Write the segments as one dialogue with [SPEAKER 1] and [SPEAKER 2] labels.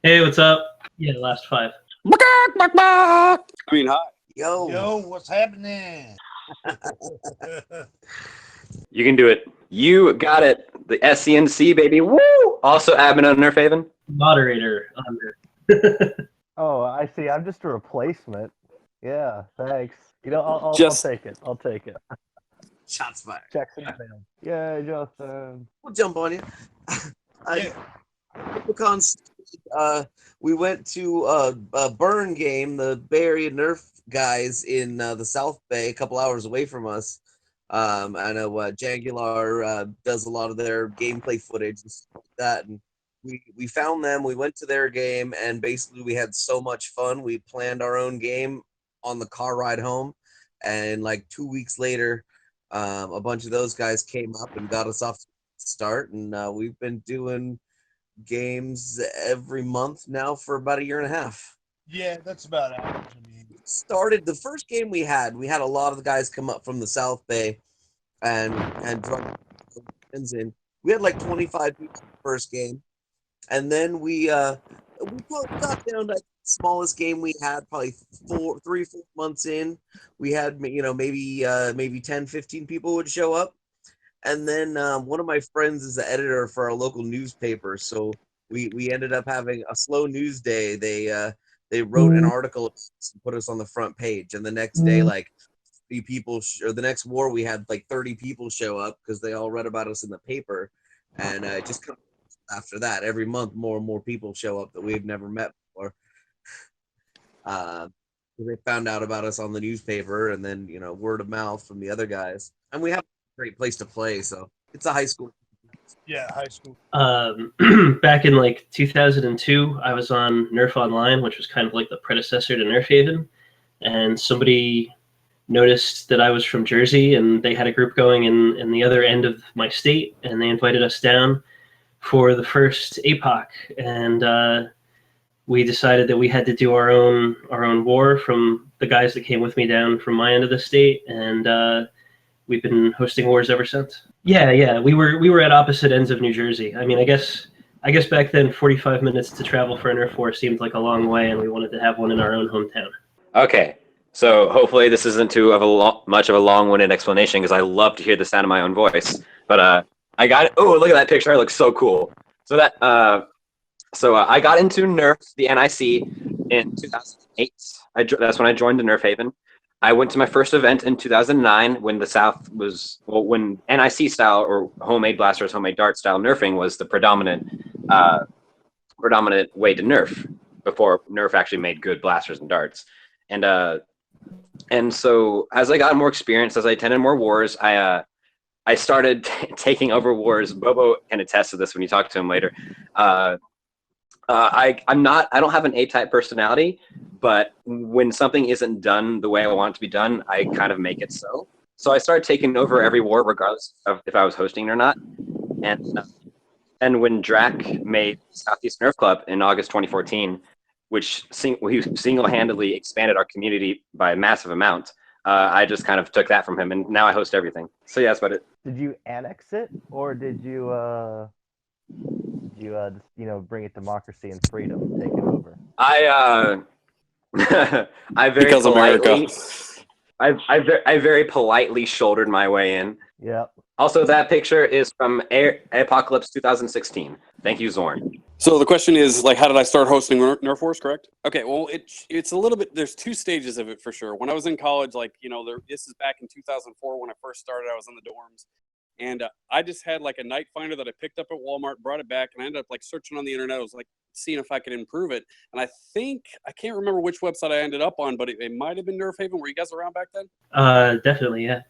[SPEAKER 1] Hey, what's up? Yeah, last five.
[SPEAKER 2] I mean, hi.
[SPEAKER 3] Yo, what's happening?
[SPEAKER 2] You can do it. You got it. The SENC, baby. Woo! Also admin on NerfHaven.
[SPEAKER 1] Moderator on there.
[SPEAKER 4] Oh, I see. I'm just a replacement. Yeah, thanks. You know, I'll
[SPEAKER 2] Just-
[SPEAKER 4] take it. I'll take it.
[SPEAKER 5] Shots fired.
[SPEAKER 4] Checks in the mail. Yeah, Justin.
[SPEAKER 5] We'll jump on you. We went to a burn game, the Bay Area Nerf guys in the South Bay, a couple hours away from us. I know Jangular does a lot of their gameplay footage and stuff like that. And we found them, we went to their game, and basically we had so much fun. We planned our own game on the car ride home. And like 2 weeks later, a bunch of those guys came up and got us off to the start. And we've been doing games every month now for about a year and a half.
[SPEAKER 3] Yeah, that's about average. I mean,
[SPEAKER 5] Started the first game we had a lot of the guys come up from the South Bay and drug friends in. We had like 25 people in the first game, and then we got down to the smallest game we had probably 3-4 months in. We had maybe 10 15 people would show up. And then one of my friends is the editor for our local newspaper, so we ended up having a slow news day. They wrote an article and put us on the front page, and the next day, like 30 people, or the next war, we had like 30 people show up because they all read about us in the paper, and just kind of after that, every month more and more people show up that we've never met before. They found out about us on the newspaper, and then word of mouth from the other guys, and we have great place to play, so it's a high school.
[SPEAKER 3] yeah, high school.
[SPEAKER 1] Back in like 2002, I was on Nerf Online, which was kind of like the predecessor to NerfHaven, and somebody noticed that I was from Jersey, and they had a group going in the other end of my state, and they invited us down for the first APOC, and we decided that we had to do our own war from the guys that came with me down from my end of the state, and we've been hosting wars ever since. Yeah, we were at opposite ends of New Jersey. I mean, I guess back then 45 minutes to travel for a Nerf War seemed like a long way, and we wanted to have one in our own hometown.
[SPEAKER 2] Okay. So hopefully this isn't too much of a long-winded explanation, because I love to hear the sound of my own voice. But I got it. Oh, look at that picture! It looks so cool. So that I got into Nerf, the NIC, in 2008. That's when I joined the NerfHaven. I went to my first event in 2009 when the South was, when NIC style, or homemade blasters, homemade dart style nerfing was the predominant way to nerf, before Nerf actually made good blasters and darts. And so as I got more experience, as I attended more wars, I started taking over wars. Bobo can attest to this when you talk to him later. I don't have an A-type personality, but when something isn't done the way I want it to be done, I kind of make it so. So I started taking over every war, regardless of if I was hosting it or not. And when Drac made Southeast Nerf Club in August 2014, which single-handedly expanded our community by a massive amount, I just kind of took that from him, and now I host everything. So yeah, that's about it.
[SPEAKER 4] Did you annex it, or did you bring it democracy and freedom, take it over?
[SPEAKER 2] I very
[SPEAKER 6] Because
[SPEAKER 2] politely,
[SPEAKER 6] America.
[SPEAKER 2] I very politely shouldered my way in.
[SPEAKER 4] Yep.
[SPEAKER 2] Also, that picture is from Apocalypse 2016. Thank you, Zorn.
[SPEAKER 6] So the question is, like, how did I start hosting Nerf Wars, correct? Okay, well, it's a little bit, there's two stages of it for sure. When I was in college, like, this is back in 2004 when I first started, I was in the dorms. And I just had like a night finder that I picked up at Walmart, brought it back, and I ended up like searching on the internet. I was like seeing if I could improve it. And I can't remember which website I ended up on, but it might have been NerfHaven. Were you guys around back then?
[SPEAKER 1] Definitely, yeah.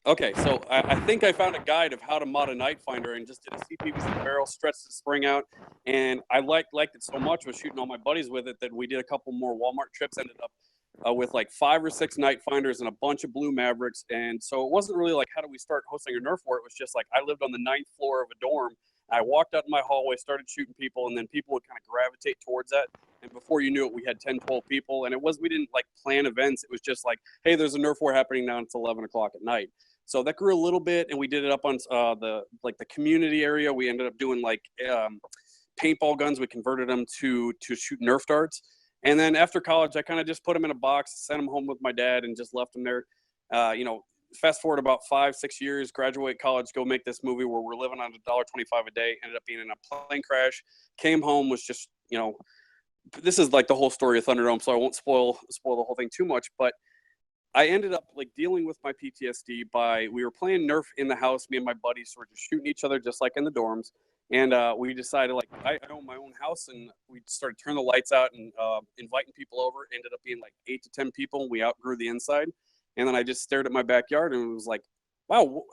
[SPEAKER 6] Okay, so I think I found a guide of how to mod a night finder and just did a CPVC barrel, stretched the spring out, and I liked it so much, I was shooting all my buddies with it, that we did a couple more Walmart trips, ended up with like 5 or 6 night finders and a bunch of blue Mavericks. And so it wasn't really like, how do we start hosting a Nerf War? It was just like, I lived on the 9th floor of a dorm. I walked out in my hallway, started shooting people, and then people would kind of gravitate towards that. And before you knew it, we had 10, 12 people. And we didn't like plan events. It was just like, hey, there's a Nerf War happening now, and it's 11 o'clock at night. So that grew a little bit, and we did it up on the community area. We ended up doing like paintball guns. We converted them to shoot Nerf darts. And then after college, I kind of just put them in a box, sent them home with my dad, and just left them there. Fast forward about 5-6 years, graduate college, go make this movie where we're living on $1.25 a day. Ended up being in a plane crash. Came home, was just, this is like the whole story of ThunderDome, so I won't spoil the whole thing too much. But I ended up like dealing with my PTSD we were playing Nerf in the house. Me and my buddies were just shooting each other just like in the dorms. And we decided, like, I own my own house, and we started turning the lights out and inviting people over. Ended up being like 8 to 10 people. We outgrew the inside. And then I just stared at my backyard and was like, wow,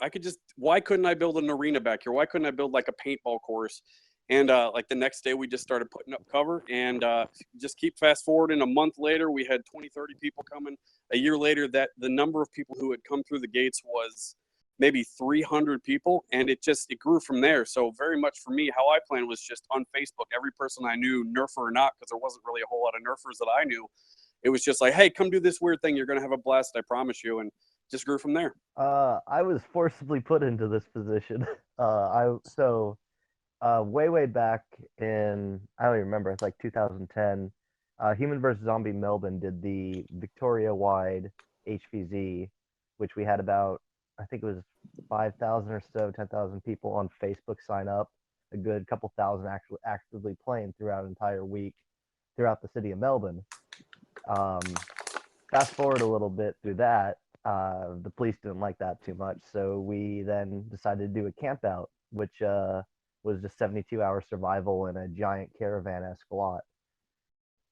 [SPEAKER 6] why couldn't I build an arena back here? Why couldn't I build like a paintball course? And like the next day we just started putting up cover, and just keep fast forwarding. A month later, we had 20, 30 people coming. A year later, that the number of people who had come through the gates was maybe 300 people, and it grew from there. So very much for me, how I planned was just on Facebook, every person I knew, Nerfer or not, because there wasn't really a whole lot of Nerfers that I knew. It was just like, hey, come do this weird thing. You're going to have a blast, I promise you. And just grew from there.
[SPEAKER 4] I was forcibly put into this position. Way back in, I don't even remember, it's like 2010, Human vs. Zombie Melbourne did the Victoria-wide HvZ, which we had about, I think it was 5,000 or so, 10,000 people on Facebook sign up, a good couple thousand actually actively playing throughout an entire week throughout the city of Melbourne. Fast forward a little bit through that, the police didn't like that too much, so we then decided to do a camp out, which was just 72-hour survival in a giant caravan-esque lot.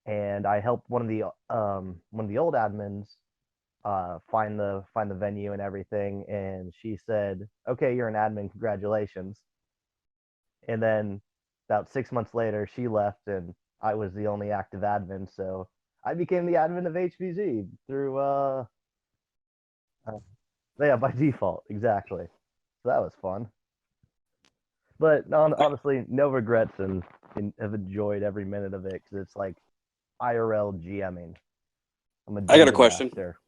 [SPEAKER 4] And I helped one of the old admins find the venue and everything, and she said, "Okay, you're an admin, congratulations." And then about 6 months later, she left, and I was the only active admin, so I became the admin of HvZ through by default, exactly. So that was fun. But honestly, no regrets, and have enjoyed every minute of it, because it's like IRL GMing.
[SPEAKER 6] I got a question.
[SPEAKER 4] Master.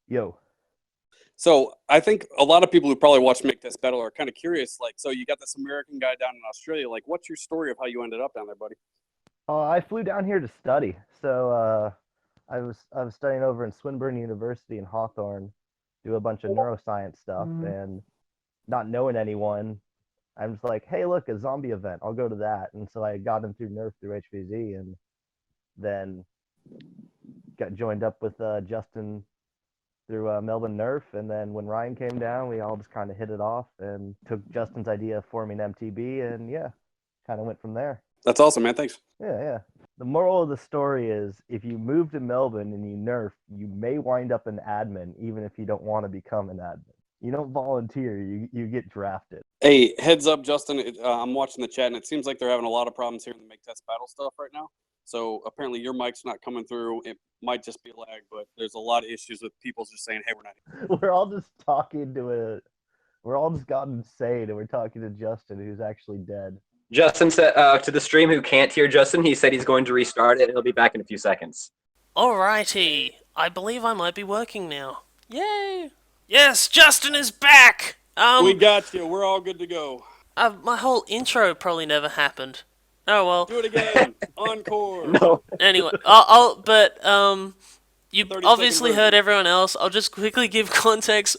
[SPEAKER 4] Yo.
[SPEAKER 6] So I think a lot of people who probably watch Make.Test.Battle are kind of curious. Like, so you got this American guy down in Australia. Like, what's your story of how you ended up down there, buddy?
[SPEAKER 4] I flew down here to study. So I was studying over in Swinburne University in Hawthorne, do a bunch of neuroscience stuff, and not knowing anyone, I'm just like, hey, look, a zombie event. I'll go to that. And so I got him through Nerf through HvZ, and then got joined up with Justin through Melbourne Nerf. And then when Ryan came down, we all just kind of hit it off and took Justin's idea of forming MTB, and kind of went from there.
[SPEAKER 6] That's awesome, man. Thanks.
[SPEAKER 4] Yeah. The moral of the story is, if you move to Melbourne and you Nerf, you may wind up an admin, even if you don't want to become an admin. You don't volunteer, you get drafted.
[SPEAKER 6] Hey, heads up, Justin. I'm watching the chat, and it seems like they're having a lot of problems here in the Make.Test.Battle stuff right now. So apparently your mic's not coming through. It might just be lag, but there's a lot of issues with people just saying, hey, we're not here.
[SPEAKER 4] We're all just talking to we're all just gotten insane, and we're talking to Justin, who's actually dead.
[SPEAKER 2] Justin said to the stream who can't hear Justin, he said he's going to restart it, and he'll be back in a few seconds.
[SPEAKER 7] Alrighty, I believe I might be working now. Yay! Yes, Justin is back!
[SPEAKER 6] We got you. We're all good to go.
[SPEAKER 7] My whole intro probably never happened. Oh well.
[SPEAKER 6] Do it again. Encore.
[SPEAKER 2] No.
[SPEAKER 7] Anyway, you obviously heard everyone else. I'll just quickly give context.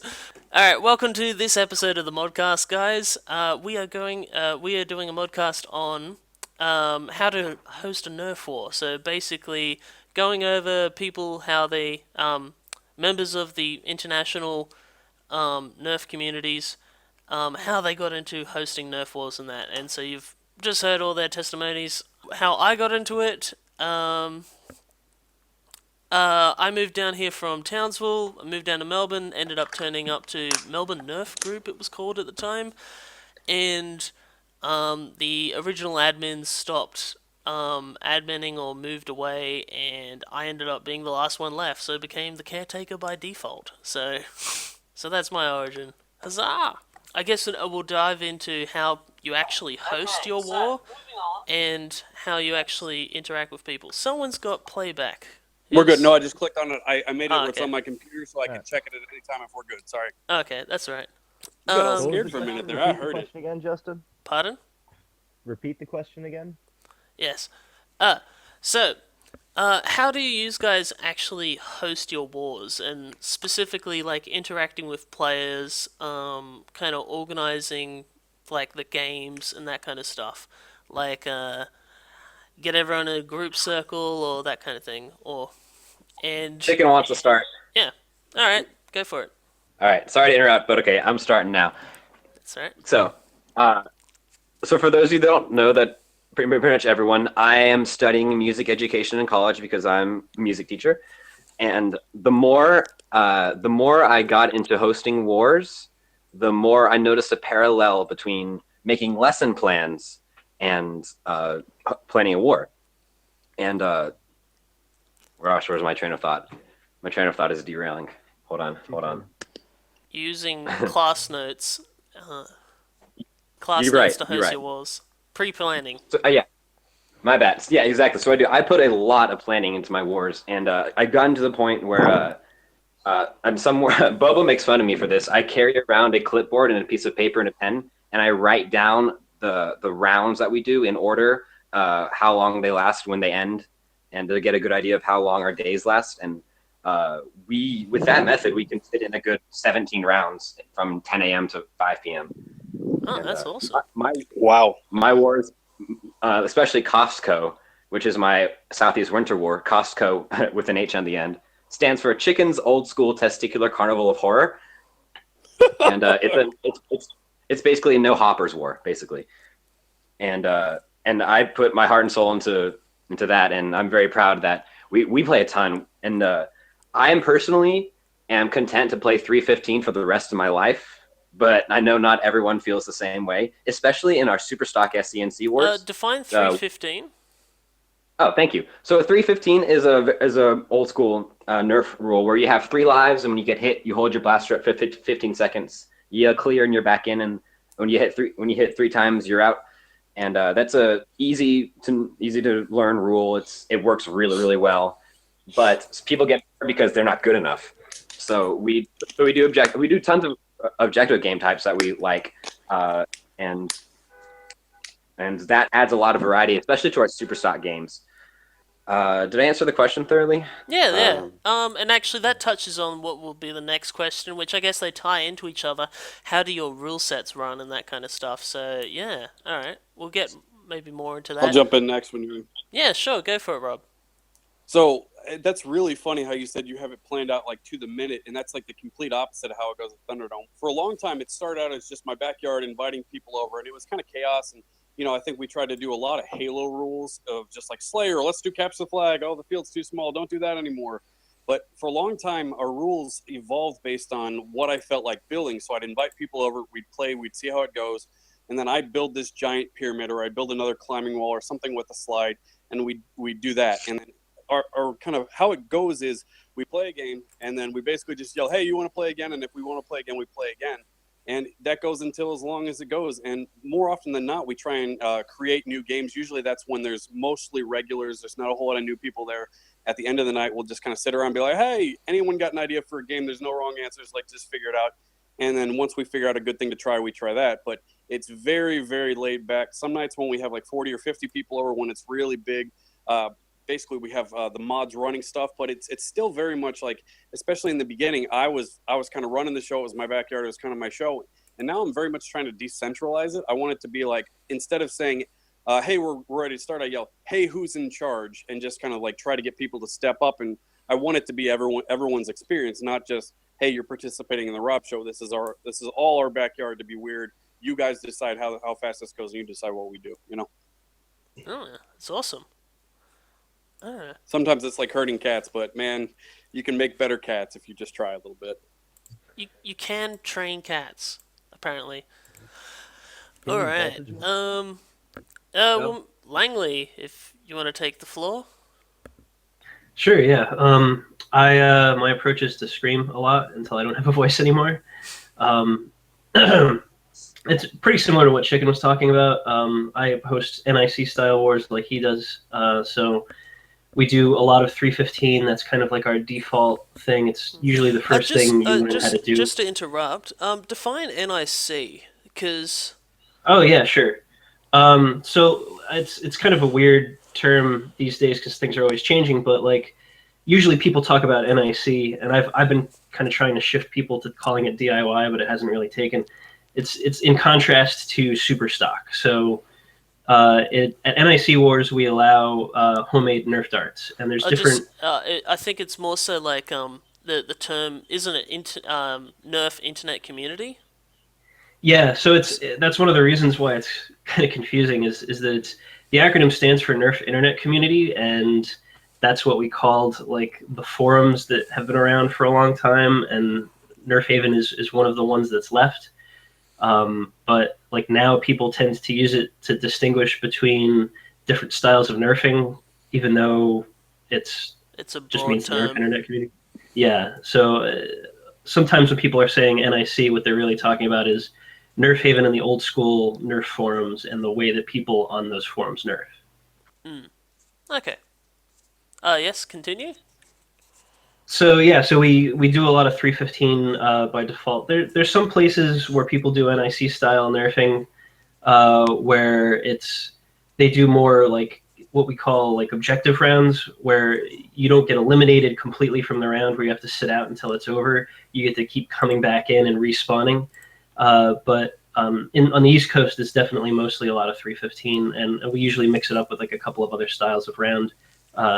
[SPEAKER 7] Alright, welcome to this episode of the ModCast, guys. We are doing a ModCast on how to host a Nerf War. So basically, going over people, how they, members of the international Nerf communities, how they got into hosting Nerf Wars and that. And so you've just heard all their testimonies. How I got into it, I moved down here from Townsville, I moved down to Melbourne, ended up turning up to Melbourne Nerf Group, it was called at the time, and the original admins stopped adminning or moved away, and I ended up being the last one left, so became the caretaker by default. So that's my origin. Huzzah! I guess we'll dive into how you actually host your war, and how you actually interact with people. Someone's got playback.
[SPEAKER 6] We're good. No, I just clicked on it. I made it where it's
[SPEAKER 7] okay.
[SPEAKER 6] on my computer, so I can check it at any time if we're good. Sorry.
[SPEAKER 7] Okay, that's right.
[SPEAKER 6] I got all scared for a minute there. I heard it.
[SPEAKER 4] Again, Justin?
[SPEAKER 7] Pardon?
[SPEAKER 4] Repeat the question again.
[SPEAKER 7] Yes. So, how do you guys actually host your wars, and specifically like interacting with players, kind of organizing like the games and that kind of stuff, like get everyone in a group circle or that kind of thing, or and
[SPEAKER 2] Chicken wants to start.
[SPEAKER 7] yeah, all right, go for it.
[SPEAKER 2] All right. Sorry to interrupt, but okay, I'm starting now.
[SPEAKER 7] That's all right.
[SPEAKER 2] So, uh, so for those of you that don't know, that pretty much everyone, I am studying music education in college because I'm a music teacher. And the more I got into hosting wars, the more I noticed a parallel between making lesson plans and planning a war. And gosh, where's my train of thought? My train of thought is derailing. Hold on.
[SPEAKER 7] Using class notes, class
[SPEAKER 2] You're
[SPEAKER 7] notes
[SPEAKER 2] right.
[SPEAKER 7] to
[SPEAKER 2] You're
[SPEAKER 7] host
[SPEAKER 2] right.
[SPEAKER 7] your wars. Pre-planning.
[SPEAKER 2] So yeah, my bad. Yeah, exactly. So I put a lot of planning into my wars, and I've gotten to the point where I'm somewhere. Bobo makes fun of me for this. I carry around a clipboard and a piece of paper and a pen, and I write down the rounds that we do in order, how long they last when they end, and to get a good idea of how long our days last. And with that method, we can fit in a good 17 rounds from 10 a.m. to 5 p.m.
[SPEAKER 7] Oh,
[SPEAKER 2] And,
[SPEAKER 7] that's awesome.
[SPEAKER 6] Wow.
[SPEAKER 2] My wars, especially Costco, which is my Southeast Winter War, Costco with an H on the end, stands for Chicken's Old School Testicular Carnival of Horror, and it's basically a no hoppers war, basically. And I put my heart and soul into that, and I'm very proud that we play a ton. And I am personally content to play 315 for the rest of my life. But I know not everyone feels the same way, especially in our super stock SENC wars.
[SPEAKER 7] Define 315.
[SPEAKER 2] Oh, thank you. So 315 is a old school Nerf rule where you have 3 lives, and when you get hit, you hold your blaster up for 15 seconds. You clear and you're back in, and when you hit 3 times, you're out. And that's a easy to learn rule. It works really, really well, but people get hurt because they're not good enough. So we do tons of objective game types that we like, and that adds a lot of variety, especially to our super stock games. Did I answer the question thoroughly?
[SPEAKER 7] Yeah. And actually that touches on what will be the next question, which I guess they tie into each other. How do your rule sets run and that kind of stuff? So, yeah. All right. We'll get maybe more into that.
[SPEAKER 6] I'll jump in next when you're in.
[SPEAKER 7] Yeah, sure. Go for it, Rob.
[SPEAKER 6] So that's really funny how you said you have it planned out like to the minute, and that's like the complete opposite of how it goes at ThunderDome. For a long time, it started out as just my backyard inviting people over, and it was kind of chaos. And I think we tried to do a lot of Halo rules of just like Slayer, let's do capture the flag. Oh, the field's too small. Don't do that anymore. But for a long time, our rules evolved based on what I felt like building. So I'd invite people over, we'd play, we'd see how it goes, and then I'd build this giant pyramid, or I'd build another climbing wall or something with a slide, and we'd do that. And then our kind of how it goes is we play a game, and then we basically just yell, hey, you want to play again? And if we want to play again, we play again. And that goes until as long as it goes. And more often than not, we try and create new games. Usually that's when there's mostly regulars. There's not a whole lot of new people there. At the end of the night, we'll just kind of sit around and be like, hey, anyone got an idea for a game? There's no wrong answers. Like, just figure it out. And then once we figure out a good thing to try, we try that. But it's very, very laid back. Some nights when we have like 40 or 50 people over, when it's really big, basically we have the mods running stuff, but it's still very much like, especially in the beginning, I was kind of running the show. It was my backyard. It was kind of my show. And now I'm very much trying to decentralize it. I want it to be like, instead of saying, hey, we're ready to start, I yell, hey, who's in charge? And just kind of like try to get people to step up. And I want it to be everyone's experience, not just, hey, you're participating in the Rob show. This is all our backyard to be weird. You guys decide how fast this goes, and you decide what we do,
[SPEAKER 7] Oh, yeah. It's awesome.
[SPEAKER 6] Sometimes it's like herding cats, but man, you can make better cats if you just try a little bit.
[SPEAKER 7] You can train cats, apparently. All right. Well, Langley, if you want to take the floor.
[SPEAKER 1] Sure. Yeah. My approach is to scream a lot until I don't have a voice anymore. It's pretty similar to what Chicken was talking about. I host NIC style wars like he does. So we do a lot of 315. That's kind of like our default thing. It's usually the first thing you learn how to do.
[SPEAKER 7] Just to interrupt, define NIC, because...
[SPEAKER 1] Oh, yeah, sure. So it's kind of a weird term these days because things are always changing. But like, usually people talk about NIC, and I've been kind of trying to shift people to calling it DIY, but it hasn't really taken. It's in contrast to super stock. So at NIC Wars we allow homemade Nerf darts, and there's different.
[SPEAKER 7] I think it's more so like the term isn't it Nerf Internet Community.
[SPEAKER 1] Yeah, so that's one of the reasons why it's kind of confusing is that the acronym stands for Nerf Internet Community, and that's what we called like the forums that have been around for a long time, and NerfHaven is one of the ones that's left. But like now, people tend to use it to distinguish between different styles of nerfing, even though it's
[SPEAKER 7] It's a
[SPEAKER 1] just
[SPEAKER 7] broad
[SPEAKER 1] means the Nerf
[SPEAKER 7] term.
[SPEAKER 1] Internet Community. Yeah, so sometimes when people are saying NIC, what they're really talking about is NerfHaven and the old school Nerf forums and the way that people on those forums nerf.
[SPEAKER 7] Mm. Okay. Yes, continue.
[SPEAKER 1] So yeah, so we do a lot of 315 by default. There's some places where people do NIC style nerfing where they do more like what we call like objective rounds, where you don't get eliminated completely from the round, where you have to sit out until it's over. You get to keep coming back in and respawning. But on the East Coast, it's definitely mostly a lot of 315, and we usually mix it up with like a couple of other styles of round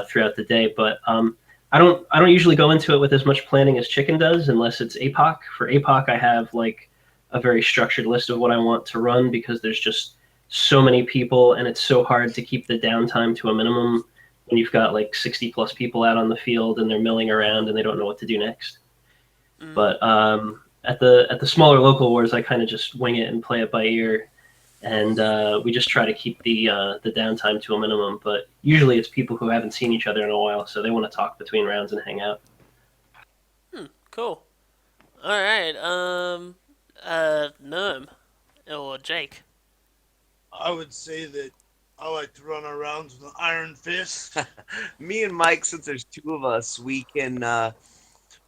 [SPEAKER 1] throughout the day. But I don't usually go into it with as much planning as Chicken does, unless it's APOC. For APOC, I have like a very structured list of what I want to run because there's just so many people, and it's so hard to keep the downtime to a minimum when you've got like 60 plus people out on the field and they're milling around and they don't know what to do next.
[SPEAKER 7] Mm.
[SPEAKER 1] But at the smaller local wars, I kind of just wing it and play it by ear, and we just try to keep the downtime to a minimum. But usually, it's people who haven't seen each other in a while, so they want to talk between rounds and hang out.
[SPEAKER 7] Cool. All right. Nerm or Jake.
[SPEAKER 3] I would say that I like to run our rounds with an iron fist.
[SPEAKER 5] Me and Mike, since there's two of us, we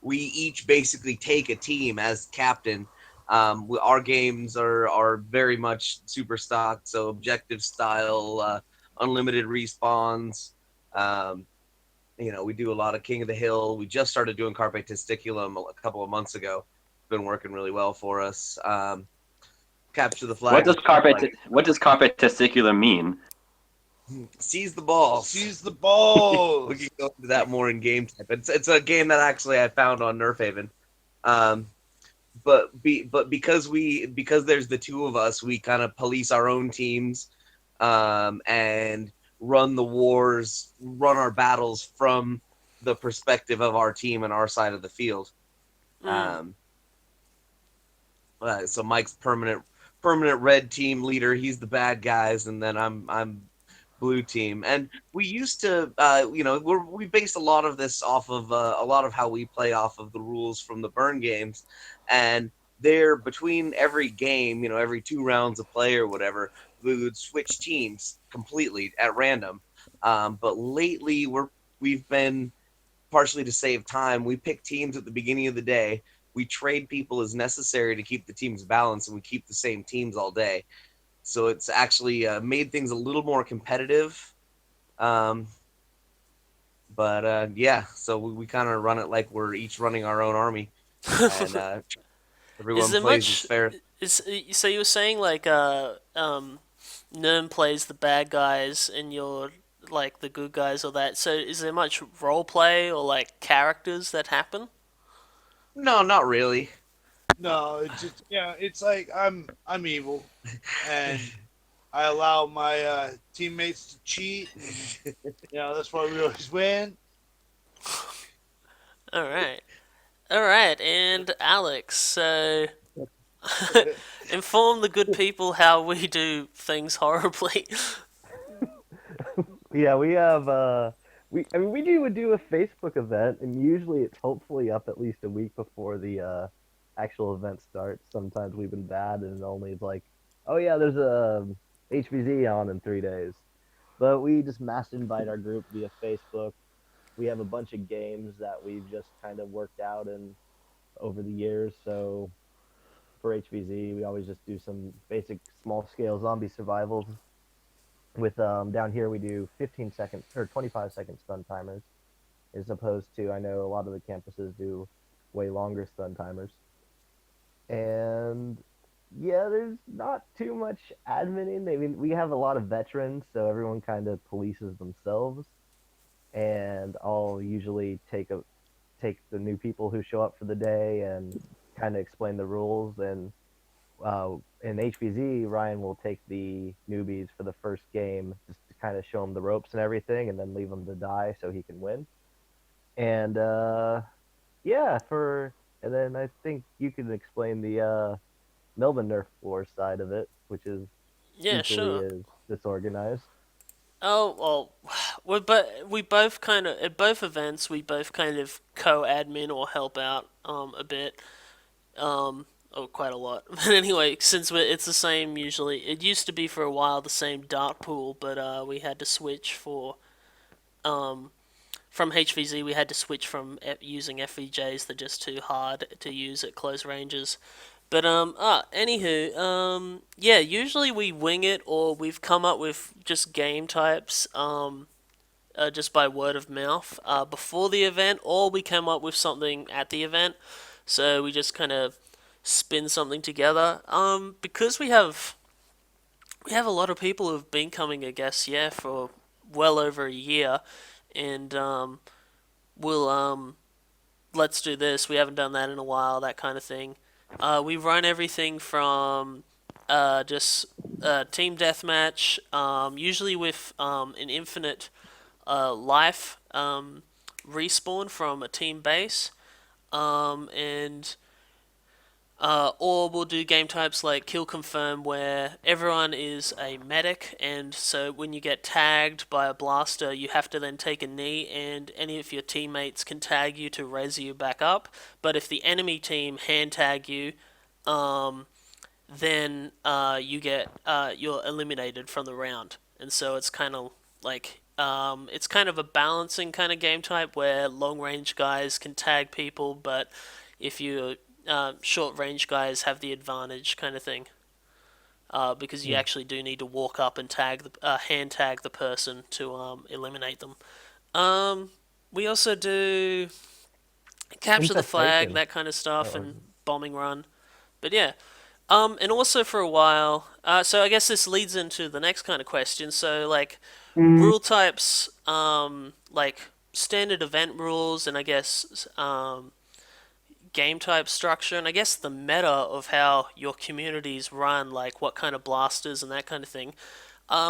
[SPEAKER 5] each basically take a team as captain. Our games are very much super stock, so objective style, unlimited respawns. Um, we do a lot of King of the Hill. We just started doing Carpe Testiculum a couple of months ago. It's been working really well for us. Capture the flag.
[SPEAKER 2] What does carpet testicular mean?
[SPEAKER 5] Seize the ball.
[SPEAKER 3] Seize the ball.
[SPEAKER 5] We can go into that more in game type. It's a game that actually I found on NerfHaven. But because there's the two of us, we kind of police our own teams, and run the wars, run our battles from the perspective of our team and our side of the field. So Mike's permanent red team leader. He's the bad guys, and then I'm blue team. And we used to, we based a lot of this off of a lot of how we play off of the rules from the Burn games, and there between every game, every 2 rounds of play or whatever, we would switch teams completely at random. But lately we've been, partially to save time, we pick teams at the beginning of the day. We trade people as necessary to keep the teams balanced, and we keep the same teams all day. So it's actually made things a little more competitive. Yeah, so we kind of run it like we're each running our own army, and everyone
[SPEAKER 7] there
[SPEAKER 5] plays
[SPEAKER 7] much?
[SPEAKER 5] as fair.
[SPEAKER 7] So you were saying like Nerm plays the bad guys and you're like the good guys or that. So is there much role play or like characters that happen?
[SPEAKER 5] No, not really.
[SPEAKER 3] No, it's just it's like I'm evil, and I allow my teammates to cheat. And, that's why we always win.
[SPEAKER 7] All right. All right, and Alex, so inform the good people how we do things horribly.
[SPEAKER 4] Yeah, we have we do a Facebook event, and usually it's hopefully up at least a week before the actual event starts. Sometimes we've been bad, and it only is like, oh yeah, there's a HvZ on in 3 days. But we just mass invite our group via Facebook. We have a bunch of games that we've just kind of worked out and over the years. So for HvZ, we always just do some basic small scale zombie survivals With down here we do 15-second or 25-second stun timers, as opposed to, I know a lot of the campuses do way longer stun timers. And yeah, there's not too much adminning. I mean, we have a lot of veterans, so everyone kind of polices themselves. And I'll usually take the new people who show up for the day and kind of explain the rules. And in HvZ, Ryan will take the newbies for the first game just to kind of show them the ropes and everything, and then leave them to die so he can win. And yeah, and then I think you can explain the Melbourne Nerf War side of it, which is
[SPEAKER 7] Yeah,
[SPEAKER 4] equally
[SPEAKER 7] sure.
[SPEAKER 4] as disorganized.
[SPEAKER 7] Oh well, we both kind of at both events we both kind of co-admin or help out a bit, oh quite a lot. But anyway, since it's the same usually, it used to be for a while the same dart pool, but we had to switch um from HvZ we had to switch from using FVJs. They're just too hard to use at close ranges. But anywho, yeah, usually we wing it or we've come up with just game types, just by word of mouth, before the event, or we come up with something at the event. So we just kind of spin something together. Because we have a lot of people who've been coming, I guess, yeah, for well over a year, and we'll let's do this. We haven't done that in a while, that kind of thing. We run everything from just team deathmatch, usually with an infinite life respawn from a team base, and or we'll do game types like kill confirm, where everyone is a medic, and so when you get tagged by a blaster, you have to then take a knee, and any of your teammates can tag you to res you back up. But if the enemy team hand tag you, then you're eliminated from the round, and so it's kind of like it's kind of a balancing kind of game type where long range guys can tag people, but if you short range guys have the advantage kind of thing, because you actually do need to walk up and hand tag the person to eliminate them. We also do capture the flag,
[SPEAKER 4] Infestation.
[SPEAKER 7] that kind of stuff,
[SPEAKER 4] Oh,
[SPEAKER 7] and bombing run. But yeah, and also for a while, so I guess this leads into the next kind of question. So like rule types, like standard event rules, and I guess game type structure, and I guess the meta of how your communities run, like what kind of blasters and that kind of thing.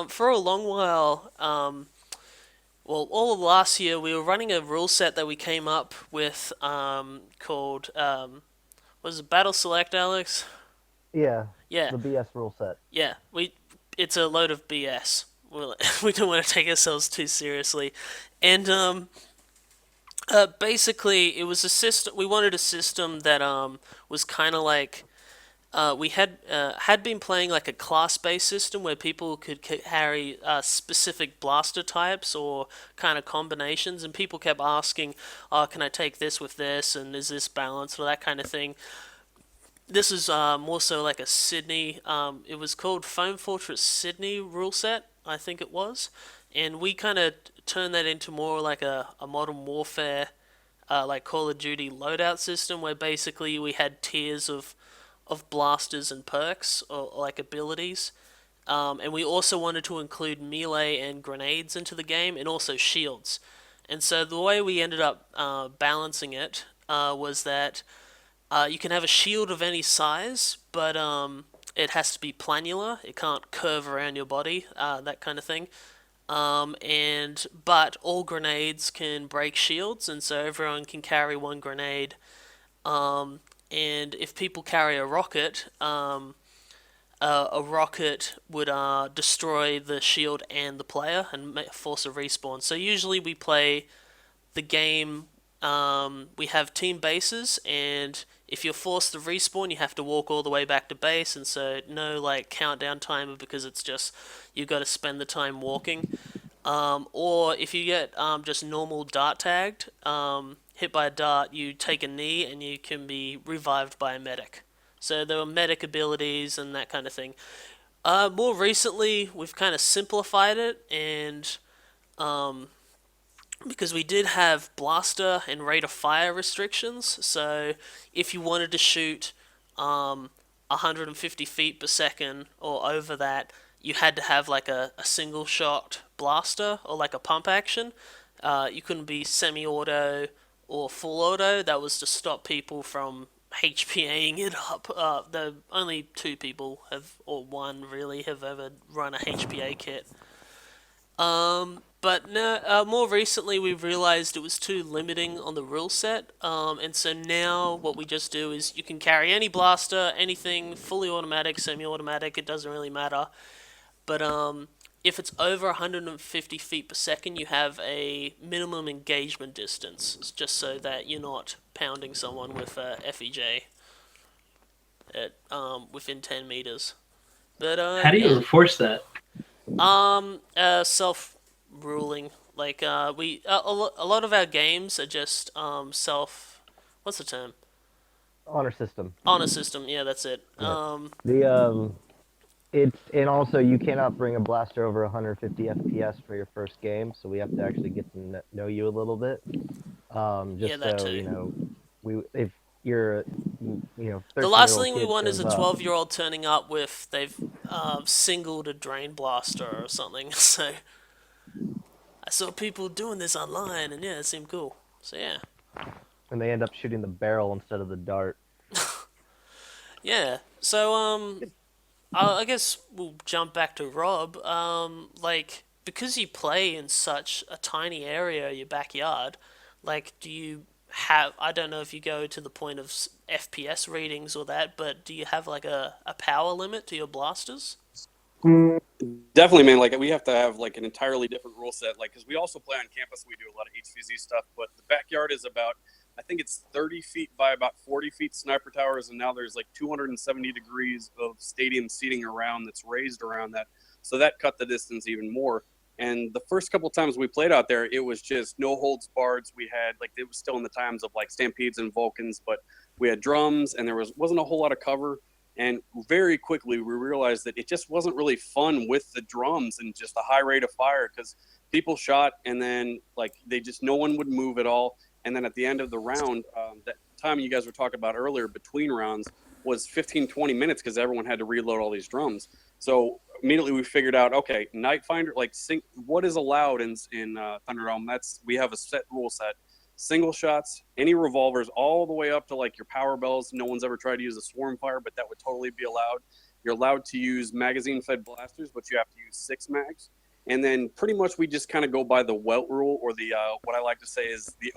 [SPEAKER 7] For a long while, well, all of last year, we were running a rule set that we came up with called, was it Battle Select, Alex?
[SPEAKER 4] yeah,
[SPEAKER 7] Yeah,
[SPEAKER 4] the BS rule set.
[SPEAKER 7] yeah. It's a load of BS. We don't want to take ourselves too seriously, and basically, it was a system. We wanted a system that was kind of like we had been playing like a class-based system where people could carry specific blaster types or kind of combinations, and people kept asking, "Oh, can I take this with this? And is this balanced or that kind of thing?" This is more so like a Sydney. It was called Foam Fortress Sydney rule set, I think it was, and we kind of turned that into more like a Modern Warfare, like Call of Duty loadout system, where basically we had tiers of blasters and perks or like abilities. And we also wanted to include melee and grenades into the game, and also shields. And so the way we ended up balancing it was that you can have a shield of any size, but it has to be planular. It can't curve around your body, that kind of thing. But all grenades can break shields, and so everyone can carry one grenade. And if people carry a rocket would destroy the shield and the player and force a respawn. So usually we play the game. We have team bases, and if you're forced to respawn, you have to walk all the way back to base, and so no like countdown timer, because it's just you've got to spend the time walking. Or if you get just normal dart tagged, hit by a dart, you take a knee and you can be revived by a medic. So there were medic abilities and that kind of thing. More recently, we've kind of simplified it, and because we did have blaster and rate of fire restrictions, so if you wanted to shoot 150 feet per second or over that, you had to have like a single shot blaster or like a pump action. You couldn't be semi-auto or full auto. That was to stop people from HPAing it up. The only two people have, or one really, have ever run a HPA kit. But no, more recently we've realized it was too limiting on the rule set, and so now what we just do is you can carry any blaster, anything, fully automatic, semi-automatic, it doesn't really matter. But if it's over 150 feet per second, you have a minimum engagement distance, just so that you're not pounding someone with a FEJ at within 10 meters. But
[SPEAKER 1] How do you
[SPEAKER 7] yeah.
[SPEAKER 1] enforce that?
[SPEAKER 7] Self-ruling. Like, a lot of our games are just, what's the term?
[SPEAKER 4] Honor system.
[SPEAKER 7] Honor system, yeah, that's it.
[SPEAKER 4] The and also you cannot bring a blaster over 150 FPS for your first game, so we have to actually get to know you a little bit. Just
[SPEAKER 7] Yeah, that
[SPEAKER 4] so
[SPEAKER 7] too.
[SPEAKER 4] if you're,
[SPEAKER 7] The last
[SPEAKER 4] 13-year-old
[SPEAKER 7] thing we
[SPEAKER 4] kid
[SPEAKER 7] want is a
[SPEAKER 4] shows up,
[SPEAKER 7] 12-year-old turning up with they've singled a drain blaster or something. So I saw people doing this online, and yeah, it seemed cool. So yeah.
[SPEAKER 4] and they end up shooting the barrel instead of the dart.
[SPEAKER 7] Yeah. So I guess we'll jump back to Rob. Like, because you play in such a tiny area, your backyard, like, do you have, I don't know if you go to the point of FPS readings or that, but do you have like a power limit to your blasters?
[SPEAKER 6] Definitely, man. Like, we have to have like an entirely different rule set. Like, because we also play on campus, we do a lot of HvZ stuff, but the backyard is about, I think it's 30 feet by about 40 feet sniper towers, and now there's like 270 degrees of stadium seating around that's raised around that. So that cut the distance even more. And the first couple times we played out there, it was just no holds barred. We had, like, it was still in the times of like Stampedes and Vulcans, but we had drums, and there wasn't a whole lot of cover. And very quickly we realized that it just wasn't really fun with the drums and just the high rate of fire, because people shot and then like no one would move at all. And then at the end of the round, that time you guys were talking about earlier between rounds was 15-20 minutes, because everyone had to reload all these drums. So immediately we figured out, okay, Night Finder, like, what is allowed in ThunderDome? We have a set rule set. Single shots, any revolvers, all the way up to like your power bells. No one's ever tried to use a swarm fire, but that would totally be allowed. You're allowed to use magazine-fed blasters, but you have to use 6 mags. And then pretty much we just kind of go by the welt rule, or the what I like to say is the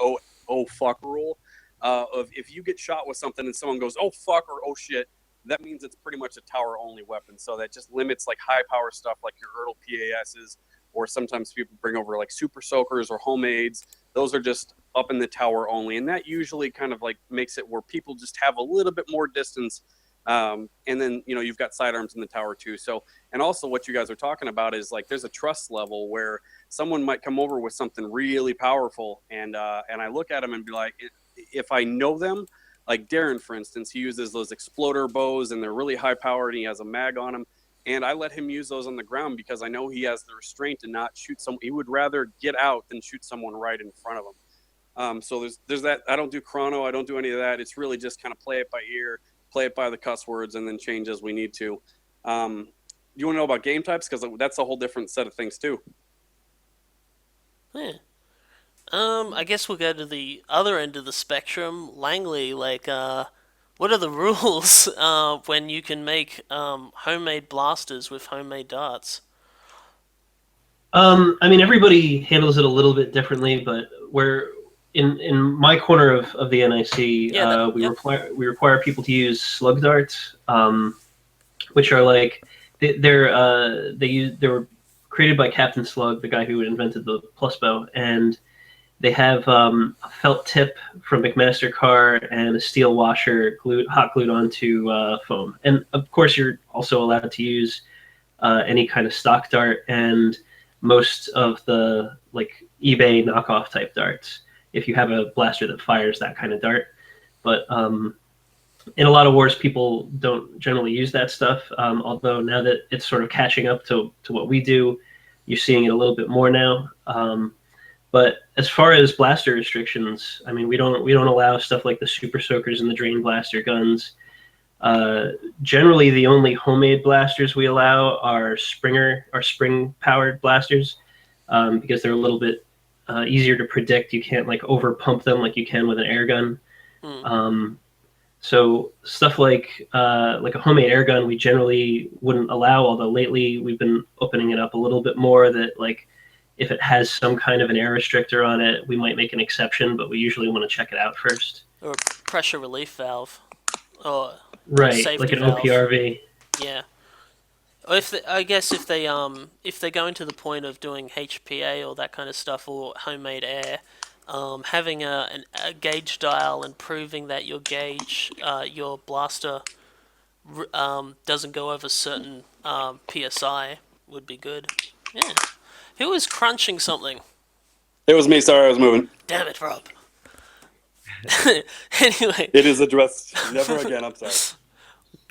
[SPEAKER 6] oh fuck rule, of if you get shot with something and someone goes oh fuck or oh shit, that means it's pretty much a tower only weapon. So that just limits like high power stuff like your Ertl PASs, or sometimes people bring over like super soakers or homemades. Those are just up in the tower only, and that usually kind of like makes it where people just have a little bit more distance. And then you've got sidearms in the tower too. So, and also what you guys are talking about is like there's a trust level where someone might come over with something really powerful, and I look at them and be like, if I know them, like Darren for instance, he uses those exploder bows and they're really high powered and he has a mag on them, and I let him use those on the ground because I know he has the restraint to not shoot someone. He would rather get out than shoot someone right in front of him. So there's that. I don't do chrono. I don't do any of that. It's really just kind of play it by ear, play it by the cuss words, and then change as we need to. Do you want to know about game types? Because that's a whole different set of things too.
[SPEAKER 7] Yeah. I guess we'll go to the other end of the spectrum. Langley, like, what are the rules when you can make homemade blasters with homemade darts?
[SPEAKER 1] I mean, everybody handles it a little bit differently, but we're in my corner of the NIC. We require people to use slug darts, which are like they were created by Captain Slug, the guy who invented the plus bow, and they have a felt tip from McMaster Carr and a steel washer hot glued onto foam. And of course, you're also allowed to use any kind of stock dart and most of the like eBay knockoff type darts if you have a blaster that fires that kind of dart. But in a lot of wars, people don't generally use that stuff. Although now that it's sort of catching up to what we do, you're seeing it a little bit more now. But as far as blaster restrictions, I mean, we don't allow stuff like the Super Soakers and the Drain Blaster guns. Generally, the only homemade blasters we allow are spring-powered blasters, because they're a little bit easier to predict. You can't like over pump them like you can with an air gun. So stuff like a homemade air gun, we generally wouldn't allow. Although lately we've been opening it up a little bit more. That like if it has some kind of an air restrictor on it, we might make an exception, but we usually want to check it out first.
[SPEAKER 7] Or a pressure relief valve. Or
[SPEAKER 1] Right,
[SPEAKER 7] safety
[SPEAKER 1] like an
[SPEAKER 7] valve.
[SPEAKER 1] OPRV.
[SPEAKER 7] Yeah. Or I guess if they're going to the point of doing HPA or that kind of stuff, or homemade air, having a gauge dial and proving that your blaster doesn't go over certain PSI would be good. Yeah. Who was crunching something?
[SPEAKER 6] It was me. Sorry, I was moving.
[SPEAKER 7] Damn it, Rob. Anyway.
[SPEAKER 6] It is addressed. Never again. I'm sorry.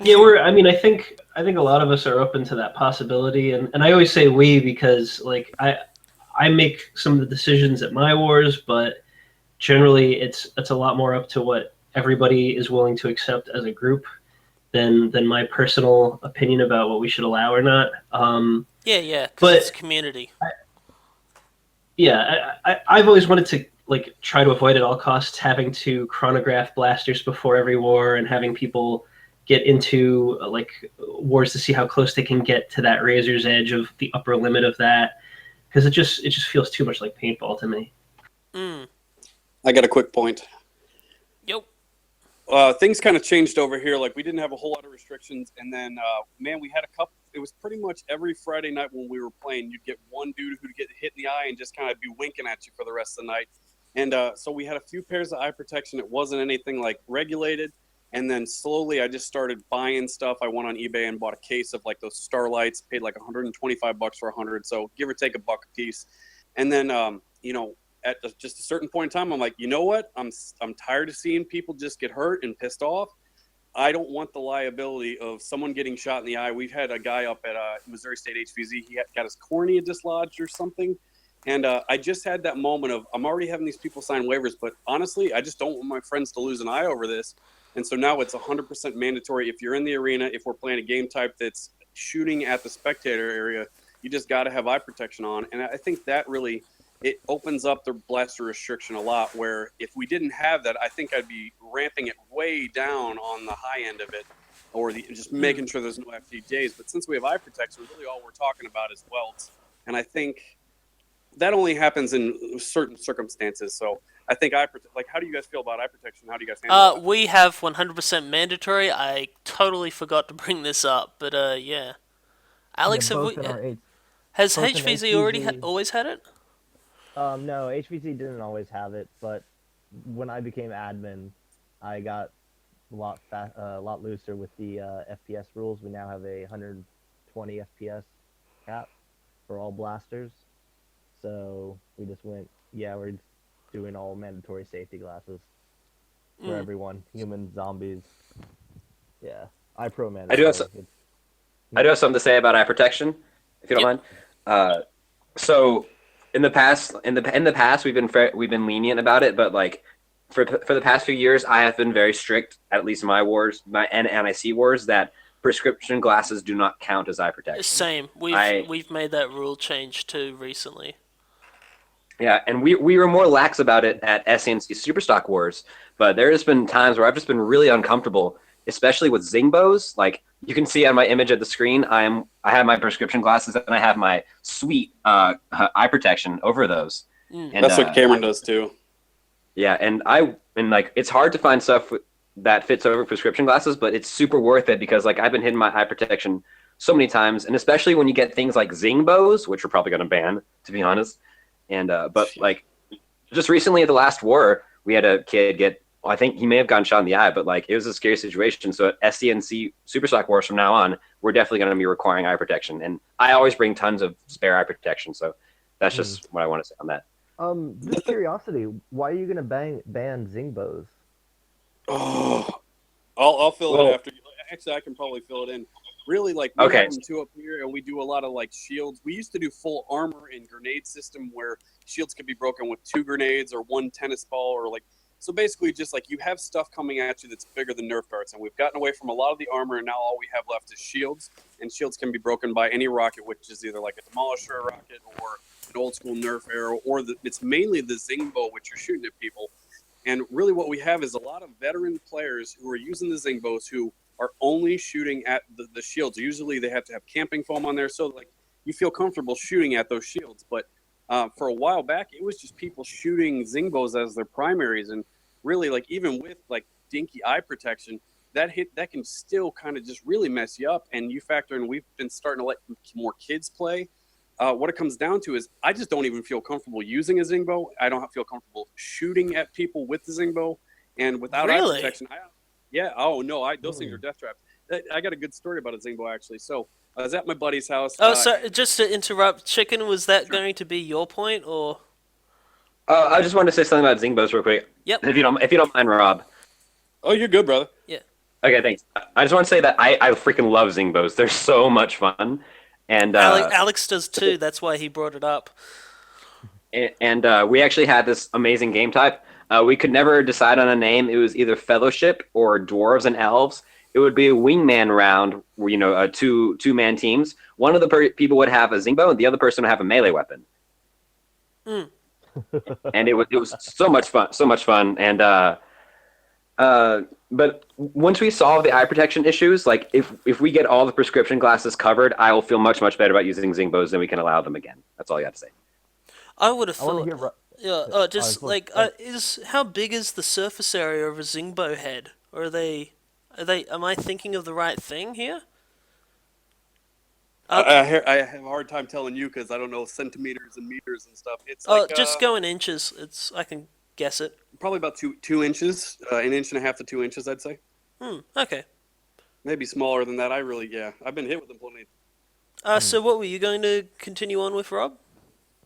[SPEAKER 1] Yeah, I think a lot of us are open to that possibility, and I always say we because like I make some of the decisions at my wars, but generally it's a lot more up to what everybody is willing to accept as a group than my personal opinion about what we should allow or not.
[SPEAKER 7] Yeah, because
[SPEAKER 1] but
[SPEAKER 7] it's community.
[SPEAKER 1] I've always wanted to like try to avoid at all costs having to chronograph blasters before every war and having people get into like wars to see how close they can get to that razor's edge of the upper limit of that, because it just feels too much like paintball to me.
[SPEAKER 6] I got a quick point.
[SPEAKER 7] Yep.
[SPEAKER 6] Things kind of changed over here. Like we didn't have a whole lot of restrictions, and then man, we had a couple. It was pretty much every Friday night when we were playing, you'd get one dude who'd get hit in the eye and just kind of be winking at you for the rest of the night. And so we had a few pairs of eye protection. It wasn't anything like regulated. And then slowly I just started buying stuff. I went on eBay and bought a case of like those Starlights, paid like $125 for 100. So give or take $1 a piece. And then, at just a certain point in time, I'm like, you know what? I'm tired of seeing people just get hurt and pissed off. I don't want the liability of someone getting shot in the eye. We've had a guy up at Missouri State HvZ. He got his cornea dislodged or something. And I just had that moment of I'm already having these people sign waivers, but honestly, I just don't want my friends to lose an eye over this. And so now it's 100% mandatory. If you're in the arena, if we're playing a game type that's shooting at the spectator area, you just got to have eye protection on. And I think that really, it opens up the blaster restriction a lot, where if we didn't have that, I think I'd be ramping it way down on the high end of it, or just making sure there's no FTJs. But since we have eye protection, really all we're talking about is welds. And I think that only happens in certain circumstances. So I think how do you guys feel about eye protection? How do you guys handle that?
[SPEAKER 7] We have 100% mandatory. I totally forgot to bring this up, but yeah. Alex, has HvZ always had it?
[SPEAKER 4] No, HvZ didn't always have it, but when I became admin, I got a lot looser with the FPS rules. We now have a 120 FPS cap for all blasters. So we just went, we're doing all mandatory safety glasses for everyone, humans, zombies. Yeah, iPro mandatory.
[SPEAKER 2] I do have something to say about eye protection, if you don't mind. So in the past, we've been lenient about it, but like for the past few years, I have been very strict, at least in my wars, my NIC wars, that prescription glasses do not count as eye protection.
[SPEAKER 7] Same. We've made that rule change too recently.
[SPEAKER 2] Yeah, and we were more lax about it at SENC Superstock Wars, but there has been times where I've just been really uncomfortable, especially with Zingbows. Like you can see on my image at the screen, I have my prescription glasses and I have my sweet eye protection over those. And
[SPEAKER 6] that's what Cameron does too.
[SPEAKER 2] Yeah, and like it's hard to find stuff that fits over prescription glasses, but it's super worth it because like I've been hitting my eye protection so many times, and especially when you get things like Zingbows, which we're probably going to ban, to be honest. And but like just recently at the last war, we had a kid get, I think he may have gotten shot in the eye, but like it was a scary situation. So at SCNC Superstock Wars from now on, we're definitely going to be requiring eye protection, and I always bring tons of spare eye protection. So that's just what I want to say on that.
[SPEAKER 4] Just curiosity, why are you going to ban Zingbows?
[SPEAKER 6] Oh, I'll fill
[SPEAKER 2] Well-
[SPEAKER 6] it after. Actually, I can probably fill it in. Really, like we
[SPEAKER 2] Okay.
[SPEAKER 6] have them too up here, and we do a lot of like shields. We used to do full armor and grenade system where shields could be broken with 2 grenades or 1 tennis ball, or like so basically just like you have stuff coming at you that's bigger than Nerf darts, and we've gotten away from a lot of the armor, and now all we have left is shields, and shields can be broken by any rocket, which is either like a demolisher rocket or an old school Nerf arrow, or it's mainly the Zingbo, which you're shooting at people. And really what we have is a lot of veteran players who are using the Zingbos who are only shooting at the shields. Usually they have to have camping foam on there, so like you feel comfortable shooting at those shields. But for a while back, it was just people shooting Zingbos as their primaries. And really, like even with like dinky eye protection, that can still kind of just really mess you up. And you factor in, we've been starting to let more kids play. What it comes down to is I just don't even feel comfortable using a Zingbo. I don't feel comfortable shooting at people with the Zingbo, and without eye
[SPEAKER 7] Really?
[SPEAKER 6] protection, those things are death traps. I got a good story about a Zingbo actually. So I was at my buddy's house.
[SPEAKER 7] Oh, so just to interrupt, Chicken, was that going to be your point, or?
[SPEAKER 2] I just wanted to say something about Zingbos real quick.
[SPEAKER 7] Yep.
[SPEAKER 2] If you don't mind, Rob.
[SPEAKER 6] Oh, you're good, brother.
[SPEAKER 7] Yeah.
[SPEAKER 2] Okay, thanks. I just want to say that I freaking love Zingbos. They're so much fun. And
[SPEAKER 7] Alex does too. That's why he brought it up.
[SPEAKER 2] And we actually had this amazing game type. We could never decide on a name. It was either Fellowship or Dwarves and Elves. It would be a wingman round, where two-man teams. One of the people would have a Zingbo, and the other person would have a melee weapon.
[SPEAKER 7] Mm.
[SPEAKER 2] And it was so much fun. And but once we solve the eye protection issues, like if we get all the prescription glasses covered, I will feel much better about using Zingbos, than we can allow them again. That's all I got to say.
[SPEAKER 7] I would have
[SPEAKER 4] I want to
[SPEAKER 7] thought.
[SPEAKER 4] hear.
[SPEAKER 7] How big is the surface area of a Zingbo head? Or are they? Am I thinking of the right thing here?
[SPEAKER 6] I have a hard time telling you because I don't know centimeters and meters and stuff. It's
[SPEAKER 7] just go in inches. I can guess it.
[SPEAKER 6] Probably about 2 inches, 1.5 to 2 inches, I'd say.
[SPEAKER 7] Okay.
[SPEAKER 6] Maybe smaller than that. I've been hit with them plenty.
[SPEAKER 7] So what were you going to continue on with, Rob?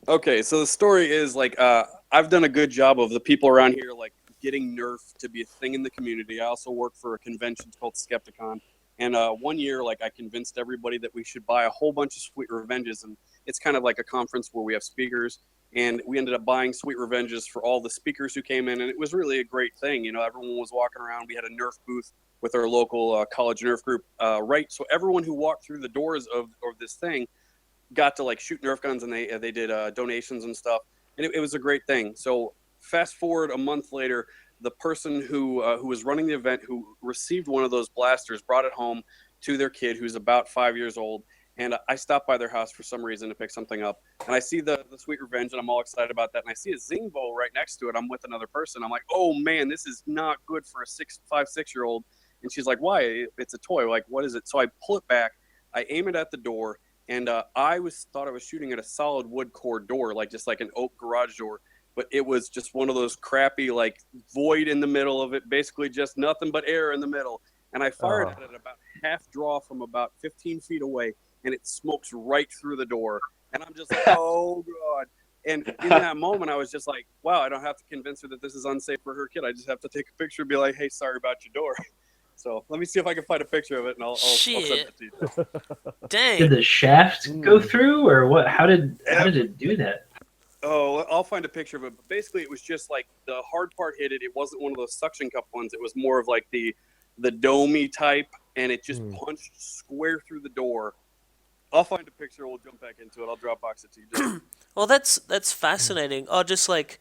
[SPEAKER 6] Okay, so the story is like I've done a good job of the people around here like getting Nerf to be a thing in the community. I also work for a convention called Skepticon, and 1 year like I convinced everybody that we should buy a whole bunch of Sweet Revenges, and it's kind of like a conference where we have speakers, and we ended up buying Sweet Revenges for all the speakers who came in, and it was really a great thing. Everyone was walking around. We had a Nerf booth with our local college Nerf group, right? So everyone who walked through the doors of this thing got to like shoot Nerf guns, and they did donations and stuff, and it was a great thing. So fast forward a month later, the person who was running the event, who received one of those blasters, brought it home to their kid who's about 5 years old, and I stopped by their house for some reason to pick something up, and I see the Sweet Revenge, and I'm all excited about that, and I see a Zingbo right next to it. I'm with another person. I'm like, oh man, this is not good for a 6-year-old. And she's like, why? It's a toy. Like, what is it? So I pull it back, I aim it at the door, and thought I was shooting at a solid wood core door, like just like an oak garage door, but it was just one of those crappy like void in the middle of it, basically just nothing but air in the middle. And I fired at it about half draw from about 15 feet away, and it smokes right through the door. And I'm just like, oh god. And in that moment, I was just like, wow, I don't have to convince her that this is unsafe for her kid. I just have to take a picture and be like, hey, sorry about your door. So let me see if I can find a picture of it, and I'll send it to you.
[SPEAKER 7] Dang.
[SPEAKER 1] Did the shaft go through, or what? How did it do that?
[SPEAKER 6] Oh, I'll find a picture of it. But basically, it was just like the hard part hit it. It wasn't one of those suction cup ones. It was more of like the domey type, and it just punched square through the door. I'll find a picture. We'll jump back into it. I'll Dropbox it to you.
[SPEAKER 7] Well, that's fascinating. Oh, just like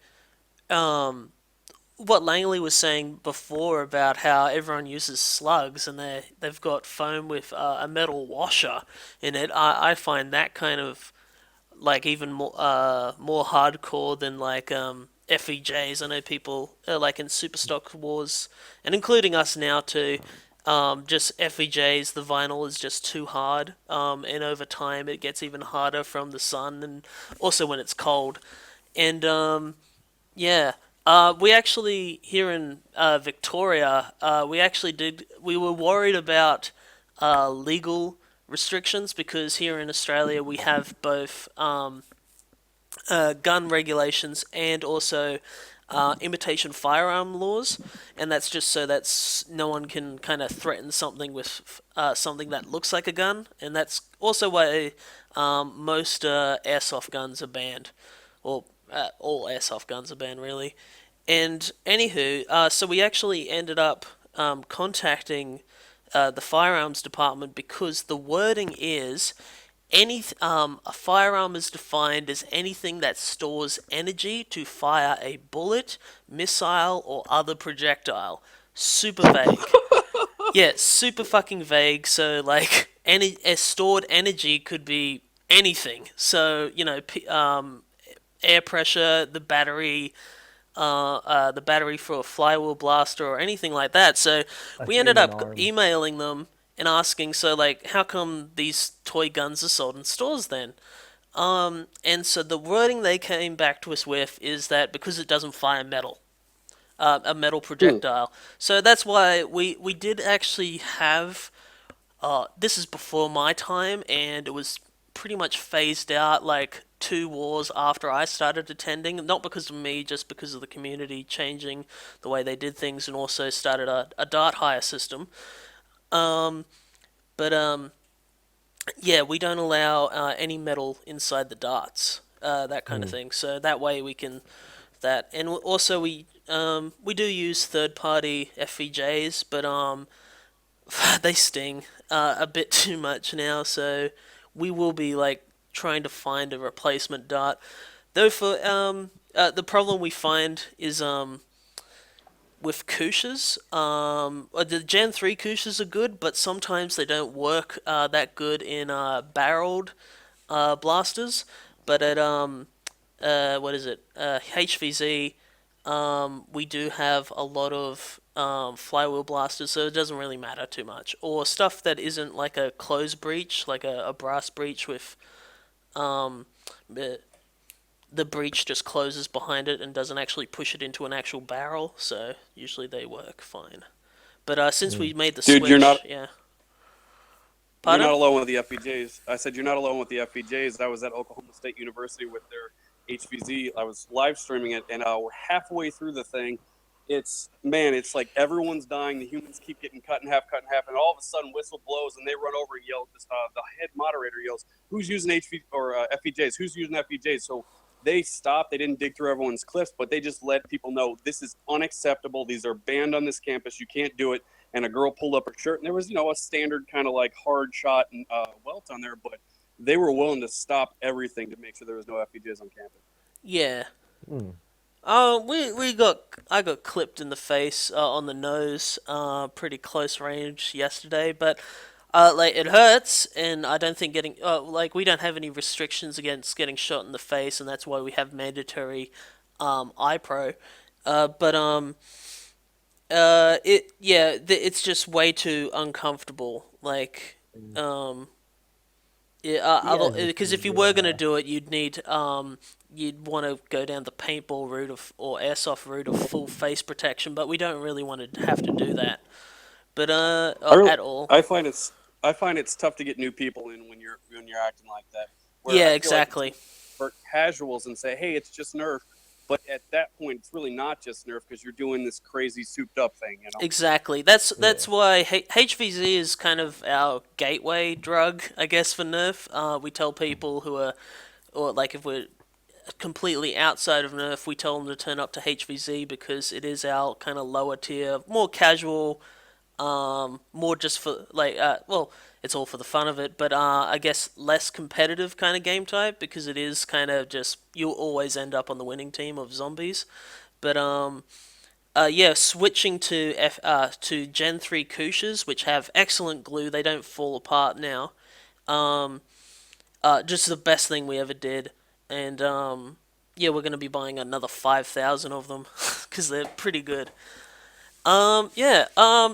[SPEAKER 7] what Langley was saying before about how everyone uses slugs and they've got foam with a metal washer in it. I find that kind of like even more hardcore than like FEJs. I know people like in Superstock Wars, and including us now too. Just FEJs, the vinyl is just too hard, and over time it gets even harder from the sun and also when it's cold. And yeah, we actually here in Victoria, we were worried about legal restrictions because here in Australia we have both gun regulations and also imitation firearm laws, and that's just so that no one can kind of threaten something with something that looks like a gun, and that's also why most airsoft guns are banned, or all airsoft guns are banned really. And anywho, so we actually ended up contacting the firearms department because the wording is a firearm is defined as anything that stores energy to fire a bullet, missile, or other projectile. Super vague. Yeah, super fucking vague. So like any stored energy could be anything. So air pressure, the battery for a flywheel blaster or anything like that. So
[SPEAKER 4] A
[SPEAKER 7] we ended
[SPEAKER 4] human
[SPEAKER 7] up
[SPEAKER 4] arm.
[SPEAKER 7] emailing them and asking, so like, how come these toy guns are sold in stores then? And so the wording they came back to us with is that because it doesn't fire metal, a metal projectile. So that's why we did actually have. This is before my time, and it was pretty much phased out like 2 wars after I started attending. Not because of me, just because of the community changing the way they did things, and also started a dart hire system. Um, but yeah, we don't allow any metal inside the darts, that kind of thing. So that way we can that, and also we do use third-party FVJs, but they sting a bit too much now. So we will be like trying to find a replacement dart. Though for the problem we find is with Kushas. The Gen 3 Kushas are good, but sometimes they don't work that good in barreled blasters. But at what is it? HvZ, we do have a lot of flywheel blasters, so it doesn't really matter too much. Or stuff that isn't like a closed breech, like a brass breech with um, the breech just closes behind it and doesn't actually push it into an actual barrel, so usually they work fine. But since we made the
[SPEAKER 6] Dude,
[SPEAKER 7] switch,
[SPEAKER 6] you're not
[SPEAKER 7] yeah.
[SPEAKER 6] you're
[SPEAKER 7] Pardon?
[SPEAKER 6] not alone with the FPJs. I said you're not alone with the FPJs. I was at Oklahoma State University with their HvZ. I was live streaming it, and we're halfway through the thing. It's like everyone's dying. The humans keep getting cut in half, and all of a sudden whistle blows, and they run over and yell. The head moderator yells, "Who's using FPJs? Who's using FPJs?" So they stopped. They didn't dig through everyone's clips, but they just let people know this is unacceptable. These are banned on this campus. You can't do it. And a girl pulled up her shirt, and there was, a standard kind of like hard shot and welt on there, but they were willing to stop everything to make sure there was no FPJs on campus.
[SPEAKER 7] Yeah.
[SPEAKER 4] Hmm.
[SPEAKER 7] I got clipped in the face on the nose, pretty close range yesterday, but like it hurts, and I don't think we don't have any restrictions against getting shot in the face, and that's why we have mandatory eye pro. But it's just way too uncomfortable. Like
[SPEAKER 4] Yeah,
[SPEAKER 7] because if you were gonna do it, you'd want to go down the paintball route or airsoft route of full face protection, but we don't really want to have to do that. But at all.
[SPEAKER 6] I find it's tough to get new people in when you're acting like that. Where
[SPEAKER 7] Yeah,
[SPEAKER 6] I feel
[SPEAKER 7] exactly.
[SPEAKER 6] Like for casuals and say, hey, it's just Nerf. But at that point, it's really not just Nerf because you're doing this crazy souped up thing,
[SPEAKER 7] Exactly. That's why HvZ is kind of our gateway drug, I guess, for Nerf. We tell people who are, or like if we're completely outside of Nerf, we tell them to turn up to HvZ because it is our kind of lower tier, more casual, more just for like, it's all for the fun of it, but I guess less competitive kind of game type because it is kind of just you'll always end up on the winning team of zombies. But yeah, switching to Gen 3 Kushas, which have excellent glue, they don't fall apart now. Just the best thing we ever did, and yeah, we're gonna be buying another 5,000 of them because they're pretty good. Yeah.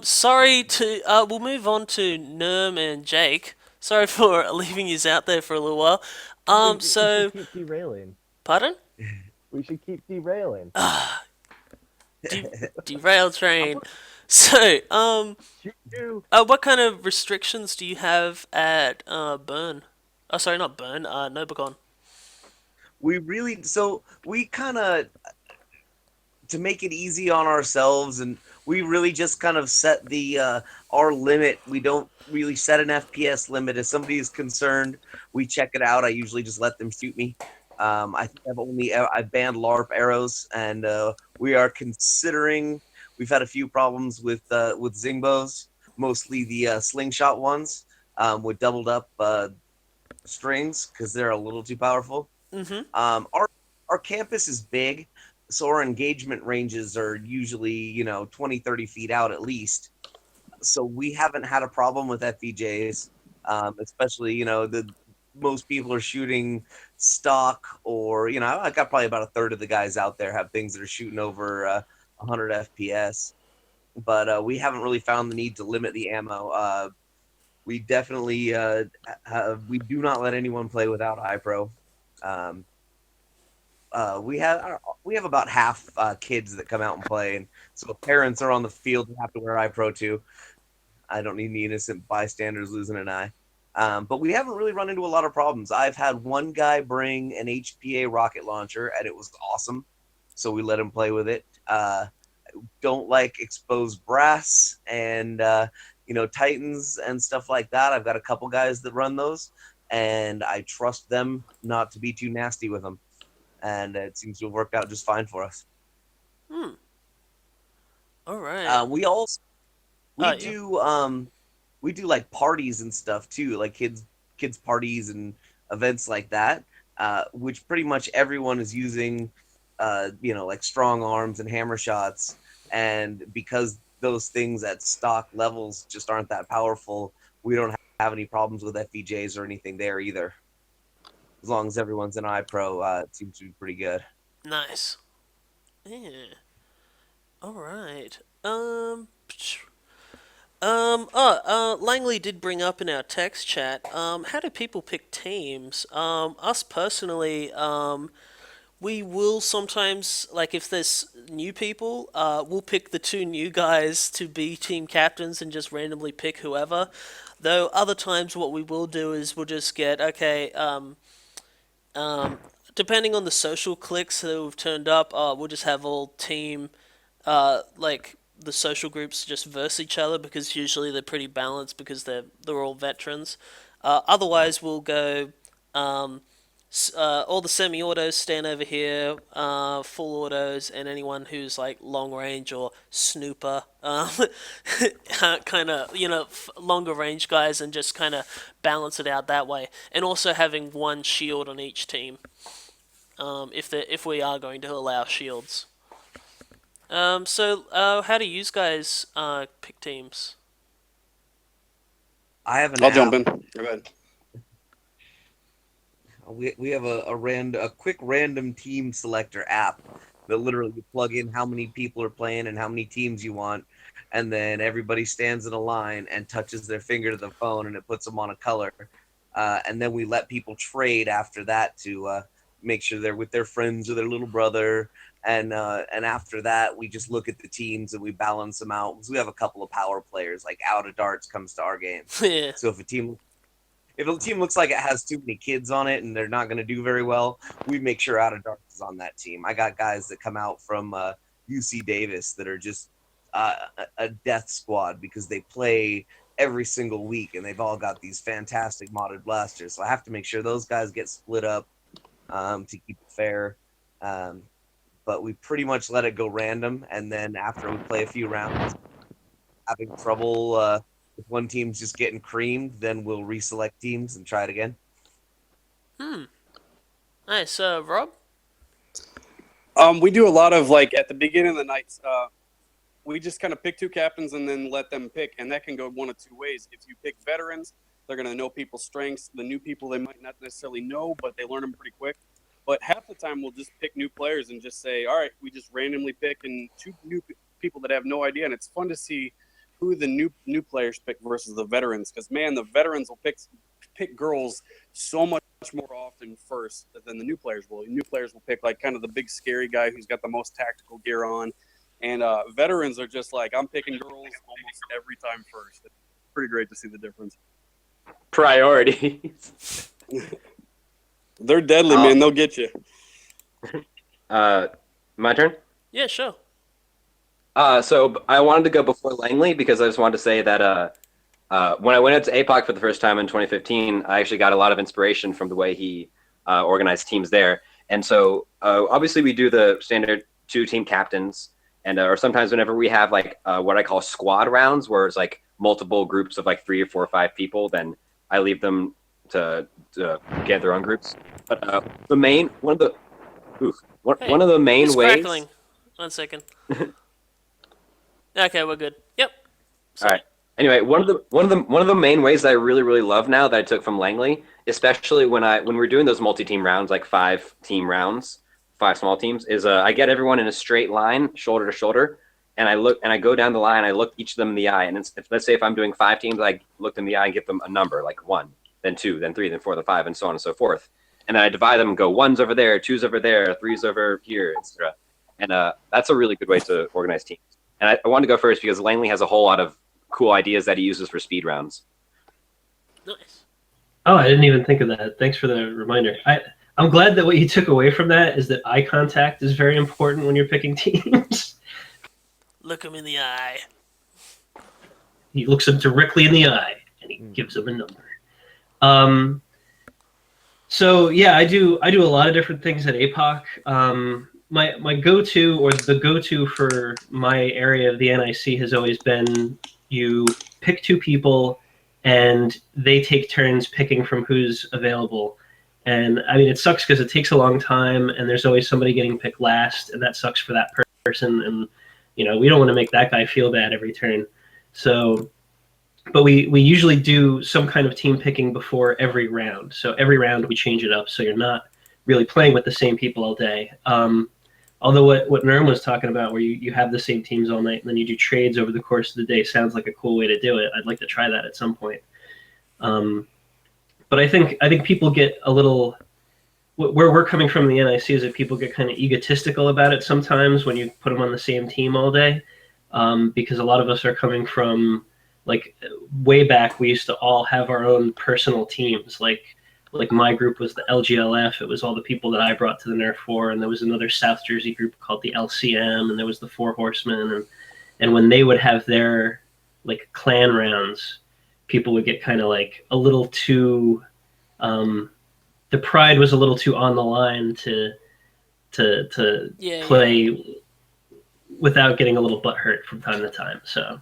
[SPEAKER 7] Sorry to. We'll move on to NERM and Jake. Sorry for leaving you out there for a little while.
[SPEAKER 4] We
[SPEAKER 7] So.
[SPEAKER 4] should keep derailing.
[SPEAKER 7] Pardon?
[SPEAKER 4] We should keep derailing.
[SPEAKER 7] Derail train. So,
[SPEAKER 4] Choo-choo.
[SPEAKER 7] what kind of restrictions do you have at Burn? Oh, sorry, not Burn. NoBaCON.
[SPEAKER 5] We kind of to make it easy on ourselves, and we really just kind of set the our limit. We don't really set an FPS limit. If somebody is concerned, we check it out. I usually just let them shoot me. I think I banned LARP arrows, and we are considering. We've had a few problems with Zingbows, mostly the slingshot ones with doubled up strings because they're a little too powerful.
[SPEAKER 7] Mm-hmm.
[SPEAKER 5] Our campus is big, so our engagement ranges are usually 20, 30 feet out at least. So we haven't had a problem with FVJs, especially the most people are shooting stock, or I got probably about a third of the guys out there have things that are shooting over 100 FPS, but we haven't really found the need to limit the ammo. We definitely we do not let anyone play without iPro. We have about half kids that come out and play, and so if parents are on the field, they have to wear iPro too. I don't need any innocent bystanders losing an eye. But we haven't really run into a lot of problems. I've had one guy bring an HPA rocket launcher, and it was awesome, so we let him play with it. Don't like exposed brass and Titans and stuff like that. I've got a couple guys that run those, and I trust them not to be too nasty with them. And it seems to have worked out just fine for us.
[SPEAKER 7] All right.
[SPEAKER 5] We do like parties and stuff too, like kids parties and events like that, which pretty much everyone is using, like strong arms and hammer shots, and because those things at stock levels just aren't that powerful, we don't have any problems with FVJs or anything there either. As long as everyone's in iPro, it seems to be pretty good.
[SPEAKER 7] Nice. Yeah. All right. Langley did bring up in our text chat, how do people pick teams? Us personally, we will sometimes, like if there's new people, we'll pick the two new guys to be team captains and just randomly pick whoever. Though other times what we will do is we'll just get, depending on the social cliques that we've turned up, we'll just have all team, like the social groups just verse each other because usually they're pretty balanced because they're all veterans. Otherwise, we'll go all the semi-autos stand over here, full autos, and anyone who's like long range or snooper, kind of longer range guys, and just kind of balance it out that way. And also having one shield on each team, if we are going to allow shields. So how do you guys pick teams?
[SPEAKER 5] I have an
[SPEAKER 6] I'll
[SPEAKER 5] app.
[SPEAKER 6] jump in. Go ahead.
[SPEAKER 5] We have a quick random team selector app that literally you plug in how many people are playing and how many teams you want, and then everybody stands in a line and touches their finger to the phone, and it puts them on a color. And then we let people trade after that to make sure they're with their friends or their little brother. And after that, we just look at the teams and we balance them out. Because we have a couple of power players, like Out of Darts comes to our game.
[SPEAKER 7] Yeah.
[SPEAKER 5] So if a team looks like it has too many kids on it and they're not going to do very well, we make sure Out of Darts is on that team. I got guys that come out from UC Davis that are just a death squad because they play every single week and they've all got these fantastic modded blasters. So I have to make sure those guys get split up to keep it fair. But we pretty much let it go random, and then after we play a few rounds, having trouble if one team's just getting creamed, then we'll reselect teams and try it again.
[SPEAKER 7] Nice. Rob?
[SPEAKER 6] We do a lot of, like, at the beginning of the nights, we just kind of pick two captains and then let them pick, and that can go one of two ways. If you pick veterans, they're going to know people's strengths. The new people, they might not necessarily know, but they learn them pretty quick. But half the time, we'll just pick new players and just say, all right, we just randomly pick and two new people that have no idea. And it's fun to see who the new players pick versus the veterans. Because, man, the veterans will pick girls so much more often first than the new players will. New players will pick, like, kind of the big scary guy who's got the most tactical gear on. And veterans are just like, I'm picking girls almost every time first. It's pretty great to see the difference.
[SPEAKER 2] Priorities.
[SPEAKER 6] They're deadly, man. They'll get you.
[SPEAKER 2] My turn?
[SPEAKER 7] Yeah, sure.
[SPEAKER 2] So I wanted to go before Langley because I just wanted to say that when I went out to APOC for the first time in 2015, I actually got a lot of inspiration from the way he organized teams there. And so obviously we do the standard 2 team captains, and or sometimes whenever we have like what I call squad rounds, where it's like multiple groups of like 3 or 4 or 5 people, then I leave them to get their own groups. But the main one of the
[SPEAKER 7] Hey,
[SPEAKER 2] one of the main
[SPEAKER 7] it's
[SPEAKER 2] ways.
[SPEAKER 7] crackling. 1 second. Okay, we're good. Yep.
[SPEAKER 2] All
[SPEAKER 7] Sorry.
[SPEAKER 2] right. Anyway, one of the main ways that I really love now that I took from Langley, especially when we're doing those multi-team rounds, like 5-team rounds, 5 small teams, is I get everyone in a straight line, shoulder to shoulder, and I go down the line, I look each of them in the eye, and let's say if I'm doing 5 teams, I look them in the eye and give them a number, like 1, then 2, then 3, then 4, then 5, and so on and so forth. And then I divide them and go 1's over there, 2's over there, 3's over here, etc. And that's a really good way to organize teams. And I wanted to go first because Langley has a whole lot of cool ideas that he uses for speed rounds.
[SPEAKER 7] Nice.
[SPEAKER 1] Oh, I didn't even think of that. Thanks for the reminder. I'm glad that what you took away from that is that eye contact is very important when you're picking teams.
[SPEAKER 7] Look him in the eye.
[SPEAKER 1] He looks him directly in the eye and he gives him a number. So yeah, I do a lot of different things at APOC. My go-to, or the go-to for my area of the NIC, has always been you pick 2 people and they take turns picking from who's available. And I mean, it sucks because it takes a long time and there's always somebody getting picked last, and that sucks for that person. And we don't want to make that guy feel bad every turn. So, but we usually do some kind of team picking before every round. So every round we change it up, so you're not really playing with the same people all day. Although what NERM was talking about, where you have the same teams all night and then you do trades over the course of the day, sounds like a cool way to do it. I'd like to try that at some point. But I think people get a little, where we're coming from in the NIC is that people get kind of egotistical about it sometimes when you put them on the same team all day, because a lot of us are coming from, like, way back, we used to all have our own personal teams. Like my group was the LGLF. It was all the people that I brought to the Nerf War, and there was another South Jersey group called the LCM, and there was the 4 Horsemen, and when they would have their like clan rounds, people would get kind of like a little too, the pride was a little too on the line to play without getting a little butthurt from time to time. So.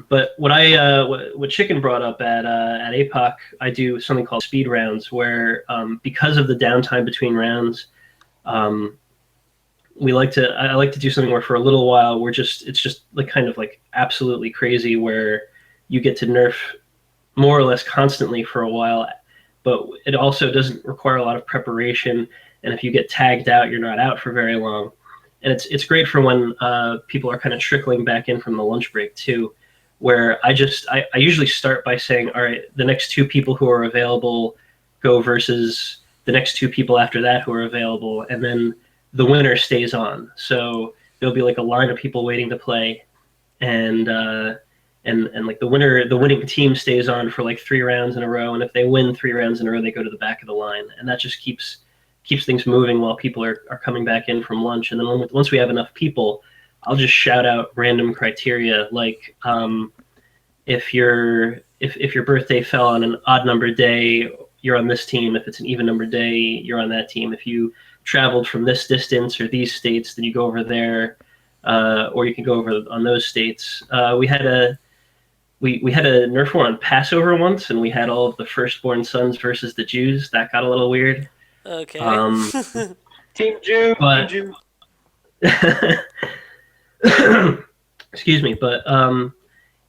[SPEAKER 1] But what Chicken brought up at APOC, I do something called speed rounds, where because of the downtime between rounds, I like to do something where for a little while it's just like kind of like absolutely crazy, where you get to nerf more or less constantly for a while, but it also doesn't require a lot of preparation. And if you get tagged out, you're not out for very long. And it's great for when people are kind of trickling back in from the lunch break too, where I usually start by saying, all right, the next 2 people who are available go versus the next 2 people after that who are available, and then the winner stays on. So there'll be like a line of people waiting to play, and like the winning team stays on for like 3 rounds in a row, and if they win 3 rounds in a row, they go to the back of the line, and that just keeps things moving while people are coming back in from lunch. And then once we have enough people, I'll just shout out random criteria, like if your birthday fell on an odd number day, you're on this team. If it's an even number day, you're on that team. If you traveled from this distance or these states, then you go over there, or you can go over on those states. We had a Nerf War on Passover once, and we had all of the firstborn sons versus the Jews. That got a little weird.
[SPEAKER 7] Okay.
[SPEAKER 2] Team Jew.
[SPEAKER 1] But,
[SPEAKER 2] Team Jew.
[SPEAKER 1] excuse me, but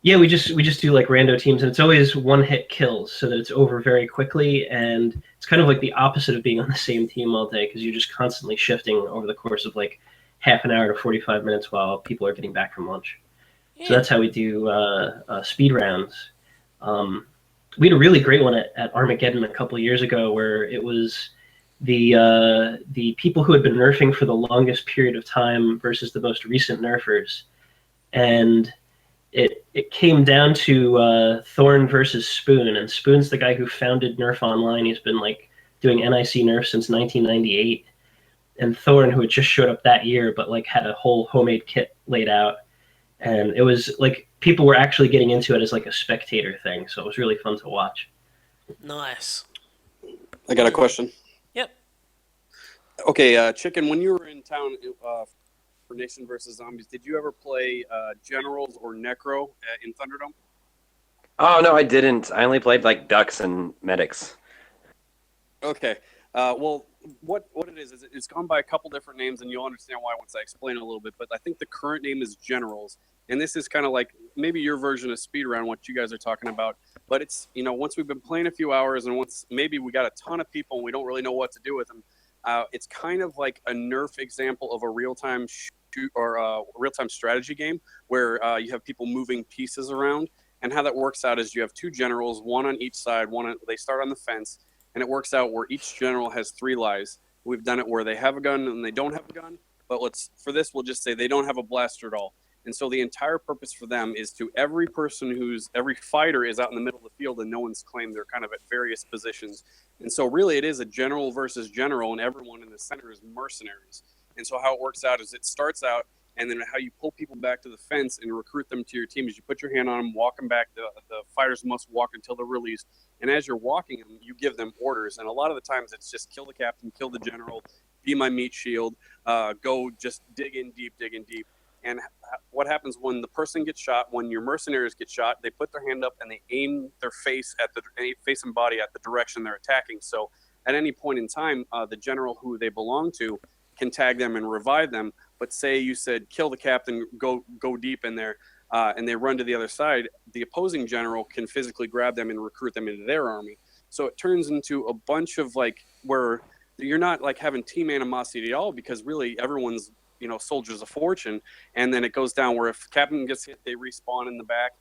[SPEAKER 1] yeah, we just do like rando teams, and it's always one-hit kills, so that it's over very quickly, and it's kind of like the opposite of being on the same team all day, because you're just constantly shifting over the course of like half an hour to 45 minutes while people are getting back from lunch. Yeah. So that's how we do speed rounds. We had a really great one at Armageddon a couple of years ago, where it was the people who had been nerfing for the longest period of time versus the most recent nerfers, and it came down to Thorn versus Spoon, and Spoon's the guy who founded Nerf Online. He's been like doing NIC Nerf since 1998, and Thorn, who had just showed up that year, but like had a whole homemade kit laid out, and it was like people were actually getting into it as like a spectator thing, so it was really fun to watch.
[SPEAKER 7] Nice.
[SPEAKER 6] I got a question.
[SPEAKER 7] Yep.
[SPEAKER 6] Okay, Chicken, when you were in town for Nation versus Zombies, did you ever play Generals or Necro in ThunderDome?
[SPEAKER 2] Oh no, I didn't. I only played like ducks and medics.
[SPEAKER 6] Okay. Well, what it is it's gone by a couple different names, and you'll understand why once I explain it a little bit. But I think the current name is Generals, and this is kind of like maybe your version of Speedrun, what you guys are talking about. But it's, once we've been playing a few hours, and once maybe we got a ton of people and we don't really know what to do with them, it's kind of like a Nerf example of a real-time shoot or a real-time strategy game where you have people moving pieces around. And how that works out is you have two generals, one on each side. They start on the fence, and it works out where each general has 3 lives. We've done it where they have a gun and they don't have a gun, but we'll just say they don't have a blaster at all. And so the entire purpose for them is to every fighter is out in the middle of the field and no one's claimed, they're kind of at various positions. And so really it is a general versus general, and everyone in the center is mercenaries. And so how it works out is it starts out, and then how you pull people back to the fence and recruit them to your team is you put your hand on them, walk them back. The fighters must walk until they're released. And as you're walking them, you give them orders. And a lot of the times it's just kill the captain, kill the general, be my meat shield, go just dig in deep. And what happens when the person gets shot, when your mercenaries get shot, they put their hand up and they aim their face and body at the direction they're attacking. So at any point in time, the general who they belong to can tag them and revive them. But say you said kill the captain, go deep in there, and they run to the other side, the opposing general can physically grab them and recruit them into their army. So it turns into a bunch of like where you're not like having team animosity at all, because really everyone's soldiers of fortune. And then it goes down where if captain gets hit, they respawn in the back.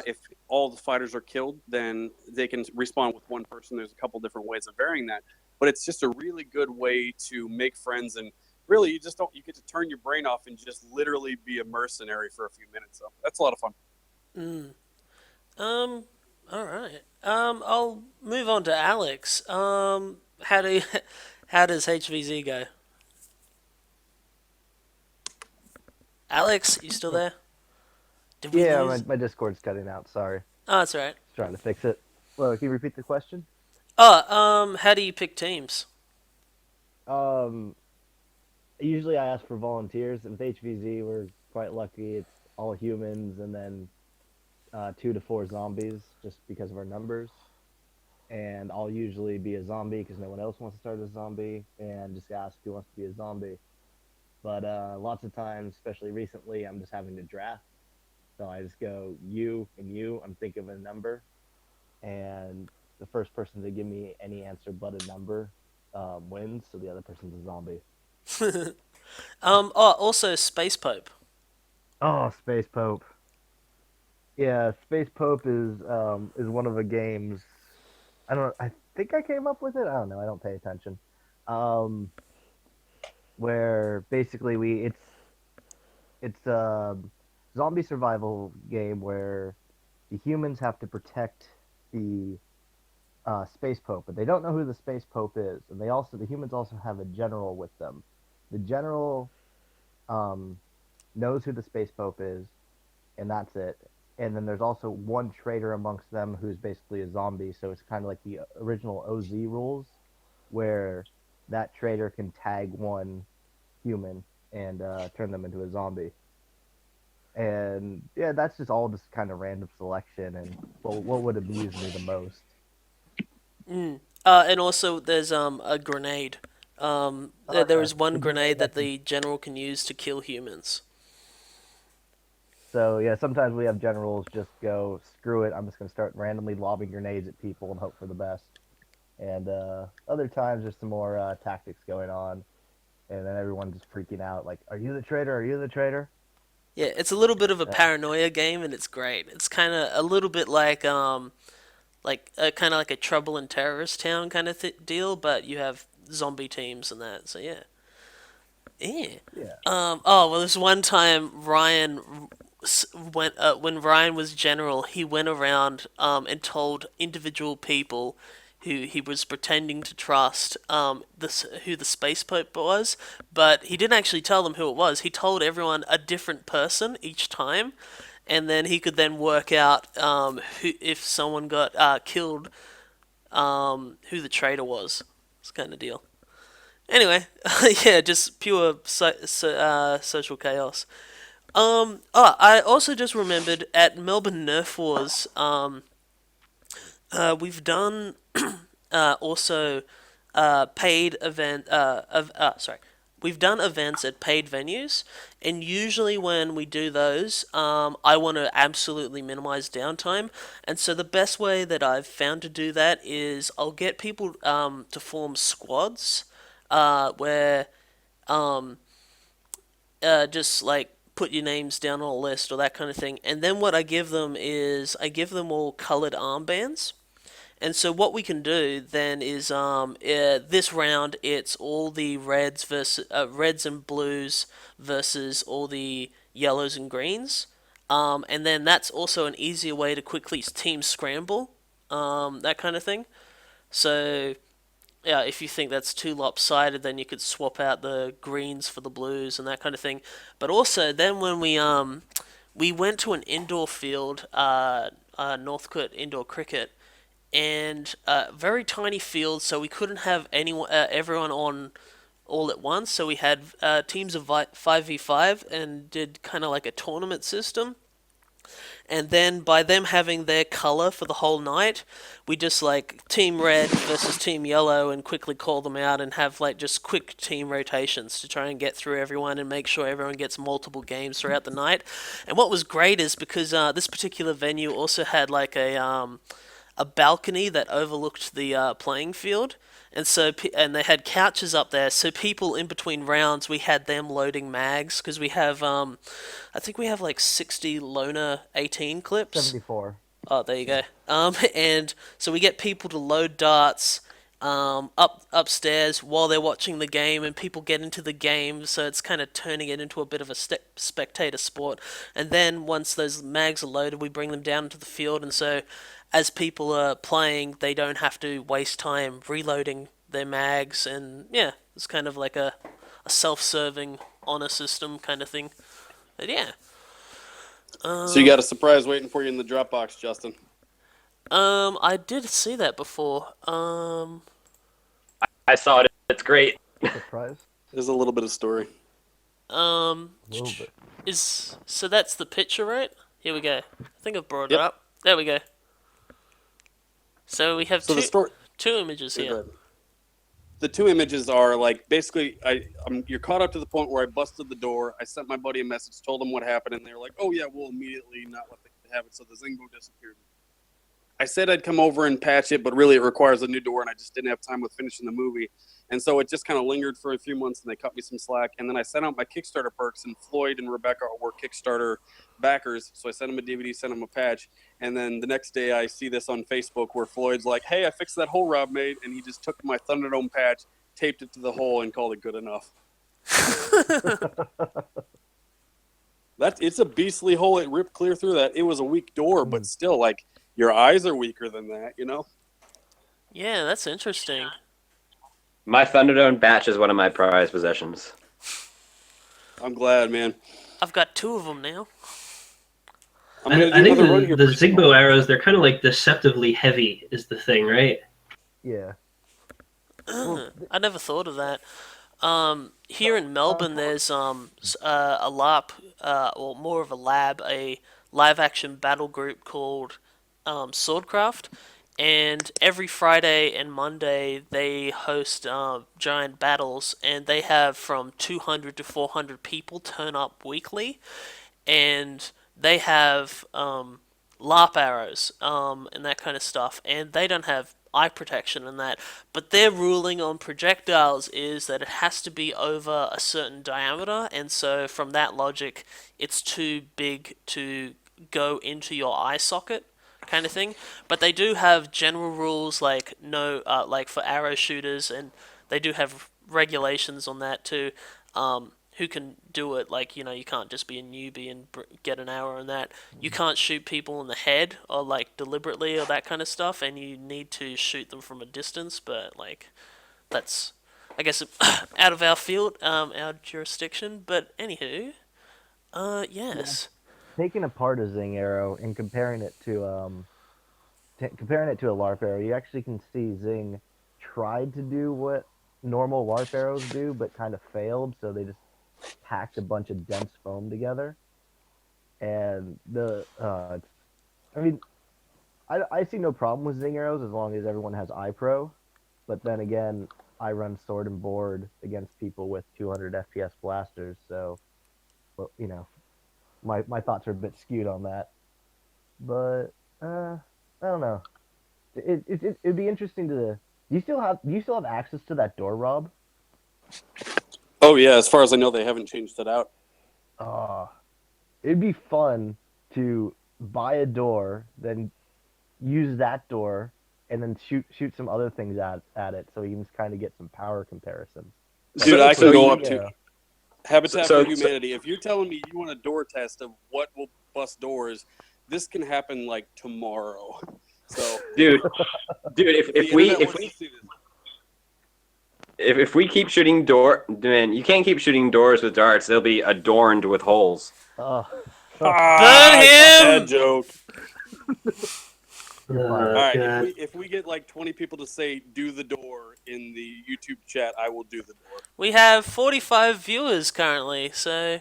[SPEAKER 6] If all the fighters are killed, then they can respawn with one person. There's a couple different ways of varying that, but it's just a really good way to make friends, and really you get to turn your brain off and just literally be a mercenary for a few minutes. So that's a lot of fun.
[SPEAKER 7] All right. I'll move on to Alex. How does HvZ go? Alex, you still there? Did we lose?
[SPEAKER 4] My Discord's cutting out. Sorry.
[SPEAKER 7] Oh, that's all right.
[SPEAKER 4] Trying to fix it. Well, can you repeat the question?
[SPEAKER 7] How do you pick teams?
[SPEAKER 4] Usually I ask for volunteers. With HvZ, we're quite lucky. It's all humans and then 2 to 4 zombies, just because of our numbers. And I'll usually be a zombie because no one else wants to start as a zombie, and just ask who wants to be a zombie. But lots of times, especially recently, I'm just having to draft. So I just go you and you. I'm thinking of a number, and the first person to give me any answer but a number wins. So the other person's a zombie.
[SPEAKER 7] Also Space Pope.
[SPEAKER 4] Oh, Space Pope. Yeah, Space Pope is one of the games. I think I came up with it. I don't know. I don't pay attention. Where basically it's a zombie survival game where the humans have to protect the Space Pope, but they don't know who the Space Pope is, and the humans also have a general with them. The general knows who the Space Pope is, and that's it. And then there's also one traitor amongst them who's basically a zombie, so it's kind of like the original OZ rules, where that traitor can tag one human and turn them into a zombie. And yeah, that's just all just kind of random selection, and what would amuse me the most.
[SPEAKER 7] And also there's a grenade. There is one grenade that the general can use to kill humans.
[SPEAKER 4] So yeah, sometimes we have generals just go, screw it, I'm just going to start randomly lobbing grenades at people and hope for the best. And other times there's some more tactics going on, and then everyone's just freaking out, like, are you the traitor? Are you the traitor?
[SPEAKER 7] Yeah, it's a little bit of a paranoia game, and it's great. It's kind of a little bit like kind of like a Trouble in Terrorist Town kind of deal, but you have zombie teams and that. So yeah. Oh well, there's one time Ryan went when Ryan was general. He went around and told individual people who he was pretending to trust who the space pope was, but he didn't actually tell them who it was. He told everyone a different person each time, and then he could then work out if someone got killed, who the traitor was. This kind of deal. Anyway, yeah, just pure social chaos. I also just remembered at Melbourne Nerf Wars, we've done also paid event sorry. We've done events at paid venues, and usually when we do those, I want to absolutely minimize downtime. And so the best way that I've found to do that is I'll get people to form squads, where just like put your names down on a list or that kind of thing. And then what I give them is I give them all colored armbands. And so what we can do then is this round it's all the reds and blues versus all the yellows and greens. And then that's also an easier way to quickly team scramble, that kind of thing. So yeah, if you think that's too lopsided, then you could swap out the greens for the blues and that kind of thing. But also, then when we went to an indoor field, Northcote Indoor Cricket, and very tiny field, so we couldn't have everyone on all at once. So we had teams of 5v5 and did kind of like a tournament system. And then by them having their color for the whole night, we just like team red versus team yellow and quickly call them out and have like just quick team rotations to try and get through everyone and make sure everyone gets multiple games throughout the night. And what was great is because this particular venue also had like a balcony that overlooked the playing field, and so and they had couches up there. So people in between rounds, we had them loading mags because we have I think we have like 60 Loner 18 clips.
[SPEAKER 4] 74.
[SPEAKER 7] Oh, there you go. And so we get people to load darts upstairs while they're watching the game, and people get into the game, so it's kind of turning it into a bit of a spectator sport. And then once those mags are loaded, we bring them down into the field, and so as people are playing, they don't have to waste time reloading their mags, and yeah, it's kind of like a self-serving honor system kind of thing. But yeah.
[SPEAKER 6] So you got a surprise waiting for you in the Dropbox, Justin.
[SPEAKER 7] I did see that before.
[SPEAKER 2] I saw it. It's great.
[SPEAKER 4] Surprise.
[SPEAKER 6] There's a little bit of story.
[SPEAKER 4] A little bit.
[SPEAKER 7] So that's the picture, right? Here we go. I think I've brought it
[SPEAKER 6] Yep.
[SPEAKER 7] up. There we go. So we have
[SPEAKER 6] So the story.
[SPEAKER 7] two images here.
[SPEAKER 6] The two images are like basically you're caught up to the point where I busted the door. I sent my buddy a message, told him what happened, and they were like, "Oh yeah, we'll immediately not let them have it." So the Zingo disappeared. I said I'd come over and patch it, but really it requires a new door, and I just didn't have time with finishing the movie. And so it just kind of lingered for a few months, and they cut me some slack. And then I sent out my Kickstarter perks, and Floyd and Rebecca were Kickstarter backers. So I sent them a DVD, sent them a patch. And then the next day I see this on Facebook where Floyd's like, "Hey, I fixed that hole Rob made." And he just took my ThunderDome patch, taped it to the hole, and called it good enough. It's a beastly hole. It ripped clear through that. It was a weak door, but still, like, your eyes are weaker than that, you know?
[SPEAKER 7] Yeah, that's interesting.
[SPEAKER 2] My ThunderDome batch is one of my prized possessions.
[SPEAKER 6] I'm glad, man.
[SPEAKER 7] I've got two of them now.
[SPEAKER 1] I think the Zigbo arrows, they're kind of like deceptively heavy is the thing, right?
[SPEAKER 4] Yeah.
[SPEAKER 7] I never thought of that. Here in Melbourne, there's a LARP, or more of a lab, a live-action battle group called Swordcraft, and every Friday and Monday they host giant battles, and they have from 200 to 400 people turn up weekly, and they have LARP arrows and that kind of stuff, and they don't have eye protection and that, but their ruling on projectiles is that it has to be over a certain diameter, and so from that logic, it's too big to go into your eye socket, kind of thing. But they do have general rules like like for arrow shooters, and they do have regulations on that too. who can do it. Like, you can't just be a newbie and get an arrow on that. You can't shoot people in the head or like deliberately or that kind of stuff, and you need to shoot them from a distance. But like, that's, I guess, out of our field, our jurisdiction. But anywho, yes.
[SPEAKER 4] Taking apart a Zing arrow and comparing it to a LARP arrow, you actually can see Zing tried to do what normal LARP arrows do, but kind of failed. So they just packed a bunch of dense foam together, and I mean, I see no problem with Zing arrows as long as everyone has iPro. But then again, I run sword and board against people with 200 FPS blasters, so my thoughts are a bit skewed on that. But I don't know. It'd be interesting to. Do you still have access to that door, Rob?
[SPEAKER 6] Oh yeah, as far as I know, they haven't changed it out.
[SPEAKER 4] It'd be fun to buy a door, then use that door, and then shoot some other things at it, so you can kind of get some power comparisons.
[SPEAKER 6] Dude, I can go up
[SPEAKER 4] yeah.
[SPEAKER 6] to Habitat for Humanity. If you're telling me you want a door test of what will bust doors, this can happen like tomorrow. So, dude,
[SPEAKER 2] if we keep shooting man, you can't keep shooting doors with darts. They'll be adorned with holes.
[SPEAKER 7] Burn him!
[SPEAKER 6] Bad joke.
[SPEAKER 1] Oh,
[SPEAKER 6] All right,
[SPEAKER 1] God.
[SPEAKER 6] if we get like 20 people to say "do the door" in the YouTube chat, I will do the door.
[SPEAKER 7] We have 45 viewers currently, so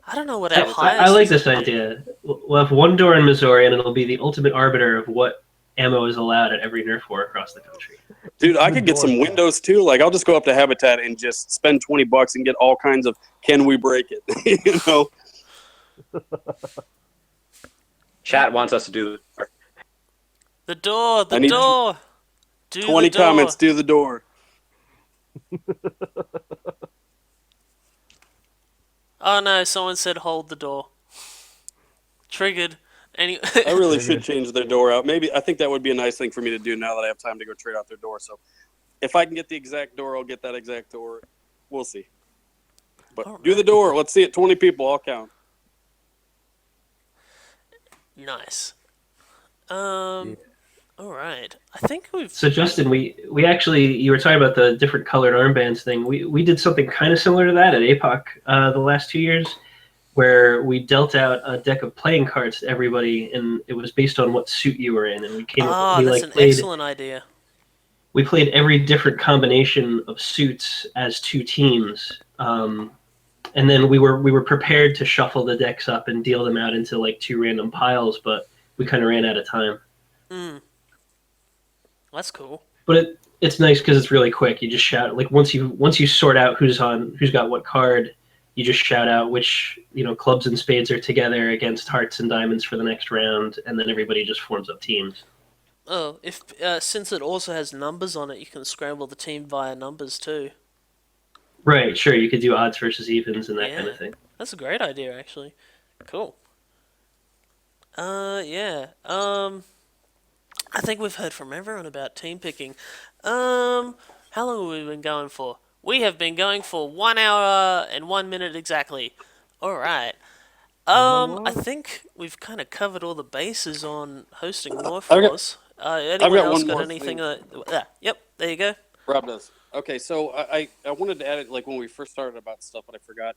[SPEAKER 7] I don't know what our highest.
[SPEAKER 1] I like this idea. We'll have one door in Missouri, and it'll be the ultimate arbiter of what ammo is allowed at every Nerf War across the country.
[SPEAKER 6] Dude, I could get some windows too. Like, I'll just go up to Habitat and just spend $20 and get all kinds of "can we break it?" you know.
[SPEAKER 2] Chat wants us to do the door.
[SPEAKER 7] The door. Do
[SPEAKER 6] 20
[SPEAKER 7] the door.
[SPEAKER 6] comments. Do the door.
[SPEAKER 7] Oh no! Someone said hold the door. Triggered. I
[SPEAKER 6] really should change their door out. Maybe I think that would be a nice thing for me to do now that I have time to go trade out their door. So if I can get the exact door, I'll get that exact door. We'll see. But do the door. Let's see it. 20 people. I'll count.
[SPEAKER 7] Nice. All right. I think we've.
[SPEAKER 1] So Justin, we actually, you were talking about the different colored armbands thing. We did something kind of similar to that at APOC the last 2 years, where we dealt out a deck of playing cards to everybody, and it was based on what suit you were in, and we came.
[SPEAKER 7] That's an excellent idea.
[SPEAKER 1] We played every different combination of suits as two teams, and then we were prepared to shuffle the decks up and deal them out into like two random piles, but we kind of ran out of time.
[SPEAKER 7] That's cool.
[SPEAKER 1] But it's nice because it's really quick. You just shout, like once you sort out who's got what card, you just shout out which clubs and spades are together against hearts and diamonds for the next round, and then everybody just forms up teams.
[SPEAKER 7] Oh, if since it also has numbers on it, you can scramble the team via numbers too.
[SPEAKER 1] Right, sure. You could do odds versus evens and that kind of thing.
[SPEAKER 7] That's a great idea, actually. Cool. Yeah. I think we've heard from everyone about team picking. How long have we been going for? We have been going for 1 hour and 1 minute exactly. All right. I think we've kind of covered all the bases on hosting Nerf Wars. Anyone else got anything? Yep, there you go.
[SPEAKER 6] Rob does. Okay, so I wanted to add it like when we first started about stuff, but I forgot.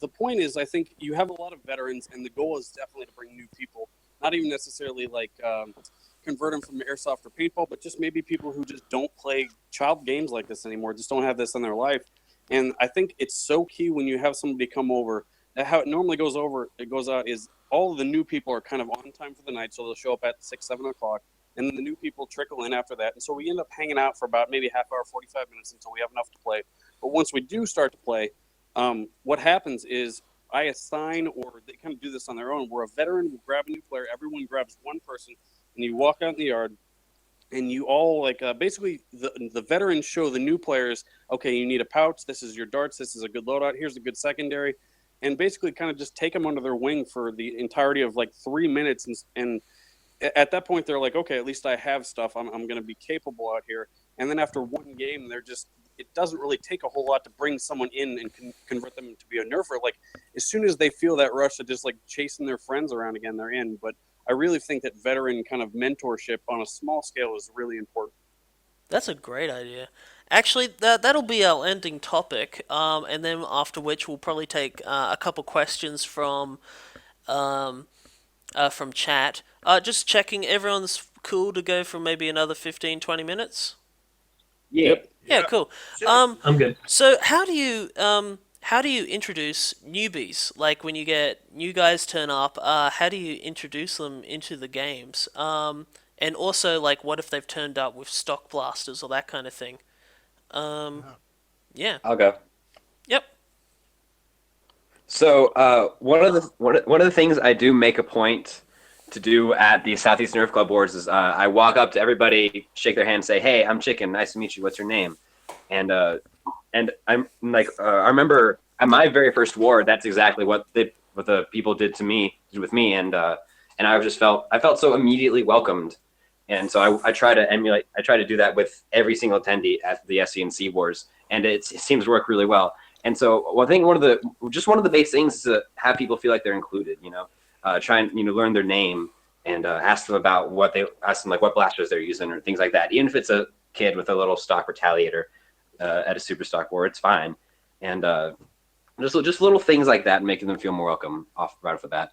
[SPEAKER 6] The point is, I think you have a lot of veterans, and the goal is definitely to bring new people. Not even necessarily like convert them from airsoft or paintball, but just maybe people who just don't play child games like this anymore, just don't have this in their life. And I think it's so key when you have somebody come over. That how it normally goes out is all of the new people are kind of on time for the night, so they'll show up at 6, 7 o'clock, and then the new people trickle in after that. And so we end up hanging out for about maybe half hour, 45 minutes until we have enough to play. But once we do start to play, what happens is I assign, or they kind of do this on their own, where a veteran will grab a new player, everyone grabs one person, and you walk out in the yard, and you all basically the veterans show the new players, okay, you need a pouch, this is your darts, this is a good loadout, here's a good secondary, and basically kind of just take them under their wing for the entirety of like 3 minutes, and at that point they're like, okay, at least I have stuff, I'm going to be capable out here. And then after one game, they're just it doesn't really take a whole lot to bring someone in and convert them to be a nerfer. Like as soon as they feel that rush of just like chasing their friends around again, they're in. But I really think that veteran kind of mentorship on a small scale is really important.
[SPEAKER 7] That's a great idea. Actually, that'll be our ending topic, and then after which we'll probably take a couple questions um, from chat. Just checking everyone's cool to go for maybe another 15, 20 minutes.
[SPEAKER 2] Yeah.
[SPEAKER 6] Yep.
[SPEAKER 7] Yeah,
[SPEAKER 3] Yeah.
[SPEAKER 7] cool.
[SPEAKER 5] Sure.
[SPEAKER 1] I'm good.
[SPEAKER 7] So how do you introduce newbies? Like when you get new guys turn up, how do you introduce them into the games? And also like what if they've turned up with stock blasters or that kind of thing? Yeah.
[SPEAKER 2] I'll go.
[SPEAKER 7] Yep.
[SPEAKER 2] So one of the things I do make a point to do at the Southeast Nerf Club Wars is I walk up to everybody, shake their hand, say, "Hey, I'm Chicken. Nice to meet you. What's your name?" And I'm like, I remember at my very first war, that's exactly what the people did with me, and I felt so immediately welcomed, and so I try to do that with every single attendee at the SENC wars, and it seems to work really well. And so I think one of the base things is to have people feel like they're included, try and learn their name and ask them about what blasters they're using or things like that. Even if it's a kid with a little stock retaliator at a super stock war, it's fine. And just little things like that, making them feel more welcome right off the bat.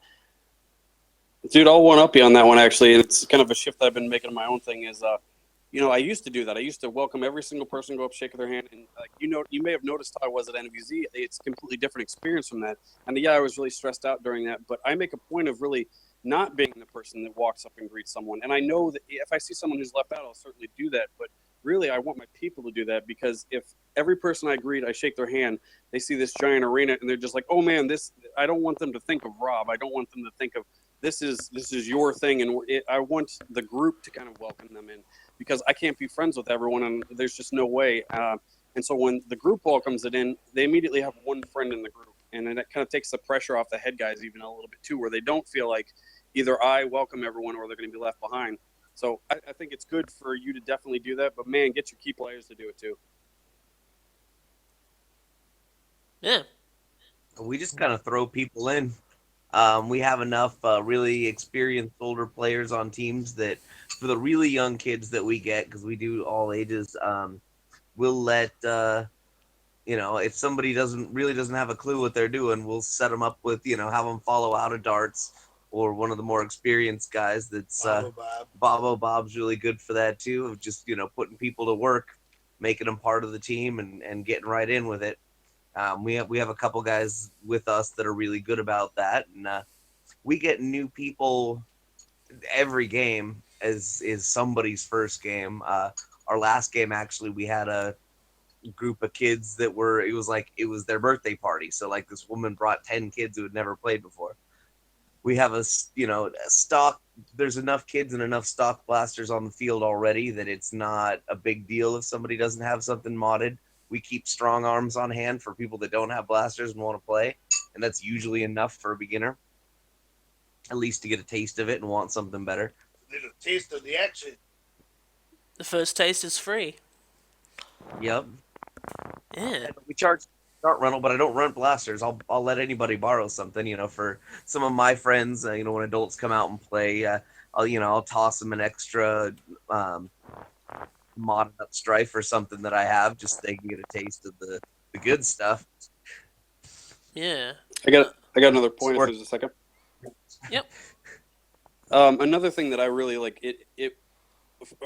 [SPEAKER 6] Dude, I'll one up you on that one, actually. It's kind of a shift that I've been making in my own thing is, I used to do that. I used to welcome every single person, go up, shake their hand. And, you may have noticed how I was at NVZ. It's a completely different experience from that. And, yeah, I was really stressed out during that. But I make a point of really not being the person that walks up and greets someone. And I know that if I see someone who's left out, I'll certainly do that. But really, I want my people to do that because if every person I greet, I shake their hand, they see this giant arena and they're just like, oh, man, I don't want them to think of Rob. I don't want them to think of this is your thing. And I want the group to kind of welcome them in. Because I can't be friends with everyone, and there's just no way. And so when the group welcomes it in, they immediately have one friend in the group. And then it kind of takes the pressure off the head guys even a little bit, too, where they don't feel like either I welcome everyone or they're going to be left behind. So I think it's good for you to definitely do that. But, man, get your key players to do it, too.
[SPEAKER 7] Yeah.
[SPEAKER 5] We just kind of throw people in. We have enough really experienced older players on teams that for the really young kids that we get, because we do all ages, we'll let, if somebody doesn't have a clue what they're doing, we'll set them up with, have them follow out of darts or one of the more experienced guys that's Bobo Bob's really good for that too, of just, putting people to work, making them part of the team and getting right in with it. We have a couple guys with us that are really good about that, and we get new people every game as is somebody's first game. Our last game, actually, we had a group of kids that it was their birthday party. So like this woman brought 10 kids who had never played before. We have a stock. There's enough kids and enough stock blasters on the field already that it's not a big deal if somebody doesn't have something modded. We keep strong arms on hand for people that don't have blasters and want to play, and that's usually enough for a beginner, at least to get a taste of it and want something better.
[SPEAKER 3] A little taste of the action.
[SPEAKER 7] The first taste is free.
[SPEAKER 5] Yep.
[SPEAKER 7] Yeah.
[SPEAKER 5] And we charge start rental, but I don't rent blasters. I'll let anybody borrow something, for some of my friends. When adults come out and play, I'll toss them an extra modded up strife or something that I have, just so they can get a taste of the good stuff.
[SPEAKER 7] Yeah.
[SPEAKER 6] I got another point. If there's a second.
[SPEAKER 7] Yep.
[SPEAKER 6] Another thing that I really like, it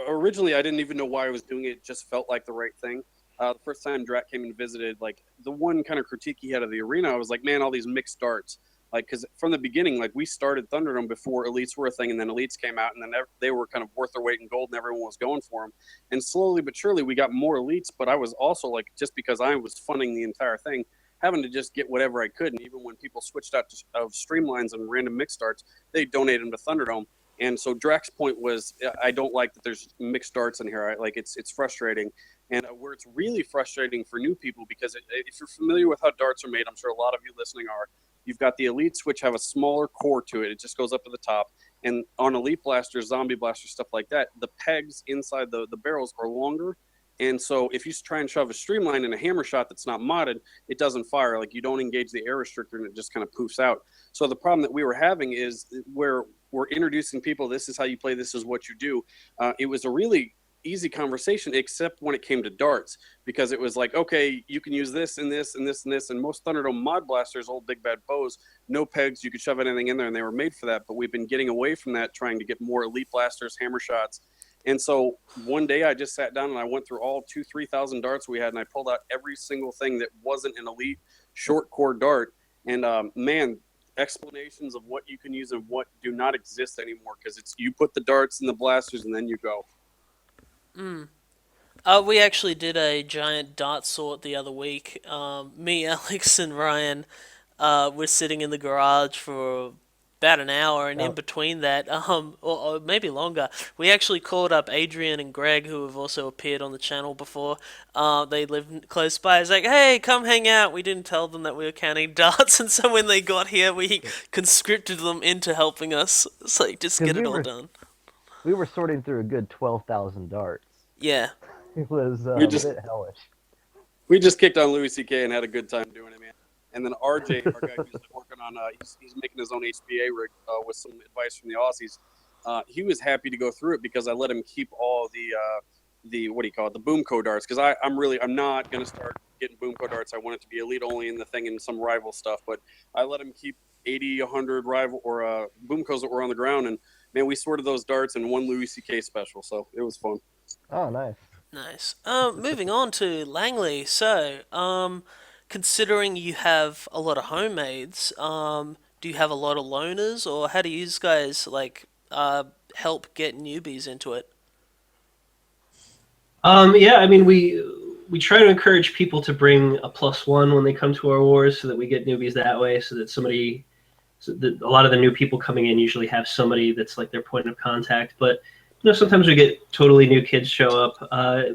[SPEAKER 6] originally I didn't even know why I was doing it. It just felt like the right thing. The first time Drat came and visited, like the one kind of critique he had of the arena, I was like, man, all these mixed darts. Like, because from the beginning, like we started ThunderDome before Elites were a thing, and then Elites came out, and then they were kind of worth their weight in gold, and everyone was going for them. And slowly but surely, we got more Elites. But I was also like, just because I was funding the entire thing, having to just get whatever I could. And even when people switched out of Streamlines and random mixed darts, they donated them to ThunderDome. And so Drax's point was, I don't like that there's mixed darts in here. It's frustrating. And where it's really frustrating for new people, because if you're familiar with how darts are made, I'm sure a lot of you listening are, you've got the Elites, which have a smaller core to it. It just goes up to the top. And on Elite blasters, zombie blasters, stuff like that, the pegs inside the barrels are longer. And so if you try and shove a streamline in a hammer shot that's not modded, it doesn't fire. Like, you don't engage the air restrictor and it just kind of poofs out. So the problem that we were having is where we're introducing people, this is how you play, this is what you do. It was a really easy conversation, except when it came to darts, because it was like, okay, you can use this and this and this and this. And most ThunderDome mod blasters, old big bad bows, no pegs, you could shove anything in there and they were made for that. But we've been getting away from that, trying to get more elite blasters, hammer shots. And so one day I just sat down and I went through all 2,000-3,000 darts we had, and I pulled out every single thing that wasn't an elite short core dart. And man, explanations of what you can use and what do not exist anymore, because it's you put the darts in the blasters and then you go.
[SPEAKER 7] We actually did a giant dart sort the other week. Me, Alex, and Ryan were sitting in the garage for about an hour, and in between that, or maybe longer, we actually called up Adrian and Greg, who have also appeared on the channel before. They live close by. It's like, hey, come hang out. We didn't tell them that we were counting darts, and so when they got here, we conscripted them into helping us. It's like, just get it all done.
[SPEAKER 4] We were sorting through a good 12,000 darts.
[SPEAKER 7] Yeah.
[SPEAKER 4] It was a bit hellish.
[SPEAKER 6] We just kicked on Louis C.K. and had a good time doing it, man. And then RJ, our guy who's working on, he's making his own HBA rig with some advice from the Aussies. He was happy to go through it because I let him keep all the what do you call it, the Boomco darts, because I'm not going to start getting Boomco darts. I want it to be elite only in the thing and some rival stuff. But I let him keep 80, 100 rival or Boomcos that were on the ground, and man, we sorted those darts in one Louis C.K. special, so it was fun.
[SPEAKER 4] Oh, nice.
[SPEAKER 7] Nice. Moving on to Langley. So, considering you have a lot of homemades, do you have a lot of loaners, or how do you guys help get newbies into it?
[SPEAKER 1] Yeah, I mean, we try to encourage people to bring a +1 when they come to our wars, so that we get newbies that way, so that a lot of the new people coming in usually have somebody that's like their point of contact. But sometimes we get totally new kids show up.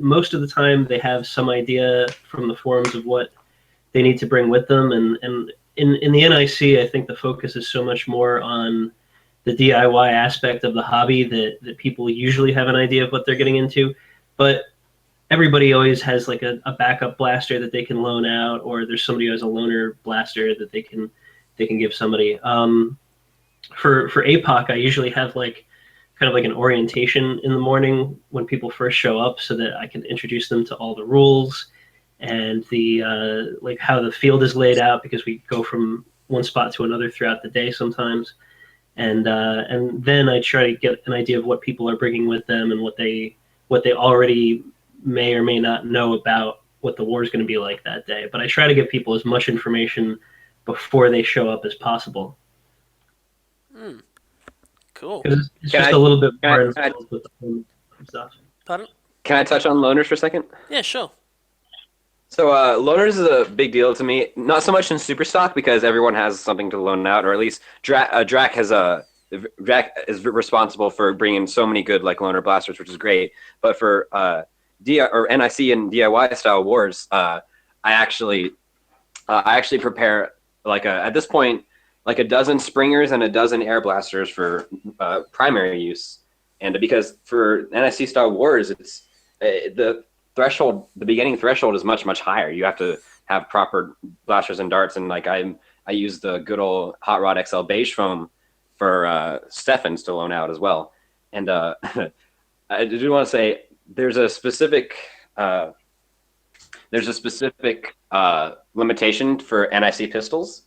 [SPEAKER 1] Most of the time, they have some idea from the forums of what they need to bring with them. And in the NIC, I think the focus is so much more on the DIY aspect of the hobby that people usually have an idea of what they're getting into. But everybody always has like a backup blaster that they can loan out, or there's somebody who has a loaner blaster that they can give somebody. For APOC, I usually have kind of like an orientation in the morning when people first show up, so that I can introduce them to all the rules and the how the field is laid out, because we go from one spot to another throughout the day sometimes, and then I try to get an idea of what people are bringing with them and what they already may or may not know about what the war is going to be like that day. But I try to give people as much information before they show up as possible.
[SPEAKER 7] Cool.
[SPEAKER 1] It's just a little bit more involved with the home stuff.
[SPEAKER 7] Pardon?
[SPEAKER 2] Can I touch on loaners for a second?
[SPEAKER 7] Yeah, sure.
[SPEAKER 2] So loaners is a big deal to me. Not so much in Superstock, because everyone has something to loan out, or at least Drac is responsible for bringing so many good loaner blasters, which is great. But for NIC and DIY style wars, I actually prepare at this point a dozen springers and a dozen air blasters for primary use. And because for NIC style wars, it's the beginning threshold is much higher. You have to have proper blasters and darts, and I use the good old Hot Rod XL beige foam for Stephens to loan out as well. And I do want to say there's a specific limitation for NIC pistols,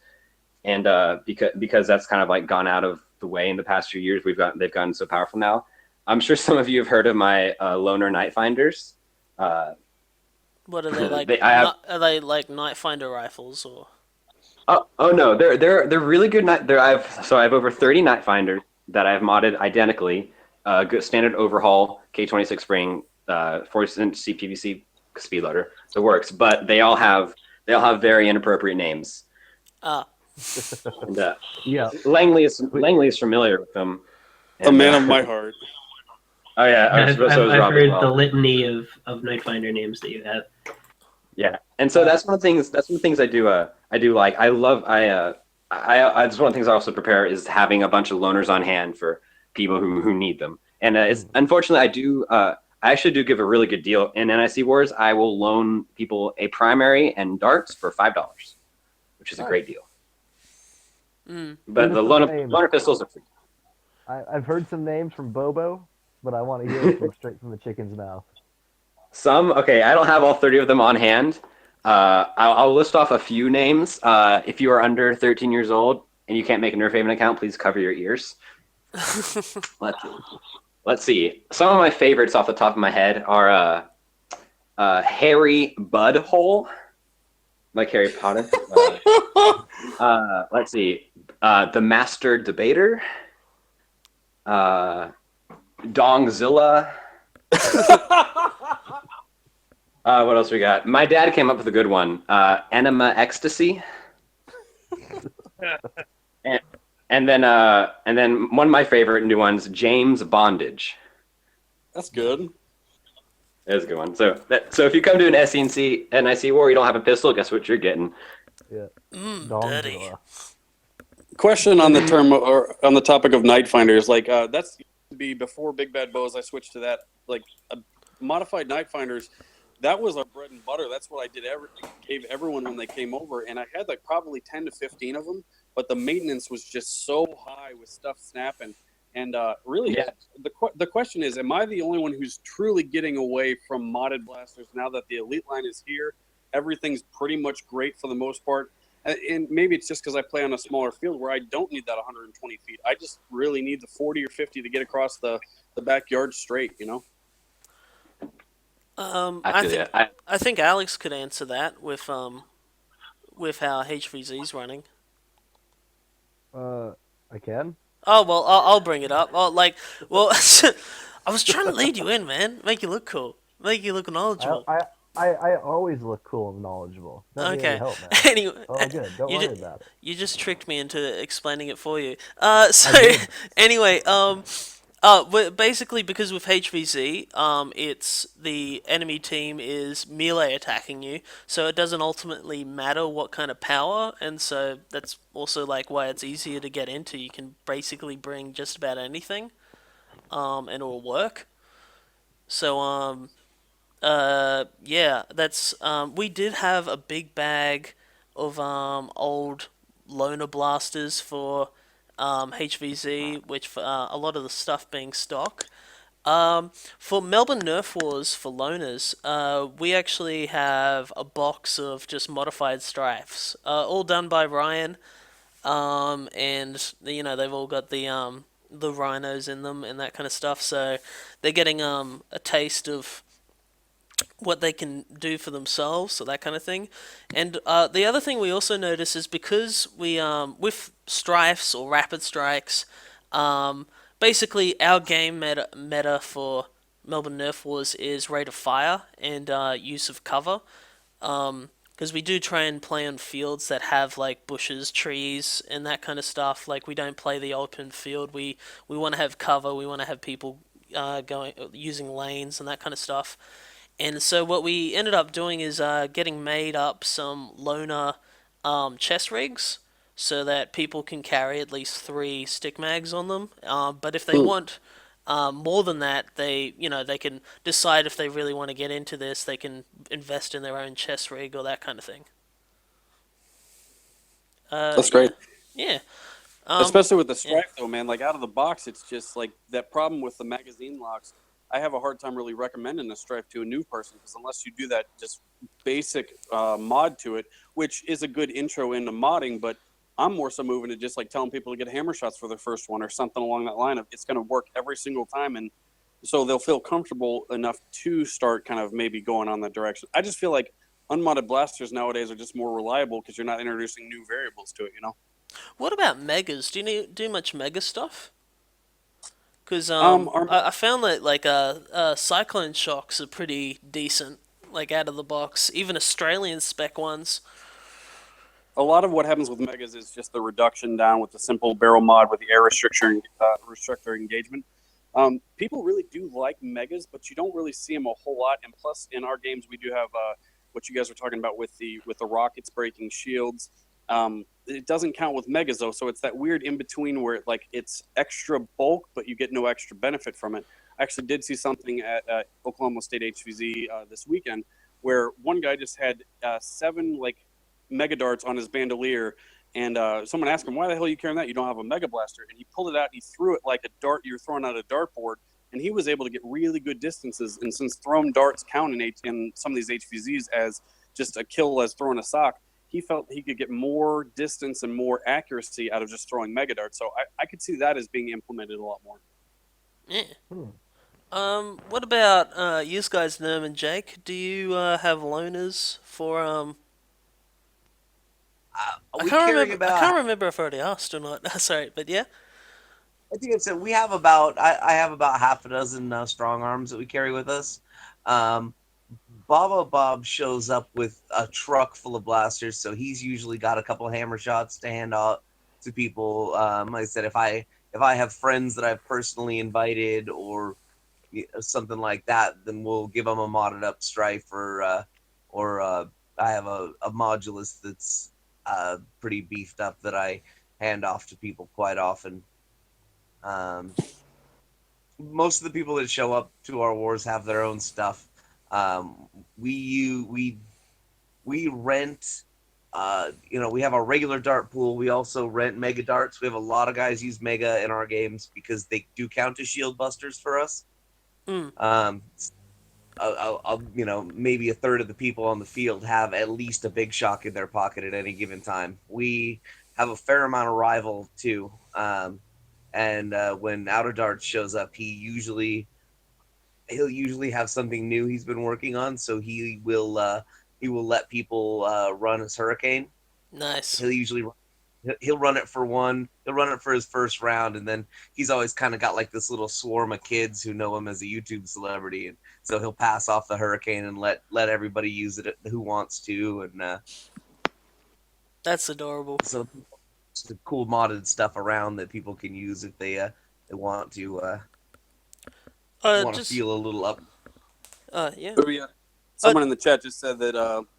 [SPEAKER 2] and because that's kind of gone out of the way in the past few years, they've gotten so powerful now. I'm sure some of you have heard of my loaner night finders.
[SPEAKER 7] What are they like? Are they like night finder rifles, or?
[SPEAKER 2] Oh no, they're really good night. I have over 30 night finders that I've modded identically. Good standard overhaul K26 spring, 40-inch CPVC speed loader. So it works, but they all have very inappropriate names. And,
[SPEAKER 4] Yeah.
[SPEAKER 2] Langley is familiar with them.
[SPEAKER 6] A man of my heart.
[SPEAKER 2] Oh yeah,
[SPEAKER 1] I've
[SPEAKER 2] so is Rob as
[SPEAKER 1] heard
[SPEAKER 2] well.
[SPEAKER 1] the litany of Nightfinder names that you have.
[SPEAKER 2] Yeah, and so that's one of the things. That's one of the things I do. That's one of the things I also prepare is having a bunch of loaners on hand for people who need them. And it's unfortunately I actually do give a really good deal in NIC Wars. I will loan people a primary and darts for $5, which is a great deal. But the loaner pistols are free.
[SPEAKER 4] I've heard some names from Bobo, but I want to hear it from straight from the chicken's mouth.
[SPEAKER 2] Okay, I don't have all 30 of them on hand. I'll list off a few names. If you are under 13 years old and you can't make a NerfHaven account, please cover your ears. Let's see. Some of my favorites off the top of my head are Harry Budhole, like Harry Potter. Let's see. The Master Debater. Dongzilla. What else we got? My dad came up with a good one. Enema Ecstasy. And then one of my favorite new ones, James Bondage.
[SPEAKER 6] That's good.
[SPEAKER 2] That's a good one. So if you come to an SENC NIC War, you don't have a pistol, guess what you're getting?
[SPEAKER 4] Yeah.
[SPEAKER 7] Dirty.
[SPEAKER 6] Question on the term or on the topic of night finders, like that's to be before Big Bad Bows. I switched to that, like modified night finders. That was our bread and butter. That's what I did. Gave everyone when they came over, and I had like probably 10 to 15 of them. But the maintenance was just so high with stuff snapping, and really, the question is, am I the only one who's truly getting away from modded blasters now that the Elite line is here? Everything's pretty much great for the most part. And maybe it's just because I play on a smaller field where I don't need that 120 feet. I just really need the 40 or 50 to get across the backyard straight, you know?
[SPEAKER 7] I think Alex could answer that with how HvZ's running.
[SPEAKER 4] I can?
[SPEAKER 7] Oh, well, I'll bring it up. I was trying to lead you in, man. Make you look cool. Make you look knowledgeable.
[SPEAKER 4] I always look cool and knowledgeable. That
[SPEAKER 7] Okay.
[SPEAKER 4] really help, man.
[SPEAKER 7] Anyway,
[SPEAKER 4] good. Don't worry about it.
[SPEAKER 7] You just tricked me into explaining it for you. Anyway, basically because with HvZ, it's the enemy team is melee attacking you, so it doesn't ultimately matter what kind of power, and so that's also like why it's easier to get into. You can basically bring just about anything, and it'll work. So that's we did have a big bag of old loner blasters for HvZ, which for a lot of the stuff being stock. For Melbourne Nerf Wars for loners, we actually have a box of just modified strifes, all done by Ryan, and they've all got the rhinos in them and that kind of stuff. So they're getting a taste of what they can do for themselves, so that kind of thing. And the other thing we also notice is because we with strifes or rapid strikes, basically our game meta for Melbourne Nerf Wars is rate of fire and use of cover, because we do try and play on fields that have like bushes, trees, and that kind of stuff. Like we don't play the open field. We want to have cover. We want to have people using lanes and that kind of stuff. And so what we ended up doing is getting made up some loner chest rigs so that people can carry at least 3 stick mags on them. But if they want more than that, they can decide if they really want to get into this. They can invest in their own chest rig or that kind of thing.
[SPEAKER 6] That's great.
[SPEAKER 7] Yeah.
[SPEAKER 6] Especially with the strife, though, man. Like out of the box, it's just like that problem with the magazine locks. I have a hard time really recommending a strife to a new person because unless you do that just basic mod to it, which is a good intro into modding, but I'm more so moving to just like telling people to get hammer shots for their first one or something along that line of it's going to work every single time, and so they'll feel comfortable enough to start kind of maybe going on that direction. I just feel like unmodded blasters nowadays are just more reliable because you're not introducing new variables to it, you know?
[SPEAKER 7] What about megas? Do you do much mega stuff? Because I found that like cyclone shocks are pretty decent, like out of the box. Even Australian spec ones.
[SPEAKER 6] A lot of what happens with megas is just the reduction down with the simple barrel mod with the air restrictor engagement. People really do like megas, but you don't really see them a whole lot. And plus, in our games, we do have what you guys were talking about with the rockets breaking shields. It doesn't count with megas though, so it's that weird in between where it's extra bulk, but you get no extra benefit from it. I actually did see something at Oklahoma State HvZ this weekend where one guy just had 7 like mega darts on his bandolier, and someone asked him, "Why the hell are you carrying that? You don't have a mega blaster?" And he pulled it out and he threw it like a dart you're throwing out a dartboard, and he was able to get really good distances. And since thrown darts count in some of these HvZs as just a kill as throwing a sock, he felt he could get more distance and more accuracy out of just throwing mega darts. So I could see that as being implemented a lot more.
[SPEAKER 7] Yeah. What about you guys, NERM and Jake? Do you have loaners for I can't remember if I already asked or not. Sorry, but yeah.
[SPEAKER 5] I think it's we have about I have about half a dozen strong arms that we carry with us. Bob shows up with a truck full of blasters, so he's usually got a couple of hammer shots to hand out to people. Like I said, if I have friends that I've personally invited or something like that, then we'll give them a modded up Strife or I have a modulus that's pretty beefed up that I hand off to people quite often. Most of the people that show up to our wars have their own stuff. We rent, we have a regular dart pool. We also rent mega darts. We have a lot of guys use mega in our games because they do count as shield busters for us. Maybe a third of the people on the field have at least a big shock in their pocket at any given time. We have a fair amount of rival too. And when Outer Darts shows up, he'll usually have something new he's been working on, so he will let people run his Hurricane.
[SPEAKER 7] Nice.
[SPEAKER 5] He'll run it for one. He'll run it for his first round, and then he's always kind of got like this little swarm of kids who know him as a YouTube celebrity, and so he'll pass off the Hurricane and let everybody use it who wants to, and
[SPEAKER 7] that's adorable.
[SPEAKER 5] So the cool modded stuff around that people can use if they want to feel a little up.
[SPEAKER 7] Yeah.
[SPEAKER 6] Oh, yeah. Someone in the chat just said that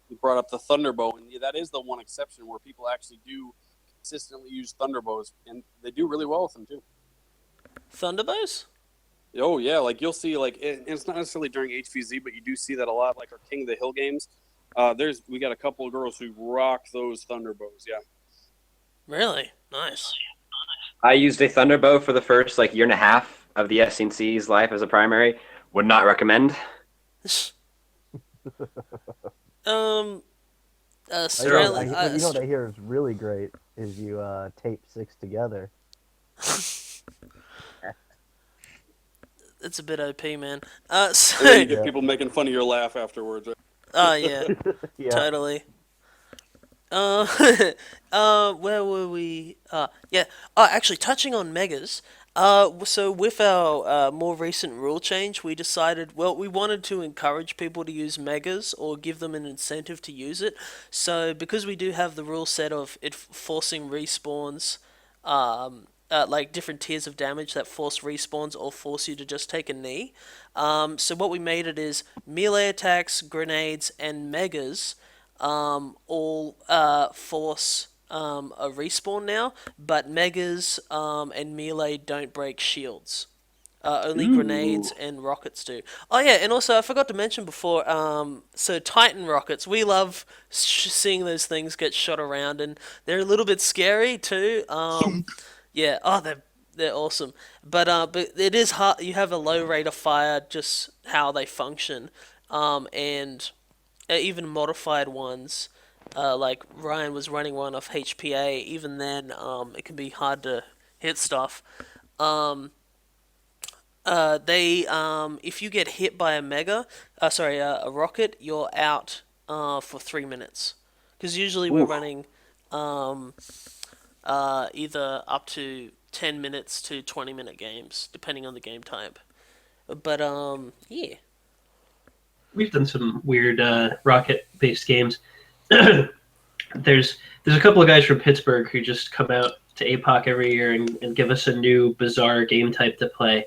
[SPEAKER 6] you brought up the Thunderbow, and that is the one exception where people actually do consistently use Thunderbows, and they do really well with them too.
[SPEAKER 7] Thunderbows?
[SPEAKER 6] Oh yeah, like you'll see, like it's not necessarily during HvZ, but you do see that a lot, like our King of the Hill games. We got a couple of girls who rock those Thunderbows. Yeah.
[SPEAKER 7] Really? Nice.
[SPEAKER 2] I used a Thunderbow for the first year and a half of the SENC's life as a primary. Would not recommend.
[SPEAKER 7] Australia.
[SPEAKER 4] What I hear is really great is you tape 6 together.
[SPEAKER 7] It's a bit OP, man.
[SPEAKER 6] So you get people making fun of your laugh afterwards. Right?
[SPEAKER 7] Oh yeah,
[SPEAKER 4] Yeah.
[SPEAKER 7] Totally. Where were we? Yeah. Actually, touching on megas. So with our more recent rule change, we decided, we wanted to encourage people to use megas or give them an incentive to use it. So because we do have the rule set of it forcing respawns, like different tiers of damage that force respawns or force you to just take a knee. So what we made it is melee attacks, grenades, and megas all force a respawn now, but megas and melee don't break shields. Only grenades and rockets do. Oh yeah, and also I forgot to mention before, so Titan rockets, we love seeing those things get shot around, and they're a little bit scary too. Yeah, they're awesome. But it is hard, you have a low rate of fire, just how they function. And even modified ones, like Ryan was running one off HPA, even then, it can be hard to hit stuff. If you get hit by a rocket, you're out for 3 minutes. Because usually we're running either up to 10 minutes to 20-minute games, depending on the game type. But, yeah.
[SPEAKER 1] We've done some weird rocket-based games. There's a couple of guys from Pittsburgh who just come out to APOC every year and give us a new bizarre game type to play.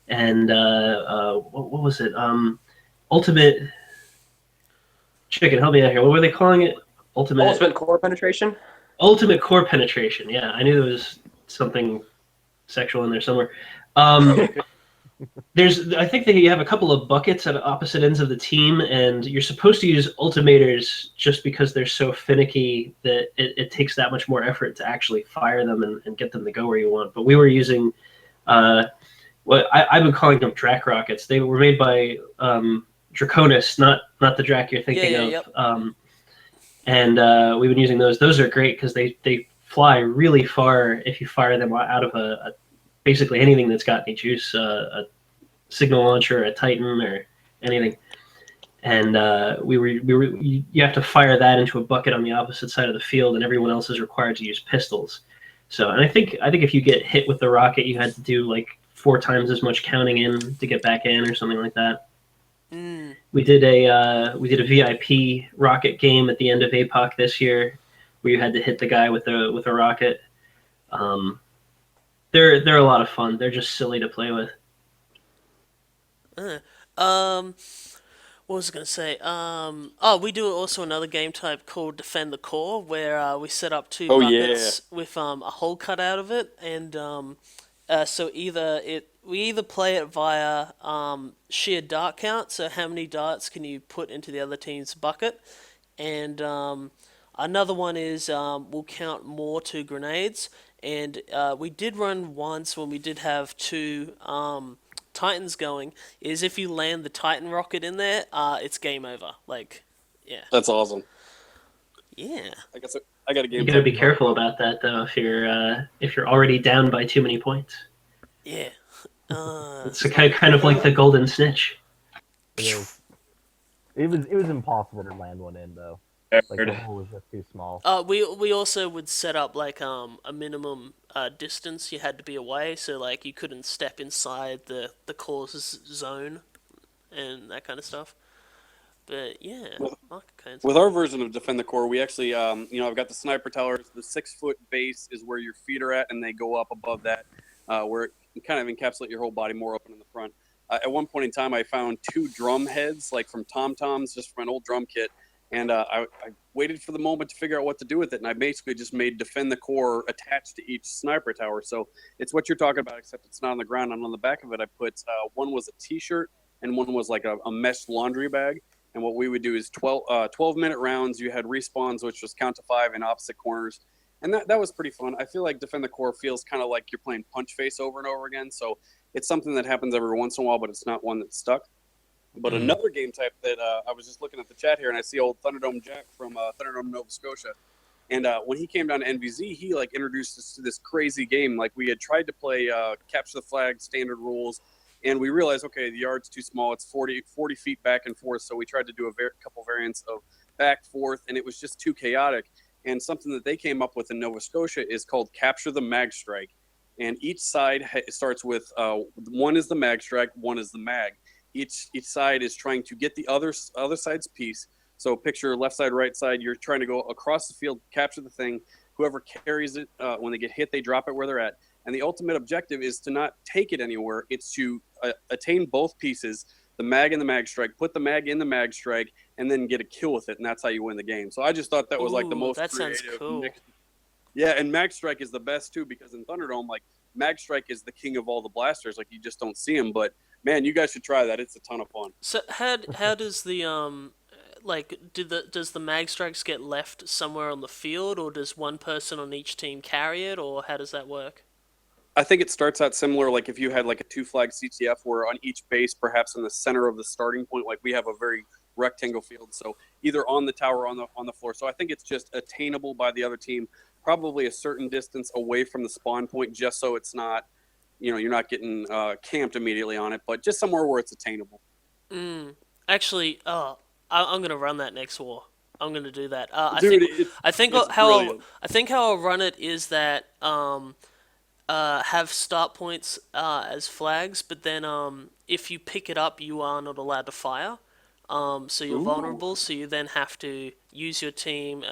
[SPEAKER 1] And what was it? Ultimate Chicken, help me out here. What were they calling it?
[SPEAKER 2] Ultimate core penetration?
[SPEAKER 1] Ultimate core penetration, yeah. I knew there was something sexual in there somewhere. I think that you have a couple of buckets at opposite ends of the team, and you're supposed to use ultimators just because they're so finicky that it takes that much more effort to actually fire them and get them to go where you want. But we were using what I've been calling them Drac rockets. They were made by Draconis, not the Drac you're thinking of.
[SPEAKER 7] Yep.
[SPEAKER 1] And we've been using those. Those are great because they fly really far if you fire them out of basically anything that's got any juice, a signal launcher, a Titan, or anything. And you have to fire that into a bucket on the opposite side of the field, and everyone else is required to use pistols. So, and I think if you get hit with the rocket, you had to do like 4 times as much counting in to get back in, or something like that. We did a VIP rocket game at the end of APOC this year, where you had to hit the guy with a rocket. They're a lot of fun. They're just silly to play with.
[SPEAKER 7] What was I going to say? We do also another game type called Defend the Core, where we set up 2 buckets with a hole cut out of it, and so we either play it via sheer dart count, so how many darts can you put into the other team's bucket, and another one is we'll count more to grenades, and we did run once when we did have 2 Titans going, is if you land the Titan rocket in there, it's game over. Like, yeah.
[SPEAKER 6] That's awesome.
[SPEAKER 7] Yeah.
[SPEAKER 6] I guess I got a game.
[SPEAKER 1] You gotta be careful about that though. If you're already down by too many points.
[SPEAKER 7] Yeah.
[SPEAKER 1] It's kind of like the golden snitch.
[SPEAKER 4] It was impossible to land one in though. Like the hole was just too small.
[SPEAKER 7] We also would set up like a minimum distance you had to be away, so like you couldn't step inside the core's zone and that kind of stuff. But yeah,
[SPEAKER 6] with our version of Defend the Core, we actually I've got the sniper towers. The 6-foot base is where your feet are at, and they go up above that, where it kind of encapsulate your whole body more open in the front. At one point in time, I found 2 drum heads, like from Tom Toms, just from an old drum kit. And I waited for the moment to figure out what to do with it, and I basically just made Defend the Core attached to each sniper tower. So it's what you're talking about, except it's not on the ground. And on the back of it, I put one was a T-shirt, and one was like a mesh laundry bag. And what we would do is 12-minute rounds. You had respawns, which was count to 5 in opposite corners. And that was pretty fun. I feel like Defend the Core feels kind of like you're playing Punch Face over and over again. So it's something that happens every once in a while, but it's not one that's stuck. But another game type that I was just looking at the chat here, and I see old ThunderDome Jack from ThunderDome, Nova Scotia. And when he came down to NVZ, he like introduced us to this crazy game. Like we had tried to play Capture the Flag standard rules, and we realized, okay, the yard's too small. It's 40 feet back and forth. So we tried to do a couple variants of back, forth, and it was just too chaotic. And something that they came up with in Nova Scotia is called Capture the Mag Strike. And each side starts with one is the mag strike, one is the mag. Each side is trying to get the other side's piece. So picture left side, right side. You're trying to go across the field, capture the thing. Whoever carries it, when they get hit, they drop it where they're at. And the ultimate objective is to not take it anywhere. It's to attain both pieces, the mag and the mag strike, put the mag in the mag strike, and then get a kill with it. And that's how you win the game. So I just thought that was like the most
[SPEAKER 7] that
[SPEAKER 6] creative.
[SPEAKER 7] Sounds cool.
[SPEAKER 6] Yeah, and mag strike is the best too, because in ThunderDome, like mag strike is the king of all the blasters. Like you just don't see them, but man, you guys should try that. It's a ton of fun.
[SPEAKER 7] So how does the does the mag strikes get left somewhere on the field, or does one person on each team carry it, or how does that work?
[SPEAKER 6] I think it starts out similar, like if you had like a 2-flag CTF where on each base, perhaps in the center of the starting point, like we have a very rectangle field, so either on the tower or on the floor. So I think it's just attainable by the other team, probably a certain distance away from the spawn point, just so it's not, you're not getting camped immediately on it, but just somewhere where it's attainable.
[SPEAKER 7] Actually, I'm gonna run that next war. I'm gonna do that. I think how I'll run it is that have start points as flags, but then if you pick it up, you are not allowed to fire. So you're vulnerable. So you then have to use your team,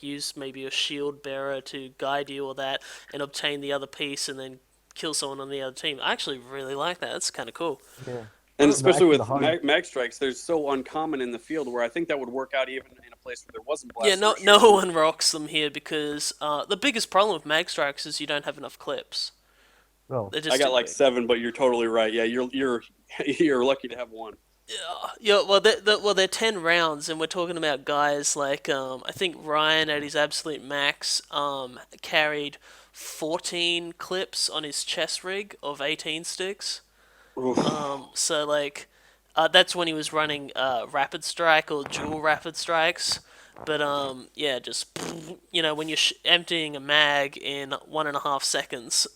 [SPEAKER 7] use maybe a shield bearer to guide you or that, and obtain the other piece, and then kill someone on the other team. I actually really like that. That's kind of cool.
[SPEAKER 4] Yeah.
[SPEAKER 6] And especially with mag strikes, they're so uncommon in the field, where I think that would work out even in a place where there wasn't blasters.
[SPEAKER 7] Yeah, no one rocks them here because the biggest problem with mag strikes is you don't have enough clips.
[SPEAKER 4] Well,
[SPEAKER 7] They're just
[SPEAKER 6] I got
[SPEAKER 7] too
[SPEAKER 6] like
[SPEAKER 7] quick.
[SPEAKER 6] 7, but you're totally right. Yeah, you're you're lucky to have one.
[SPEAKER 7] Yeah, well, they're 10 rounds, and we're talking about guys like I think Ryan at his absolute max carried 14 clips on his chest rig of 18 sticks.
[SPEAKER 6] Oof.
[SPEAKER 7] So like, that's when he was running rapid strike or dual rapid strikes. But yeah, just when you're emptying a mag in 1.5 seconds,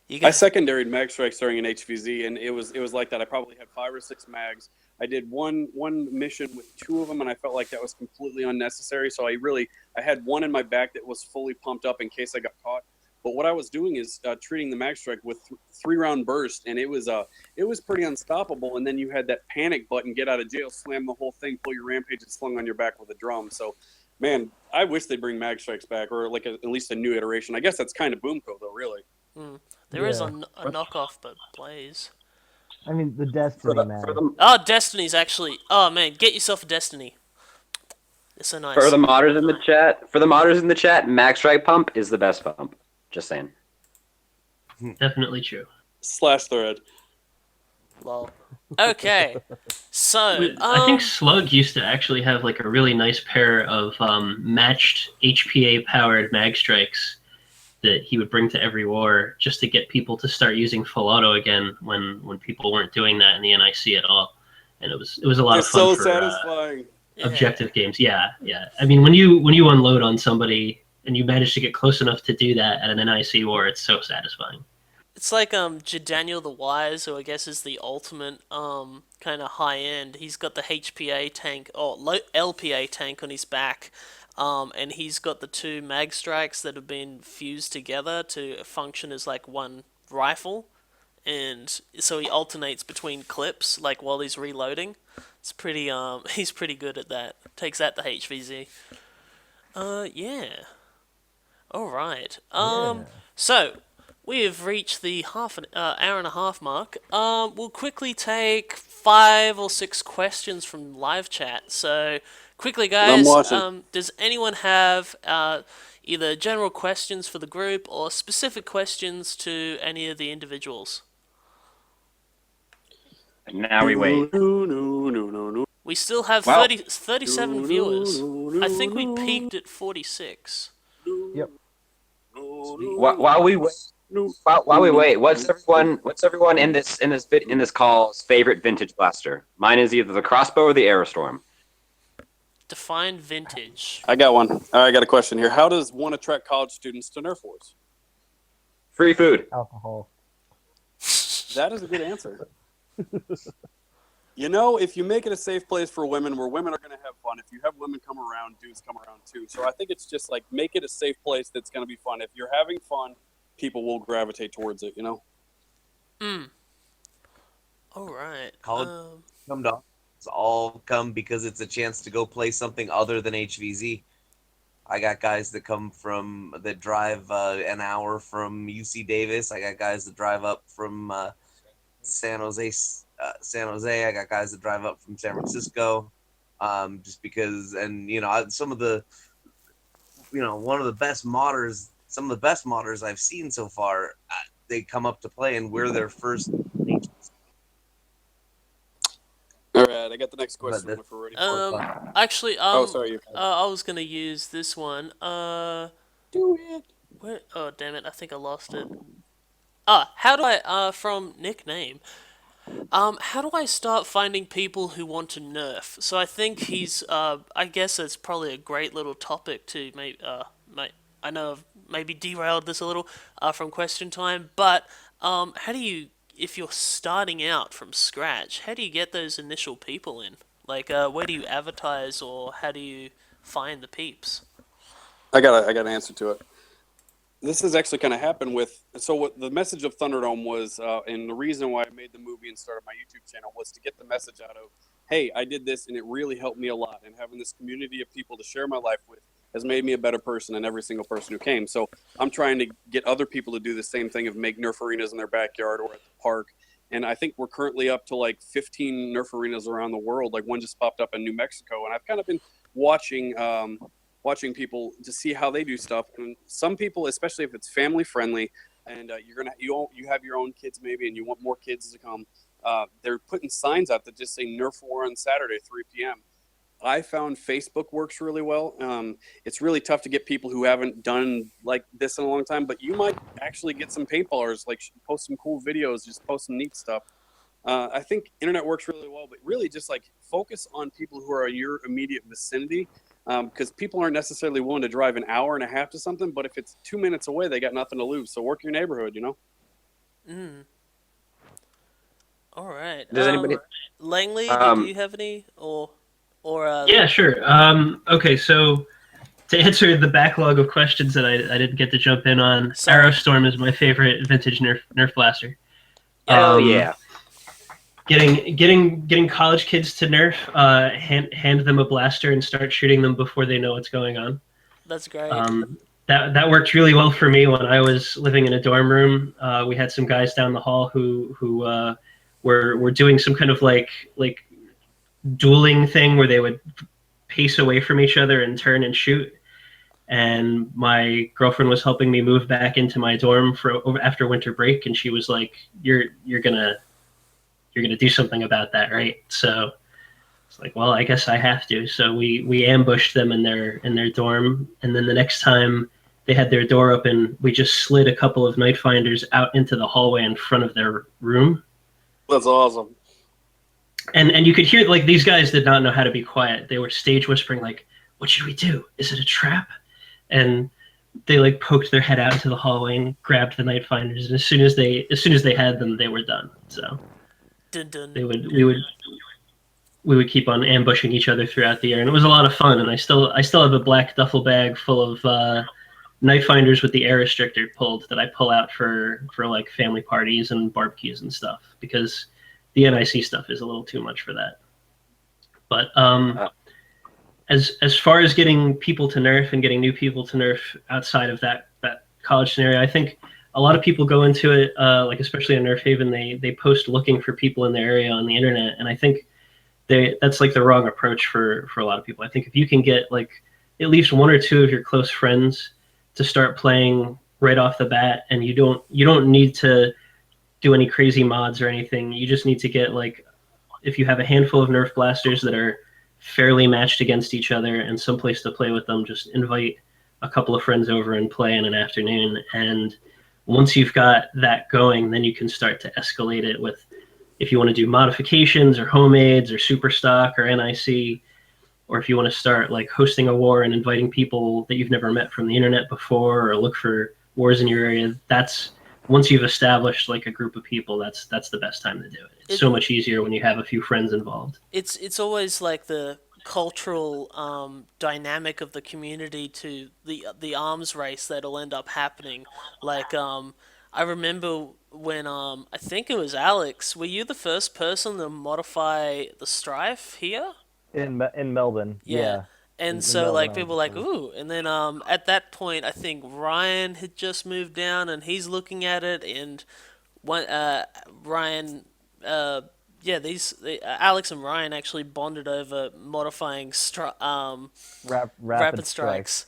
[SPEAKER 7] you
[SPEAKER 6] I
[SPEAKER 7] got
[SPEAKER 6] secondaried mag strikes during an HvZ, and it was like that. I probably had 5 or 6 mags. I did one mission with 2 of them, and I felt like that was completely unnecessary. So I had one in my back that was fully pumped up in case I got caught. But what I was doing is treating the mag strike with 3-round burst, and it was pretty unstoppable. And then you had that panic button, get out of jail, slam the whole thing, pull your rampage, and slung on your back with a drum. So, man, I wish they'd bring mag strikes back, or like at least a new iteration. I guess that's kind of Boomco though, really.
[SPEAKER 7] there is
[SPEAKER 4] Yeah.
[SPEAKER 7] a knockoff, but Blaze.
[SPEAKER 4] I mean, the
[SPEAKER 2] For
[SPEAKER 4] Destiny
[SPEAKER 2] the,
[SPEAKER 4] mag.
[SPEAKER 2] for the
[SPEAKER 7] Oh, Destiny's actually. Oh man, get yourself a Destiny. It's so nice.
[SPEAKER 2] for the modders in the chat, Max Strike Pump is the best pump. Just saying.
[SPEAKER 1] Definitely true.
[SPEAKER 6] /thread.
[SPEAKER 7] Lol. Okay. So,
[SPEAKER 1] I think Slug used to actually have like a really nice pair of matched HPA powered mag strikes that he would bring to every war just to get people to start using full auto again when people weren't doing that in the NIC at all. And it was a lot
[SPEAKER 6] It's
[SPEAKER 1] of fun
[SPEAKER 6] so
[SPEAKER 1] for
[SPEAKER 6] satisfying.
[SPEAKER 1] objective games. Yeah. I mean, when you unload on somebody and you manage to get close enough to do that at an NIC war, it's so satisfying.
[SPEAKER 7] It's like Jadaniel the Wise, who I guess is the ultimate kind of high end. He's got the HPA tank or LPA tank on his back, and he's got the 2 mag strikes that have been fused together to function as like one rifle, and so he alternates between clips like while he's reloading. It's pretty he's pretty good at that. Takes that to HvZ. Yeah. All right.
[SPEAKER 4] Yeah.
[SPEAKER 7] So we have reached the hour and a half mark. We'll quickly take 5 or 6 questions from live chat. So quickly, guys,
[SPEAKER 6] watching.
[SPEAKER 7] does anyone have either general questions for the group or specific questions to any of the individuals?
[SPEAKER 2] Now we wait.
[SPEAKER 6] No.
[SPEAKER 7] We still have
[SPEAKER 2] Wow.
[SPEAKER 7] 37 viewers. I think we peaked at 46.
[SPEAKER 4] Yep.
[SPEAKER 2] While we wait, what's everyone in this call's favorite vintage blaster? Mine is either the crossbow or the Aerostorm.
[SPEAKER 7] Define vintage.
[SPEAKER 6] I got one. I got a question here. How does one attract college students to Nerf Wars?
[SPEAKER 2] Free food.
[SPEAKER 4] Alcohol.
[SPEAKER 6] That is a good answer. If you make it a safe place for women where women are going to have fun, if you have women come around, dudes come around too. So I think it's just like make it a safe place that's going to be fun. If you're having fun, people will gravitate towards it,
[SPEAKER 7] All right.
[SPEAKER 5] College come to all come because it's a chance to go play something other than HvZ. I got guys that drive an hour from UC Davis. I got guys that drive up from San Jose. I got guys that drive up from San Francisco. Just because, and some of the, one of the best modders. Some of the best modders I've seen so far, they come up to play, and we're their first.
[SPEAKER 6] All right, I got the next question if we're ready.
[SPEAKER 7] Actually,
[SPEAKER 6] sorry.
[SPEAKER 7] I was gonna use this one.
[SPEAKER 6] Do it.
[SPEAKER 7] Where? Oh, damn it! I think I lost it. How do I? From nickname. How do I start finding people who want to nerf? So I think he's. I guess that's probably a great little topic to maybe. I know I've maybe derailed this a little from question time, but how do you? If you're starting out from scratch, how do you get those initial people in? Like, where do you advertise, or how do you find the peeps?
[SPEAKER 6] I got an answer to it. This has actually kind of happened with. So what the message of ThunderDome was, and the reason why I made the movie and started my YouTube channel was to get the message out of, hey, I did this and it really helped me a lot, and having this community of people to share my life with has made me a better person than every single person who came. So I'm trying to get other people to do the same thing of make Nerf arenas in their backyard or at the park. And I think we're currently up to like 15 Nerf arenas around the world. Like one just popped up in New Mexico. And I've kind of been watching people to see how they do stuff. And some people, especially if it's family friendly, and you have your own kids maybe, and you want more kids to come. They're putting signs out that just say Nerf War on Saturday, 3 p.m. I found Facebook works really well. It's really tough to get people who haven't done like this in a long time, but you might actually get some paintballers, like post some cool videos, just post some neat stuff. I think internet works really well, but really just like focus on people who are in your immediate vicinity, because people aren't necessarily willing to drive an hour and a half to something, but if it's 2 minutes away, they got nothing to lose. So work your neighborhood, you know?
[SPEAKER 7] Mm. All right.
[SPEAKER 2] Does anybody?
[SPEAKER 7] Langley, did you have any or
[SPEAKER 1] Yeah, sure. Okay, so to answer the backlog of questions that I didn't get to jump in on,
[SPEAKER 7] Sorry.
[SPEAKER 1] Arrowstorm is my favorite vintage Nerf blaster.
[SPEAKER 2] Hell yeah!
[SPEAKER 1] Getting college kids to Nerf, hand them a blaster and start shooting them before they know what's going on.
[SPEAKER 7] That's great.
[SPEAKER 1] That worked really well for me when I was living in a dorm room. We had some guys down the hall who were doing some kind of like dueling thing where they would pace away from each other and turn and shoot. And my girlfriend was helping me move back into my dorm after winter break, and she was like, "You're gonna do something about that, right?" So it's like, well, I guess I have to. So we ambushed them in their dorm, and then the next time they had their door open, we just slid a couple of night finders out into the hallway in front of their room.
[SPEAKER 6] That's awesome.
[SPEAKER 1] And you could hear, like, these guys did not know how to be quiet. They were stage whispering, like, "What should we do? Is it a trap?" And they like poked their head out into the hallway and grabbed the night finders. And as soon as they had them, they were done. So
[SPEAKER 7] Dun, dun.
[SPEAKER 1] we would keep on ambushing each other throughout the year, and it was a lot of fun. And I still have a black duffel bag full of night finders with the air restrictor pulled that I pull out for like family parties and barbecues and stuff, because the NIC stuff is a little too much for that. But as far as getting people to Nerf and getting new people to Nerf outside of that college scenario, I think a lot of people go into it, like especially in NerfHaven, they post looking for people in their area on the internet, and I think that's like the wrong approach for a lot of people. I think if you can get like at least one or two of your close friends to start playing right off the bat, and you don't need to do any crazy mods or anything. You just need to get, like, if you have a handful of Nerf blasters that are fairly matched against each other and someplace to play with them, just invite a couple of friends over and play in an afternoon. And once you've got that going, then you can start to escalate it with, if you want to do modifications or homemades or super stock or NIC, or if you want to start like hosting a war and inviting people that you've never met from the internet before, or look for wars in your area. That's once you've established like a group of people, that's the best time to do it. It's so much easier when you have a few friends involved.
[SPEAKER 7] It's always like the cultural dynamic of the community to the arms race that'll end up happening. Like I remember when I think it was Alex. Were you the first person to modify the Strife here?
[SPEAKER 4] In Melbourne, yeah.
[SPEAKER 7] And
[SPEAKER 4] In
[SPEAKER 7] so,
[SPEAKER 4] Melbourne,
[SPEAKER 7] like,
[SPEAKER 4] I
[SPEAKER 7] people were
[SPEAKER 4] was
[SPEAKER 7] like,
[SPEAKER 4] first.
[SPEAKER 7] ooh. And then at that point, I think Ryan had just moved down and he's looking at it. And Ryan, Alex and Ryan actually bonded over modifying rapid strikes.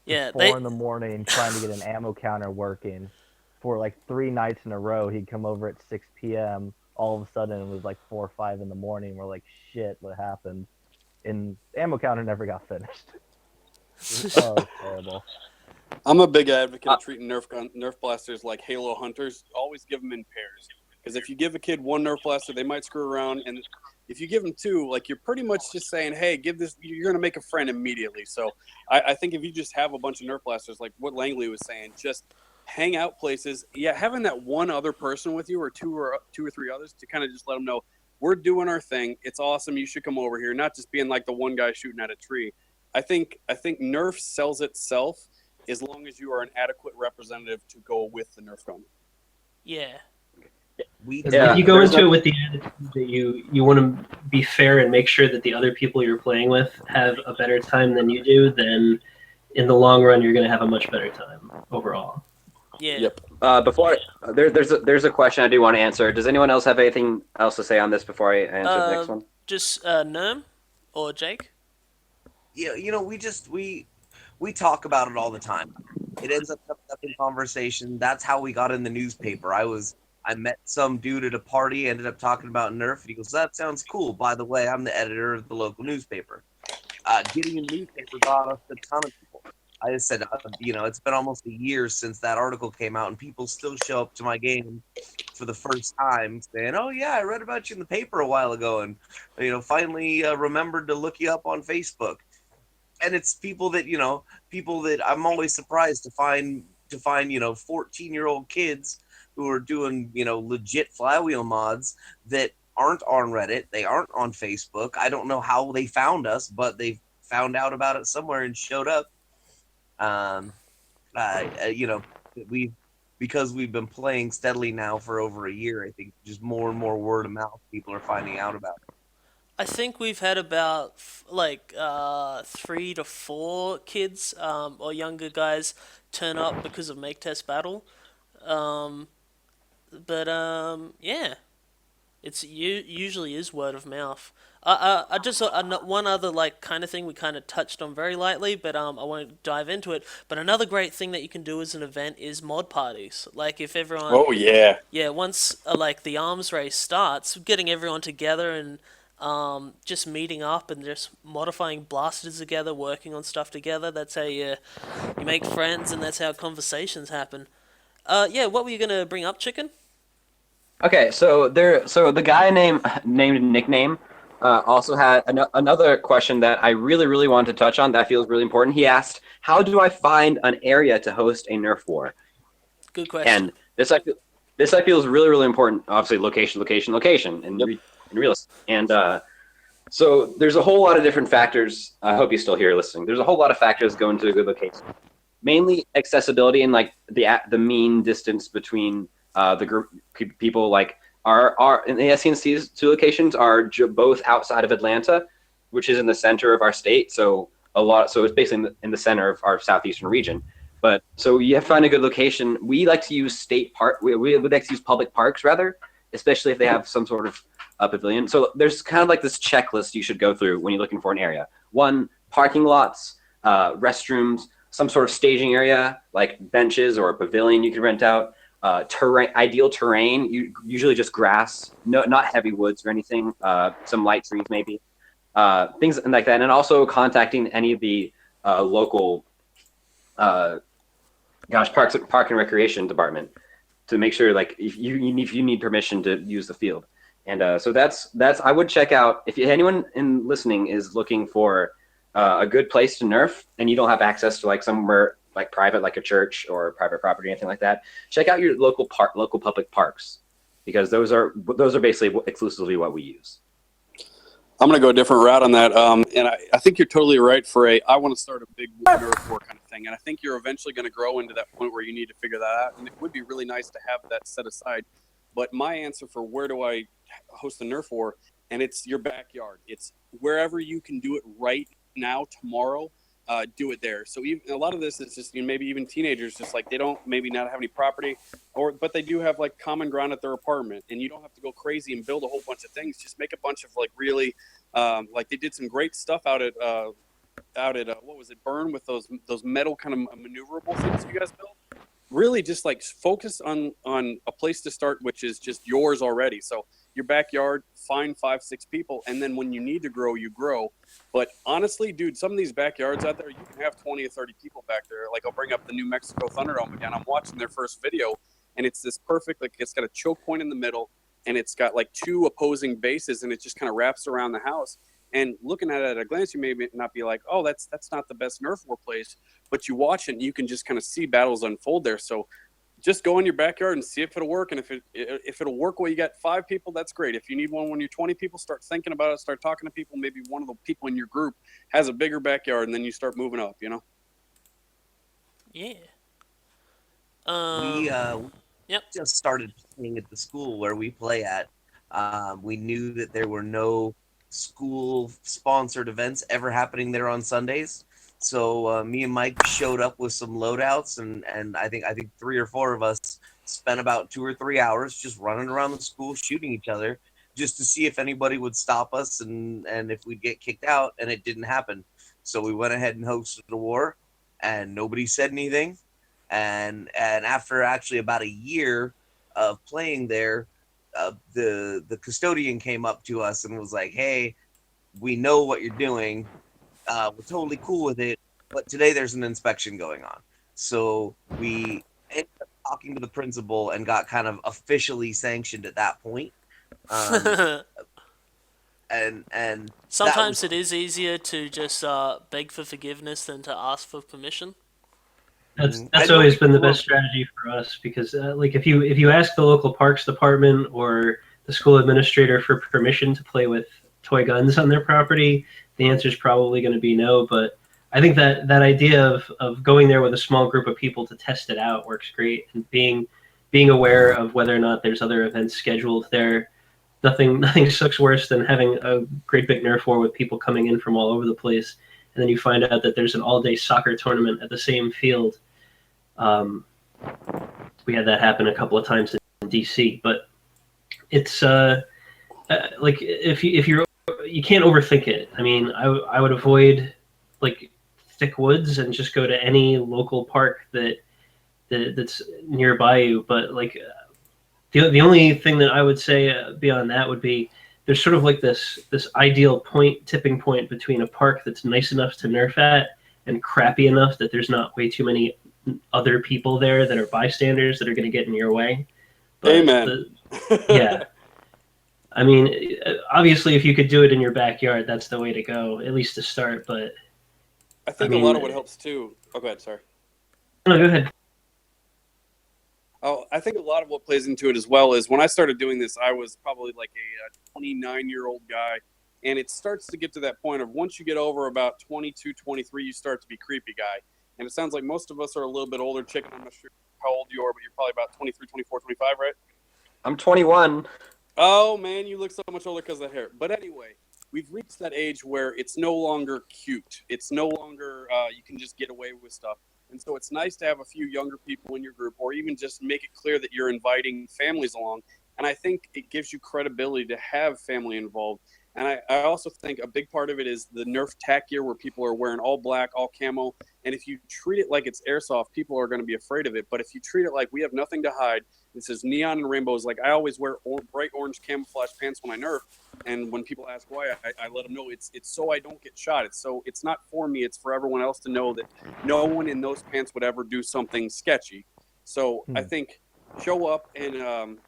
[SPEAKER 7] Yeah,
[SPEAKER 4] 4 in the morning trying to get an ammo counter working. For like 3 nights in a row, he'd come over at 6 p.m. All of a sudden, it was like 4 or 5 in the morning. We're like, shit, what happened? And the ammo counter never got finished. Oh, it was terrible.
[SPEAKER 6] I'm a big advocate of treating Nerf blasters like Halo hunters. Always give them in pairs. Because if you give a kid one Nerf blaster, they might screw around. And if you give them 2, like, you're pretty much just saying, hey, you're going to make a friend immediately. So I think if you just have a bunch of Nerf blasters, like what Langley was saying, just hang out places. Yeah, having that one other person with you, or two or 3 others, to kind of just let them know, we're doing our thing. It's awesome. You should come over here. Not just being like the one guy shooting at a tree. I think Nerf sells itself as long as you are an adequate representative to go with the Nerf gun.
[SPEAKER 7] Yeah.
[SPEAKER 1] If you go into it with the attitude that you want to be fair and make sure that the other people you're playing with have a better time than you do, then in the long run you're going to have a much better time overall.
[SPEAKER 7] Yeah.
[SPEAKER 2] Yep. There's a question I do want to answer. Does anyone else have anything else to say on this before I answer the next one?
[SPEAKER 7] Just NERM or Jake?
[SPEAKER 5] Yeah, we talk about it all the time. it ends up coming up in conversation. That's how we got in the newspaper. I met some dude at a party, ended up talking about Nerf, and he goes, "That sounds cool. By the way, I'm the editor of the local newspaper." Getting a newspaper got us a ton of people. I just said, it's been almost a year since that article came out, and people still show up to my game for the first time saying, "Oh yeah, I read about you in the paper a while ago, and finally remembered to look you up on Facebook." And it's people that I'm always surprised to find 14-year-old kids who are doing legit flywheel mods that aren't on Reddit, they aren't on Facebook. I don't know how they found us, but they found out about it somewhere and showed up. um we because we've been playing steadily now for over a year, I think just more and more word of mouth people are finding out about it.
[SPEAKER 7] I think we've had about 3 to 4 kids or younger guys turn up because of Make.Test.Battle. Um, but yeah, it's usually is word of mouth. I just one other kind of thing we kind of touched on very lightly, but I won't dive into it. But another great thing that you can do as an event is mod parties. Like if everyone,
[SPEAKER 6] Oh yeah.
[SPEAKER 7] yeah, once the arms race starts, getting everyone together and just meeting up and just modifying blasters together, working on stuff together. That's how you make friends, and that's how conversations happen. Yeah, what were you gonna bring up, Chicken?
[SPEAKER 2] Okay, so the guy named Nickname also had another question that I really, really wanted to touch on that feels really important. He asked, "How do I find an area to host a Nerf war?"
[SPEAKER 7] Good question.
[SPEAKER 2] And this I feel is really, really important. Obviously, location, in real estate. And so there's a whole lot of different factors. I hope you still here listening. There's a whole lot of factors go into a good location. Mainly accessibility and the mean distance between the group people are in the SENC's 2 locations are both outside of Atlanta, which is in the center of our state. So it's basically in the center of our southeastern region. But so you have to find a good location. We like to use state park. We would like to use public parks rather, especially if they have some sort of pavilion. So there's kind of like this checklist you should go through when you're looking for an area. 1, parking lots, restrooms, some sort of staging area like benches or a pavilion you can rent out. Ideal terrain, usually just grass, not heavy woods or anything. Some light trees maybe, things like that. And also contacting any of the local, park and recreation department to make sure if you need permission to use the field. And so that's I would check out if anyone in listening is looking for a good place to Nerf and you don't have access to somewhere private, like a church or private property, anything like that. Check out your local public parks, because those are basically exclusively what we use.
[SPEAKER 6] I'm going to go a different route on that. And I think you're totally right I want to start a big Nerf war kind of thing. And I think you're eventually going to grow into that point where you need to figure that out. And it would be really nice to have that set aside. But my answer for where do I host the Nerf war, and it's your backyard. It's wherever you can do it right now, tomorrow, do it there. So even a lot of this is just maybe even teenagers just they don't maybe not have any property, but they do have common ground at their apartment, and you don't have to go crazy and build a whole bunch of things. Just make a bunch of really they did some great stuff out at what was it, Burn, with those metal kind of maneuverable things you guys built. Really just focus on a place to start, which is just yours already. So your backyard, find 5-6 people, and then when you need to grow, you grow. But honestly, dude, some of these backyards out there, you can have 20 or 30 people back there. I'll bring up the New Mexico ThunderDome again. I'm watching their first video, and it's this perfect, it's got a choke point in the middle, and it's got 2 opposing bases, and it just kind of wraps around the house. And looking at it at a glance, you may not be like, oh, that's not the best Nerf war place, but you watch it and you can just kind of see battles unfold there. So just go in your backyard and see if it'll work. And if it'll work while you got 5 people, that's great. If you need one when you're 20 people, start thinking about it, start talking to people. Maybe one of the people in your group has a bigger backyard, and then you start moving up,
[SPEAKER 7] Yeah.
[SPEAKER 5] We
[SPEAKER 7] Yep.
[SPEAKER 5] just started playing at the school where we play at. We knew that there were no school-sponsored events ever happening there on Sundays. So me and Mike showed up with some loadouts, and I think 3 or 4 of us spent about 2 or 3 hours just running around the school shooting each other, just to see if anybody would stop us and if we'd get kicked out, and it didn't happen. So we went ahead and hosted a war, and nobody said anything. And after actually about a year of playing there, the custodian came up to us and was like, "Hey, we know what you're doing. We're totally cool with it, but today there's an inspection going on." So we ended up talking to the principal and got kind of officially sanctioned at that point. And
[SPEAKER 7] Sometimes it is easier to just beg for forgiveness than to ask for permission.
[SPEAKER 1] That's always been the best strategy for us, because like if you ask the local parks department or the school administrator for permission to play with toy guns on their property, the answer is probably going to be no. But I think that idea of going there with a small group of people to test it out works great, and being aware of whether or not there's other events scheduled there. Nothing sucks worse than having a great big Nerf War with people coming in from all over the place, and then you find out that there's an all-day soccer tournament at the same field. We had that happen a couple of times in DC, but it's like if you can't overthink it. I mean, I would avoid like thick woods and just go to any local park that's nearby you. But like the only thing that I would say beyond that would be there's sort of like this ideal tipping point between a park that's nice enough to Nerf at and crappy enough that there's not way too many other people there that are bystanders that are going to get in your way. But
[SPEAKER 6] Amen.
[SPEAKER 1] Yeah. I mean, obviously, if you could do it in your backyard, that's the way to go, at least to start. But
[SPEAKER 6] I think a lot of what helps too. Oh, go ahead. Sorry.
[SPEAKER 1] No, go ahead.
[SPEAKER 6] Oh, I think a lot of what plays into it as well is when I started doing this, I was probably like a 29-year-old guy. And it starts to get to that point of once you get over about 22, 23, you start to be creepy guy. And it sounds like most of us are a little bit older. Chicken, I'm not sure how old you are, but you're probably about 23, 24, 25, right?
[SPEAKER 2] I'm 21.
[SPEAKER 6] Oh, man, you look so much older because of the hair. But anyway, we've reached that age where it's no longer cute. It's no longer you can just get away with stuff. And so it's nice to have a few younger people in your group, or even just make it clear that you're inviting families along. And I think it gives you credibility to have family involved. And I also think a big part of it is the Nerf tack gear where people are wearing all black, all camo. And if you treat it like it's airsoft, people are going to be afraid of it. But if you treat it like we have nothing to hide, it says neon and rainbows. Like I always wear bright orange camouflage pants when I Nerf. And when people ask why, I let them know it's so I don't get shot. It's not for me. It's for everyone else to know that no one in those pants would ever do something sketchy. So I think show up and,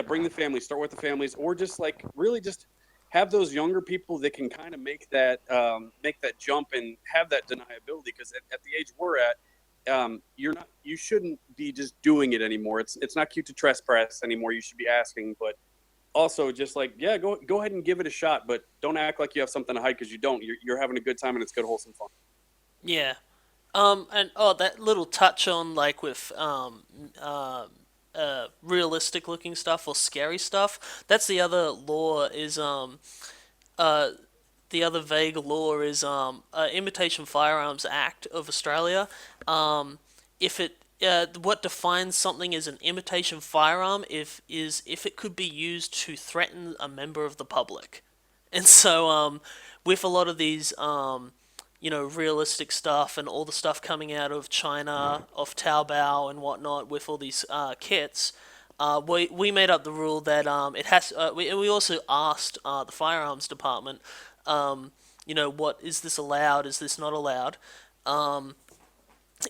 [SPEAKER 6] bring the family. Start with the families, or just like really just have those younger people that can kind of make that jump and have that deniability. Because at the age we're at, you shouldn't be just doing it anymore. It's not cute to trespass anymore. You should be asking, but also just like, yeah, go ahead and give it a shot, but don't act like you have something to hide, because you don't. You're having a good time and it's good, wholesome fun.
[SPEAKER 7] Yeah. And that little touch on like with realistic looking stuff or scary stuff. That's the other law is the other vague law is Imitation Firearms Act of Australia. If it what defines something as an imitation firearm if it could be used to threaten a member of the public. And so with a lot of these realistic stuff and all the stuff coming out of China, off Taobao and whatnot, with all these kits, we made up the rule that it has. We also asked the firearms department, what is this allowed? Is this not allowed?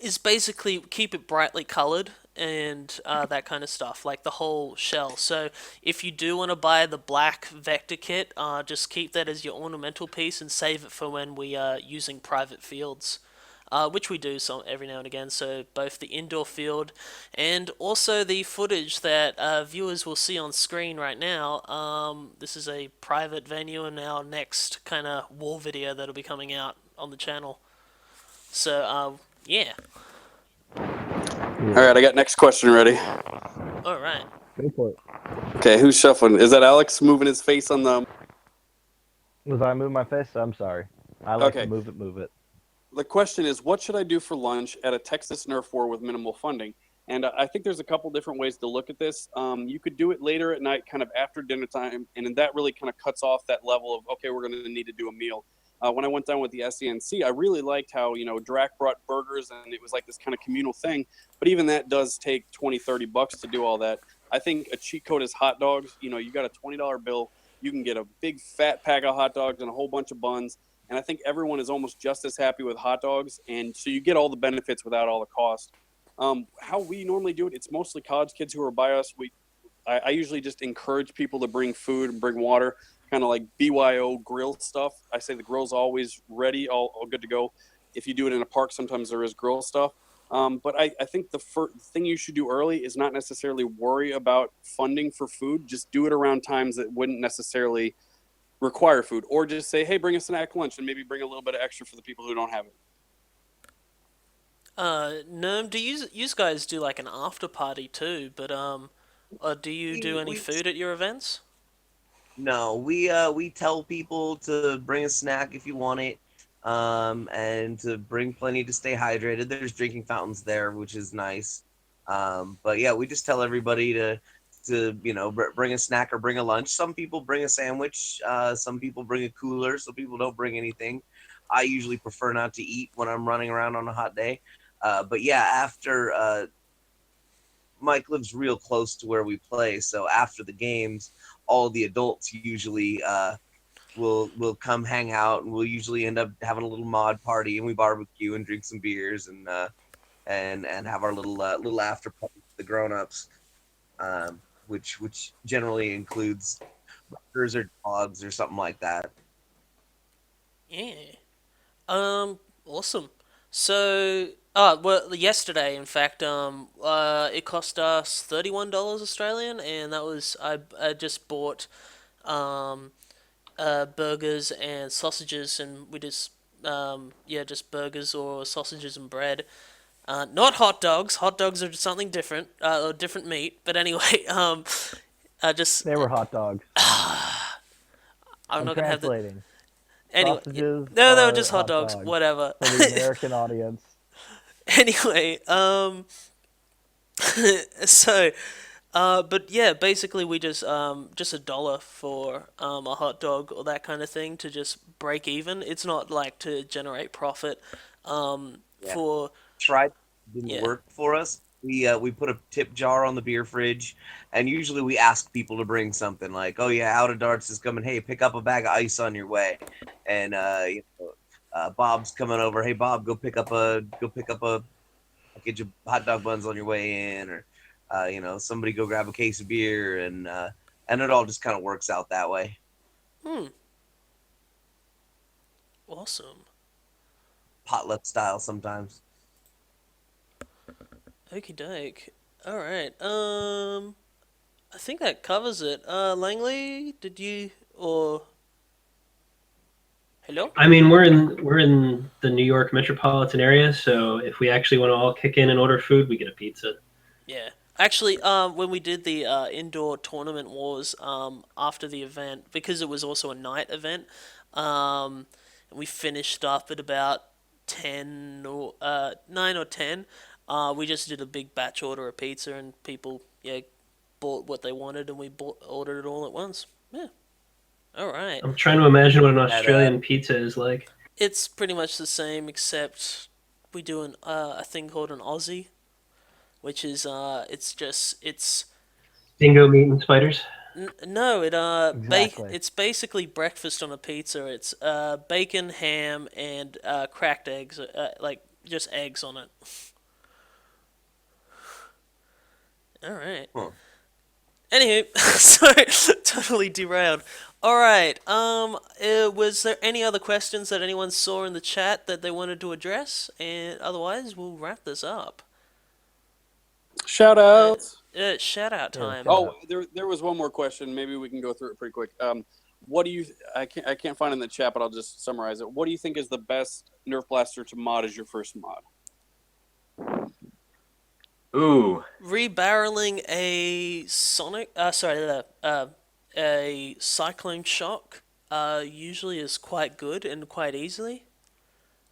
[SPEAKER 7] Is basically keep it brightly colored and that kind of stuff, like the whole shell. So if you do want to buy the black vector kit, just keep that as your ornamental piece and save it for when we are using private fields, which we do every now and again. So both the indoor field and also the footage that viewers will see on screen right now. This is a private venue in our next kind of war video that'll be coming out on the channel. So yeah.
[SPEAKER 6] All right, I got next question ready.
[SPEAKER 7] All right.
[SPEAKER 4] Go for it.
[SPEAKER 6] Okay, who's shuffling? Is that Alex moving his face on the...
[SPEAKER 4] Was I move my face? I'm sorry. I like to move it.
[SPEAKER 6] The question is, what should I do for lunch at a Texas Nerf War with minimal funding? And I think there's a couple different ways to look at this. You could do it later at night, kind of after dinner time, and that really kind of cuts off that level of, okay, we're going to need to do a meal. when I went down with the SENC, I really liked how, Drac brought burgers and it was like this kind of communal thing. But even that does take $20-$30 to do all that. I think a cheat code is hot dogs. You got a $20 bill. You can get a big fat pack of hot dogs and a whole bunch of buns. And I think everyone is almost just as happy with hot dogs. And so you get all the benefits without all the cost. How we normally do it, it's mostly college kids who are by us. I usually just encourage people to bring food and bring water, kind of like BYO grill stuff. I say the grill's always ready, all good to go. If you do it in a park, sometimes there is grill stuff. But I think the first thing you should do early is not necessarily worry about funding for food. Just do it around times that wouldn't necessarily require food. Or just say, hey, bring a snack lunch and maybe bring a little bit of extra for the people who don't have it.
[SPEAKER 7] NERM, do you guys do like an after party too? But do you do any food at your events?
[SPEAKER 5] No, we tell people to bring a snack if you want it, and to bring plenty to stay hydrated. There's drinking fountains there, which is nice. But yeah, we just tell everybody to bring a snack or bring a lunch. Some people bring a sandwich. Some people bring a cooler. Some people don't bring anything. I usually prefer not to eat when I'm running around on a hot day. But yeah, after Mike lives real close to where we play, so after the games, all the adults usually will come hang out, and we'll usually end up having a little mod party, and we barbecue and drink some beers and have our little after party with the grown-ups, which generally includes burgers or dogs or something like that.
[SPEAKER 7] Yeah. Awesome. So, well, yesterday, in fact, it cost us $31 Australian, and that was I just bought burgers and sausages, and we just just burgers or sausages and bread. Not hot dogs. Hot dogs are something different, or different meat. But anyway,
[SPEAKER 4] They were hot dogs.
[SPEAKER 7] I'm not gonna have the.
[SPEAKER 4] Translating.
[SPEAKER 7] Anyway,
[SPEAKER 4] Sausages
[SPEAKER 7] no, they were
[SPEAKER 4] are
[SPEAKER 7] just hot dogs.
[SPEAKER 4] dogs
[SPEAKER 7] Whatever.
[SPEAKER 4] for the American audience.
[SPEAKER 7] Anyway, so, but yeah, basically we just $1 for a hot dog or that kind of thing to just break even. It's not like to generate profit. For
[SPEAKER 5] Tried, didn't
[SPEAKER 7] Yeah.
[SPEAKER 5] work for us. We put a tip jar on the beer fridge, and usually we ask people to bring something like, oh yeah, Out of Darts is coming. Hey, pick up a bag of ice on your way, and Bob's coming over. Hey Bob, go pick up a get your hot dog buns on your way in, or somebody go grab a case of beer, and it all just kind of works out that way.
[SPEAKER 7] Awesome.
[SPEAKER 5] Potluck style sometimes.
[SPEAKER 7] Okie doke. All right. I think that covers it. Langley, did you or hello?
[SPEAKER 1] I mean, we're in the New York metropolitan area, so if we actually want to all kick in and order food, we get a pizza.
[SPEAKER 7] Yeah. Actually, when we did the indoor tournament wars after the event, because it was also a night event, we finished up at about 9 or 10. We just did a big batch order of pizza, and people bought what they wanted, and we ordered it all at once. Yeah. All right.
[SPEAKER 1] I'm trying to imagine what an Australian pizza is like.
[SPEAKER 7] It's pretty much the same, except we do a thing called an Aussie, which is it's
[SPEAKER 1] Dingo meat and spiders.
[SPEAKER 7] no,
[SPEAKER 4] Exactly.
[SPEAKER 7] it's basically breakfast on a pizza. It's bacon, ham, and cracked eggs, like just eggs on it. All right.
[SPEAKER 5] Huh.
[SPEAKER 7] Anywho, sorry, totally derailed. All right. Was there any other questions that anyone saw in the chat that they wanted to address? And otherwise, we'll wrap this up.
[SPEAKER 6] Shout outs.
[SPEAKER 7] Shout out time.
[SPEAKER 6] Oh, there was one more question. Maybe we can go through it pretty quick. What do you? I can't find it in the chat, but I'll just summarize it. What do you think is the best Nerf blaster to mod as your first mod?
[SPEAKER 2] Ooh.
[SPEAKER 7] Rebarreling a a Cyclone Shock usually is quite good and quite easily,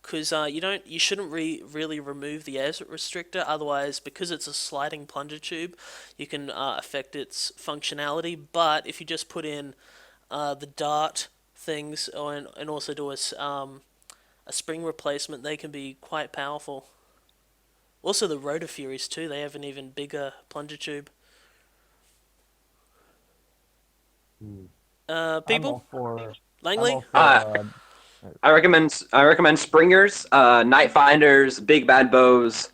[SPEAKER 7] because you shouldn't really remove the air restrictor, otherwise, because it's a sliding plunger tube, you can affect its functionality. But if you just put in the dart things, and also do a spring replacement, they can be quite powerful. Also, the Rotor Furies too. They have an even bigger plunger tube.
[SPEAKER 4] I'm
[SPEAKER 7] People,
[SPEAKER 4] all for. I'm
[SPEAKER 7] Langley.
[SPEAKER 4] all for.
[SPEAKER 2] I recommend springers, night finders, big bad bows,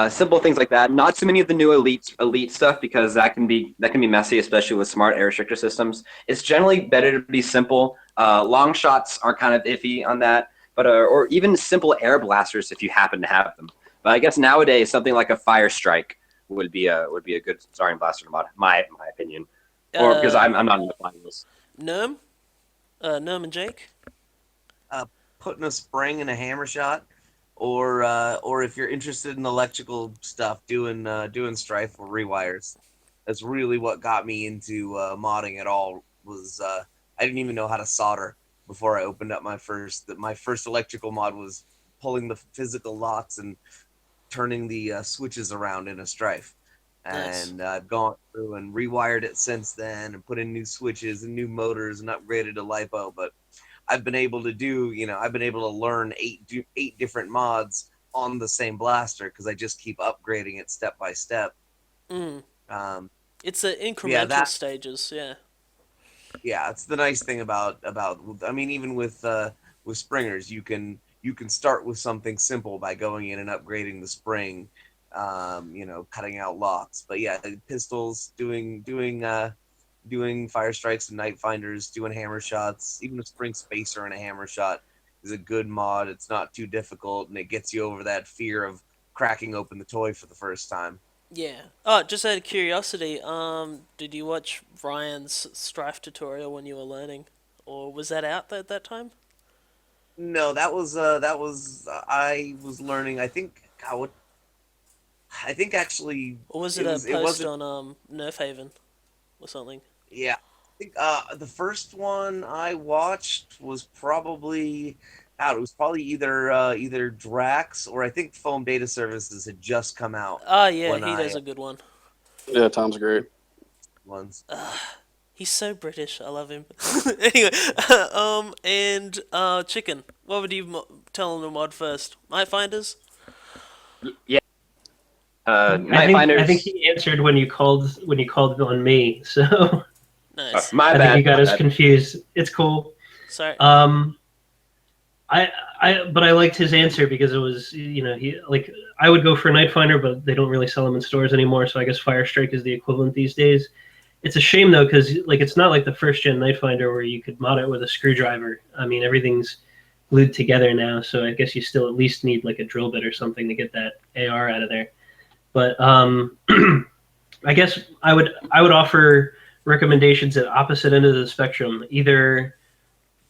[SPEAKER 2] simple things like that. Not too many of the new elite stuff because that can be messy, especially with smart air restrictor systems. It's generally better to be simple. Long shots are kind of iffy on that, but or even simple air blasters if you happen to have them. But I guess nowadays something like a fire strike would be a good starting blaster to mod, my opinion, or because I'm not in the finals.
[SPEAKER 7] NERM, NERM Jake.
[SPEAKER 5] Putting a spring in a hammer shot, or if you're interested in electrical stuff, doing strife or rewires. That's really what got me into modding at all. Was I didn't even know how to solder before I opened up my first electrical mod was pulling the physical locks and turning the switches around in a strife.
[SPEAKER 7] Nice.
[SPEAKER 5] And I've gone through and rewired it since then and put in new switches and new motors and upgraded to lipo. But I've been able to learn eight different mods on the same blaster because I just keep upgrading it step by step.
[SPEAKER 7] Mm.
[SPEAKER 5] Um,
[SPEAKER 7] It's the incremental
[SPEAKER 5] that
[SPEAKER 7] stages. Yeah.
[SPEAKER 5] yeah, it's the nice thing about I mean, even with springers, you can start with something simple by going in and upgrading the spring, cutting out locks. But yeah, pistols, doing fire strikes and night finders, doing hammer shots, even a spring spacer and a hammer shot is a good mod. It's not too difficult, and it gets you over that fear of cracking open the toy for the first time.
[SPEAKER 7] Yeah. Oh, just out of curiosity, did you watch Ryan's Strife tutorial when you were learning, or was that out at that time?
[SPEAKER 5] No, that was I was learning. I think I think actually
[SPEAKER 7] Or was it a
[SPEAKER 5] it
[SPEAKER 7] post
[SPEAKER 5] wasn't.
[SPEAKER 7] on NerfHaven or something?
[SPEAKER 5] Yeah, I think the first one I watched was probably out. It was probably either Drax or I think Foam Data Services had just come out
[SPEAKER 7] Oh yeah,
[SPEAKER 5] when
[SPEAKER 7] he
[SPEAKER 5] I
[SPEAKER 7] does a good one.
[SPEAKER 6] Yeah, Tom's great.
[SPEAKER 5] ones.
[SPEAKER 7] He's so British. I love him. Anyway, and Chicken. What would you tell him to mod first? Night Finders.
[SPEAKER 2] Yeah,
[SPEAKER 1] I
[SPEAKER 2] night
[SPEAKER 1] think
[SPEAKER 2] finders.
[SPEAKER 1] I think he answered when you called on me. So
[SPEAKER 7] Nice.
[SPEAKER 2] My
[SPEAKER 1] I
[SPEAKER 2] bad.
[SPEAKER 1] think he got
[SPEAKER 2] my
[SPEAKER 1] us
[SPEAKER 2] bad.
[SPEAKER 1] confused. It's cool.
[SPEAKER 7] Sorry.
[SPEAKER 1] But I liked his answer because it was, he like I would go for Night Finder, but they don't really sell them in stores anymore. So I guess Fire Strike is the equivalent these days. It's a shame though, because like it's not like the first gen Night Finder where you could mod it with a screwdriver. I mean, everything's glued together now, so I guess you still at least need like a drill bit or something to get that AR out of there. But I guess I would offer recommendations at opposite end of the spectrum. Either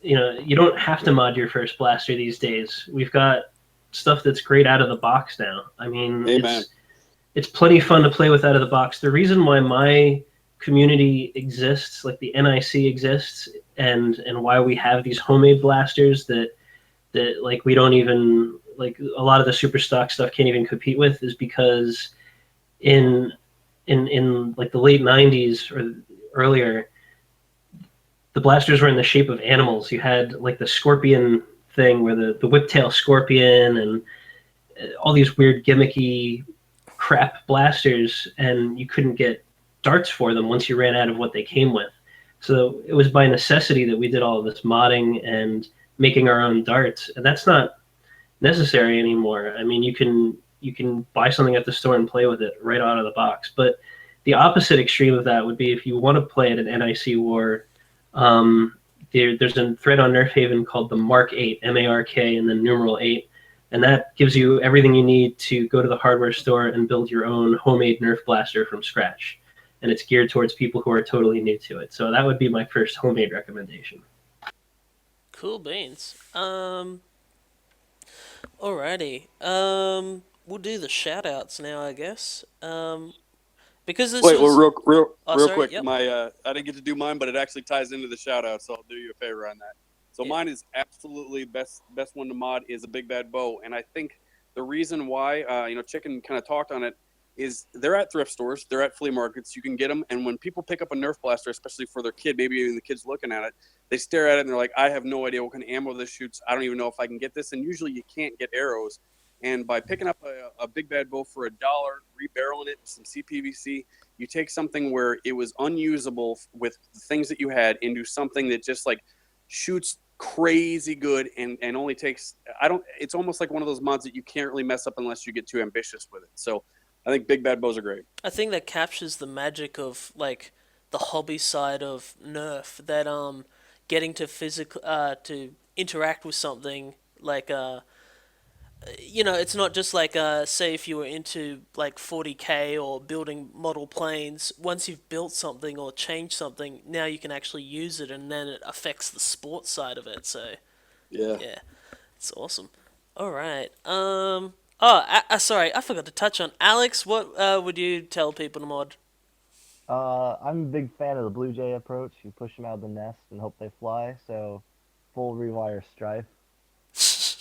[SPEAKER 1] you don't have to mod your first blaster these days. We've got stuff that's great out of the box now. I mean,
[SPEAKER 6] Amen.
[SPEAKER 1] it's plenty fun to play with out of the box. The reason why my community exists, like the NIC exists, and why we have these homemade blasters that like we don't even like a lot of the super stock stuff can't even compete with, is because in like the late 90s or earlier, the blasters were in the shape of animals. You had like the scorpion thing where the whiptail scorpion and all these weird gimmicky crap blasters, and you couldn't get darts for them once you ran out of what they came with. So it was by necessity that we did all of this modding and making our own darts, and that's not necessary anymore. I mean, you can buy something at the store and play with it right out of the box. But the opposite extreme of that would be if you want to play at an NIC war. There's a thread on NerfHaven called the Mark 8, MARK, and then numeral 8, and that gives you everything you need to go to the hardware store and build your own homemade Nerf blaster from scratch. And it's geared towards people who are totally new to it. So that would be my first homemade recommendation.
[SPEAKER 7] Cool beans. Alrighty. We'll do the shout outs now, I guess. Because this
[SPEAKER 6] Wait,
[SPEAKER 7] was...
[SPEAKER 6] well, real
[SPEAKER 7] sorry,
[SPEAKER 6] quick.
[SPEAKER 7] yep.
[SPEAKER 6] I didn't get to do mine, but it actually ties into the shout out, so I'll do you a favor on that. So
[SPEAKER 7] Yeah.
[SPEAKER 6] mine is absolutely best one to mod is a big bad bow, and I think the reason why Chicken kind of talked on it. is they're at thrift stores, they're at flea markets, you can get them, and when people pick up a Nerf blaster, especially for their kid, maybe even the kid's looking at it, they stare at it and they're like, I have no idea what kind of ammo this shoots, I don't even know if I can get this, and usually you can't get arrows. And by picking up a big bad bow for $1, rebarreling it with some CPVC, you take something where it was unusable with the things that you had into something that just like shoots crazy good and only takes, it's almost like one of those mods that you can't really mess up unless you get too ambitious with it. So I think big bad bows are great.
[SPEAKER 7] I think that captures the magic of like the hobby side of Nerf. That getting to to interact with something like it's not just like say if you were into like 40K or building model planes. Once you've built something or changed something, now you can actually use it, and then it affects the sports side of it. So
[SPEAKER 6] Yeah.
[SPEAKER 7] it's awesome. All right. Sorry, I forgot to touch on Alex. What would you tell people to mod?
[SPEAKER 4] I'm a big fan of the Blue Jay approach. You push them out of the nest and hope they fly. So, full rewire strife.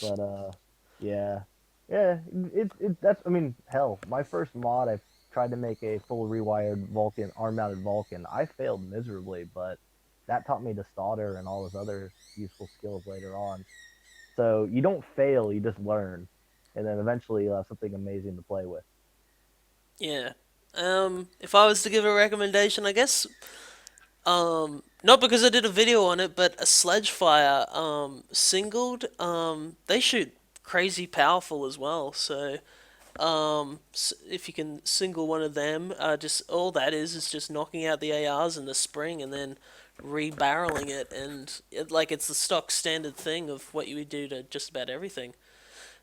[SPEAKER 4] But yeah, that's. I mean, hell, my first mod, I tried to make a full rewired Vulcan, arm-mounted Vulcan. I failed miserably, but that taught me to solder and all those other useful skills later on. So you don't fail, you just learn, and then eventually you'll have something amazing to play with.
[SPEAKER 7] Yeah. If I was to give a recommendation, I guess, not because I did a video on it, but a Sledgefire, singled, they shoot crazy powerful as well. So, if you can single one of them, just all that is just knocking out the ARs and the spring, and then rebarreling it, and it's the stock standard thing of what you would do to just about everything.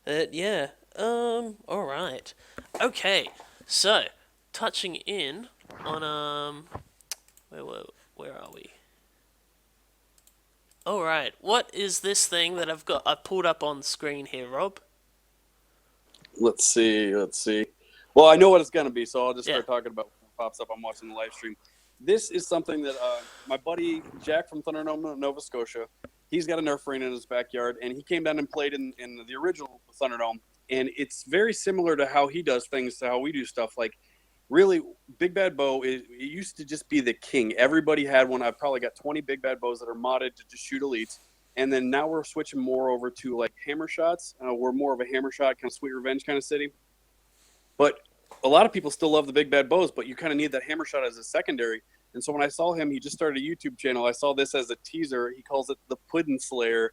[SPEAKER 7] Yeah. All right. Okay. So, touching in on where are we? All right. What is this thing that I pulled up on the screen here, Rob?
[SPEAKER 6] Let's see. Well, I know what it's going to be, so I'll just
[SPEAKER 7] Yeah.
[SPEAKER 6] start talking about what pops up. I'm watching the live stream. This is something that my buddy Jack from ThunderDome, Nova Scotia, he's got a Nerf arena in his backyard, and he came down and played in the original ThunderDome, and it's very similar to how he does things to how we do stuff. Like, really, Big Bad Bow, it used to just be the king. Everybody had one. I've probably got 20 Big Bad Bows that are modded to just shoot elites. And then now we're switching more over to like hammer shots. We're more of a hammer shot, kind of sweet revenge kind of city. But a lot of people still love the Big Bad Bows, but you kind of need that hammer shot as a secondary. And so when I saw him, he just started a YouTube channel. I saw this as a teaser. He calls it the Puddin' Slayer.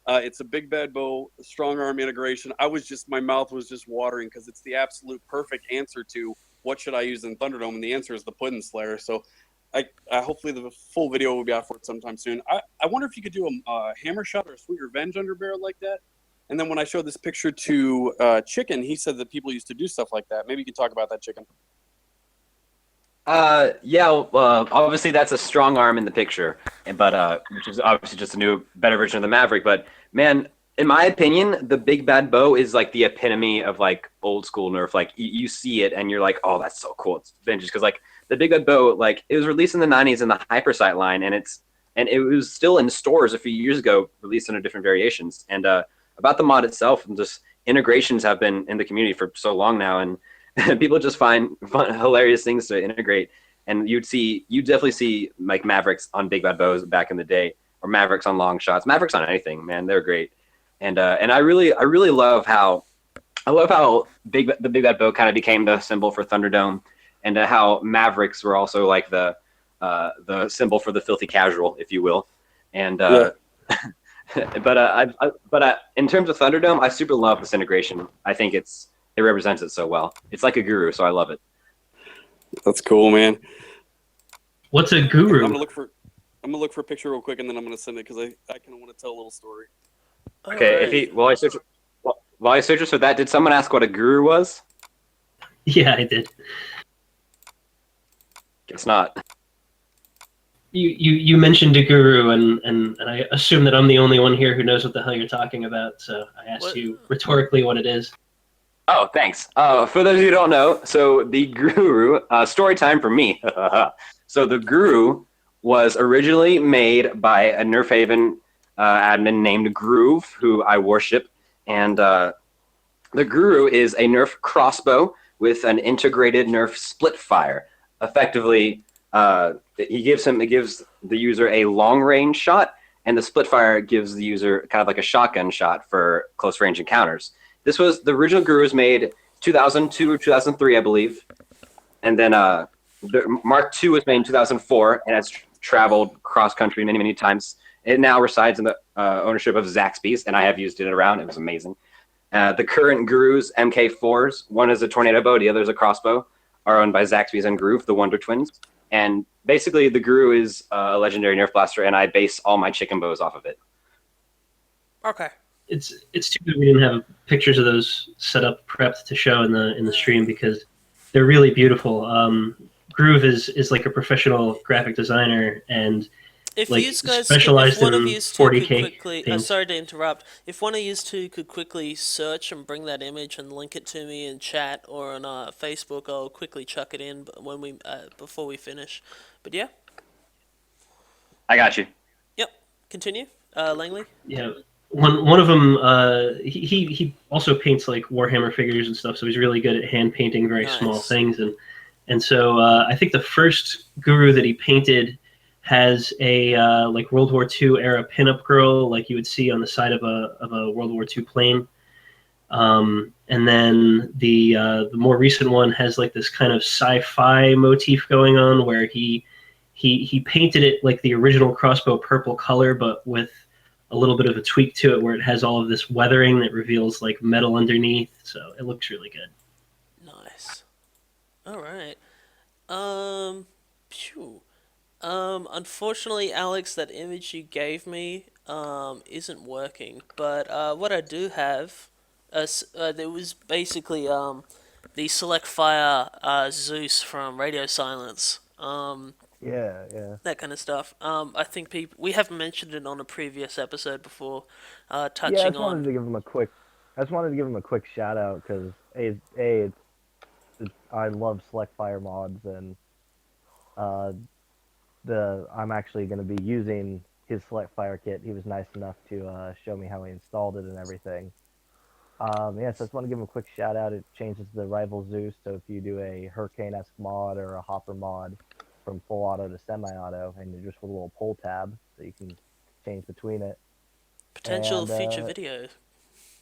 [SPEAKER 6] It's a Big Bad Bow strong arm integration. My mouth was just watering because it's the absolute perfect answer to what should I use in ThunderDome, and the answer is the Puddin' Slayer. So I hopefully the full video will be out for it sometime soon. I wonder if you could do a hammer shot or a sweet revenge underbarrel like that. And then when I showed this picture to Chicken, he said that people used to do stuff like that. Maybe you could talk about that, Chicken.
[SPEAKER 2] Obviously that's a strong arm in the picture, but which is obviously just a new, better version of the Maverick. But man, in my opinion, the Big Bad Bow is like the epitome of like old school Nerf. Like you see it and you're like, oh, that's so cool. It's vintage because like the Big Bad Bow, like it was released in the 90s in the Hypersight line, and it was still in stores a few years ago, released under different variations. And about the mod itself, and just integrations have been in the community for so long now, and people just find hilarious things to integrate. And you'd definitely see like Mavericks on Big Bad Bows back in the day, or Mavericks on long shots, Mavericks on anything, man, they're great. And I really love how the Big Bad Bow kind of became the symbol for ThunderDome, and how Mavericks were also like the symbol for the filthy casual, if you will. And but in terms of ThunderDome, I super love this integration. I think it represents it so well. It's like a guru, so I love it.
[SPEAKER 6] That's cool, man.
[SPEAKER 1] What's a guru?
[SPEAKER 6] I'm gonna look for a picture real quick, and then I'm gonna send it because I kind of want to tell a little story.
[SPEAKER 2] Okay, while I search for that, did someone ask what a guru was?
[SPEAKER 1] Yeah, I did.
[SPEAKER 2] It's not.
[SPEAKER 1] You mentioned a guru, and I assume that I'm the only one here who knows what the hell you're talking about, so I asked you rhetorically what it is.
[SPEAKER 2] Oh, thanks. For those of you who don't know, so the guru, story time for me. So the guru was originally made by a NerfHaven admin named Groove, who I worship, and the guru is a Nerf crossbow with an integrated Nerf split fire. Effectively, it gives the user a long range shot, and the split fire gives the user kind of like a shotgun shot for close range encounters. This was the original Guru was made 2002 or 2003, I believe, and then the Mark II was made in 2004 and has traveled cross country many times. It now resides in the ownership of Zaxby's, and I have used it around. It was amazing. The current Guru's MK4s, one is a tornado bow, the other is a crossbow, are owned by Zaxby's and Groove, the Wonder Twins. And basically, the Guru is a legendary Nerf blaster, and I base all my chicken bows off of it.
[SPEAKER 7] Okay.
[SPEAKER 1] It's too bad we didn't have pictures of those set up, prepped to show in the stream, because they're really beautiful. Groove is like a professional graphic designer, and
[SPEAKER 7] If
[SPEAKER 1] like
[SPEAKER 7] you guys,
[SPEAKER 1] specialized
[SPEAKER 7] if one of
[SPEAKER 1] in
[SPEAKER 7] you two
[SPEAKER 1] 40K
[SPEAKER 7] could quickly,
[SPEAKER 1] things.
[SPEAKER 7] sorry to interrupt. If one of you two could quickly search and bring that image and link it to me in chat or on Facebook, I'll quickly chuck it in when we before we finish. But yeah.
[SPEAKER 2] I got you.
[SPEAKER 7] Yep. Continue, Langley.
[SPEAKER 1] Yeah, one of them. He also paints like Warhammer figures and stuff, so he's really good at hand painting very small
[SPEAKER 7] Nice.
[SPEAKER 1] things. And so I think the first Guru that he painted has a like World War II era pinup girl, like you would see on the side of a World War II plane. And then the more recent one has like this kind of sci-fi motif going on, where he painted it like the original crossbow purple color, but with a little bit of a tweak to it, where it has all of this weathering that reveals like metal underneath. So it looks really good.
[SPEAKER 7] Nice. All right. Phew. Unfortunately, Alex, that image you gave me isn't working. But what I do have, there was basically the Select Fire Zeus from Radio Silence.
[SPEAKER 4] Yeah.
[SPEAKER 7] That kind of stuff. I think we have mentioned it on a previous episode before, touching
[SPEAKER 4] Yeah, I just
[SPEAKER 7] on.
[SPEAKER 4] wanted to give him a quick. I just wanted to give him a quick shout out because I love Select Fire mods, and I'm actually going to be using his Select Fire kit. He was nice enough to show me how he installed it and everything. So I just want to give him a quick shout out. It changes the rival Zeus, so if you do a Hurricane-esque mod or a Hopper mod from full auto to semi-auto, and you're just with a little pull tab, so you can change between it.
[SPEAKER 7] Potential
[SPEAKER 4] And,
[SPEAKER 7] future video.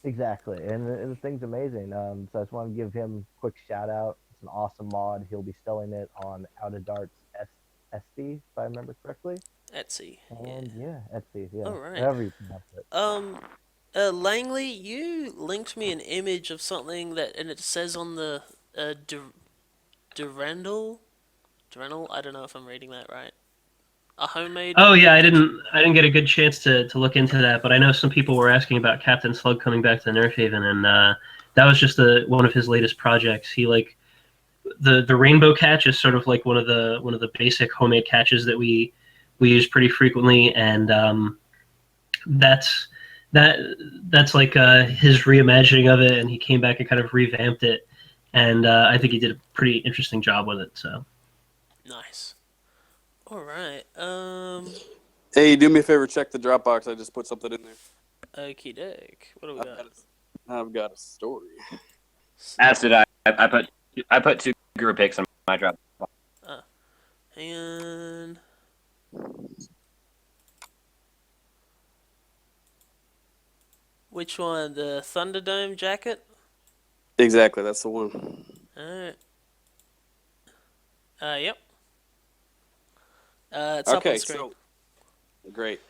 [SPEAKER 4] Exactly, and the thing's amazing. So I just want to give him a quick shout out. It's an awesome mod. He'll be selling it on Out of Darts Etsy, if I remember correctly.
[SPEAKER 7] Etsy.
[SPEAKER 4] And yeah, Etsy. Yeah.
[SPEAKER 7] All right.
[SPEAKER 4] However you pronounce it.
[SPEAKER 7] Langley, you linked me an image of something and it says on the Durandal. I don't know if I'm reading that right. A homemade.
[SPEAKER 1] Oh yeah, I didn't get a good chance to look into that, but I know some people were asking about Captain Slug coming back to NerfHaven, and that was just one of his latest projects. He like the rainbow catch is sort of like one of the basic homemade catches that we use pretty frequently, and that's like his reimagining of it, and he came back and kind of revamped it, and I think he did a pretty interesting job with it. So
[SPEAKER 7] nice. All right.
[SPEAKER 6] Hey, do me a favor, check the Dropbox. I just put something in there.
[SPEAKER 7] Okie doke. What do we got?
[SPEAKER 6] I've got a story.
[SPEAKER 2] As did I. I put 2 Guru pics on my Dropbox.
[SPEAKER 7] And which one? The ThunderDome jacket?
[SPEAKER 6] Exactly, that's the one.
[SPEAKER 7] Alright. Yep. It's up on screen.
[SPEAKER 6] So great.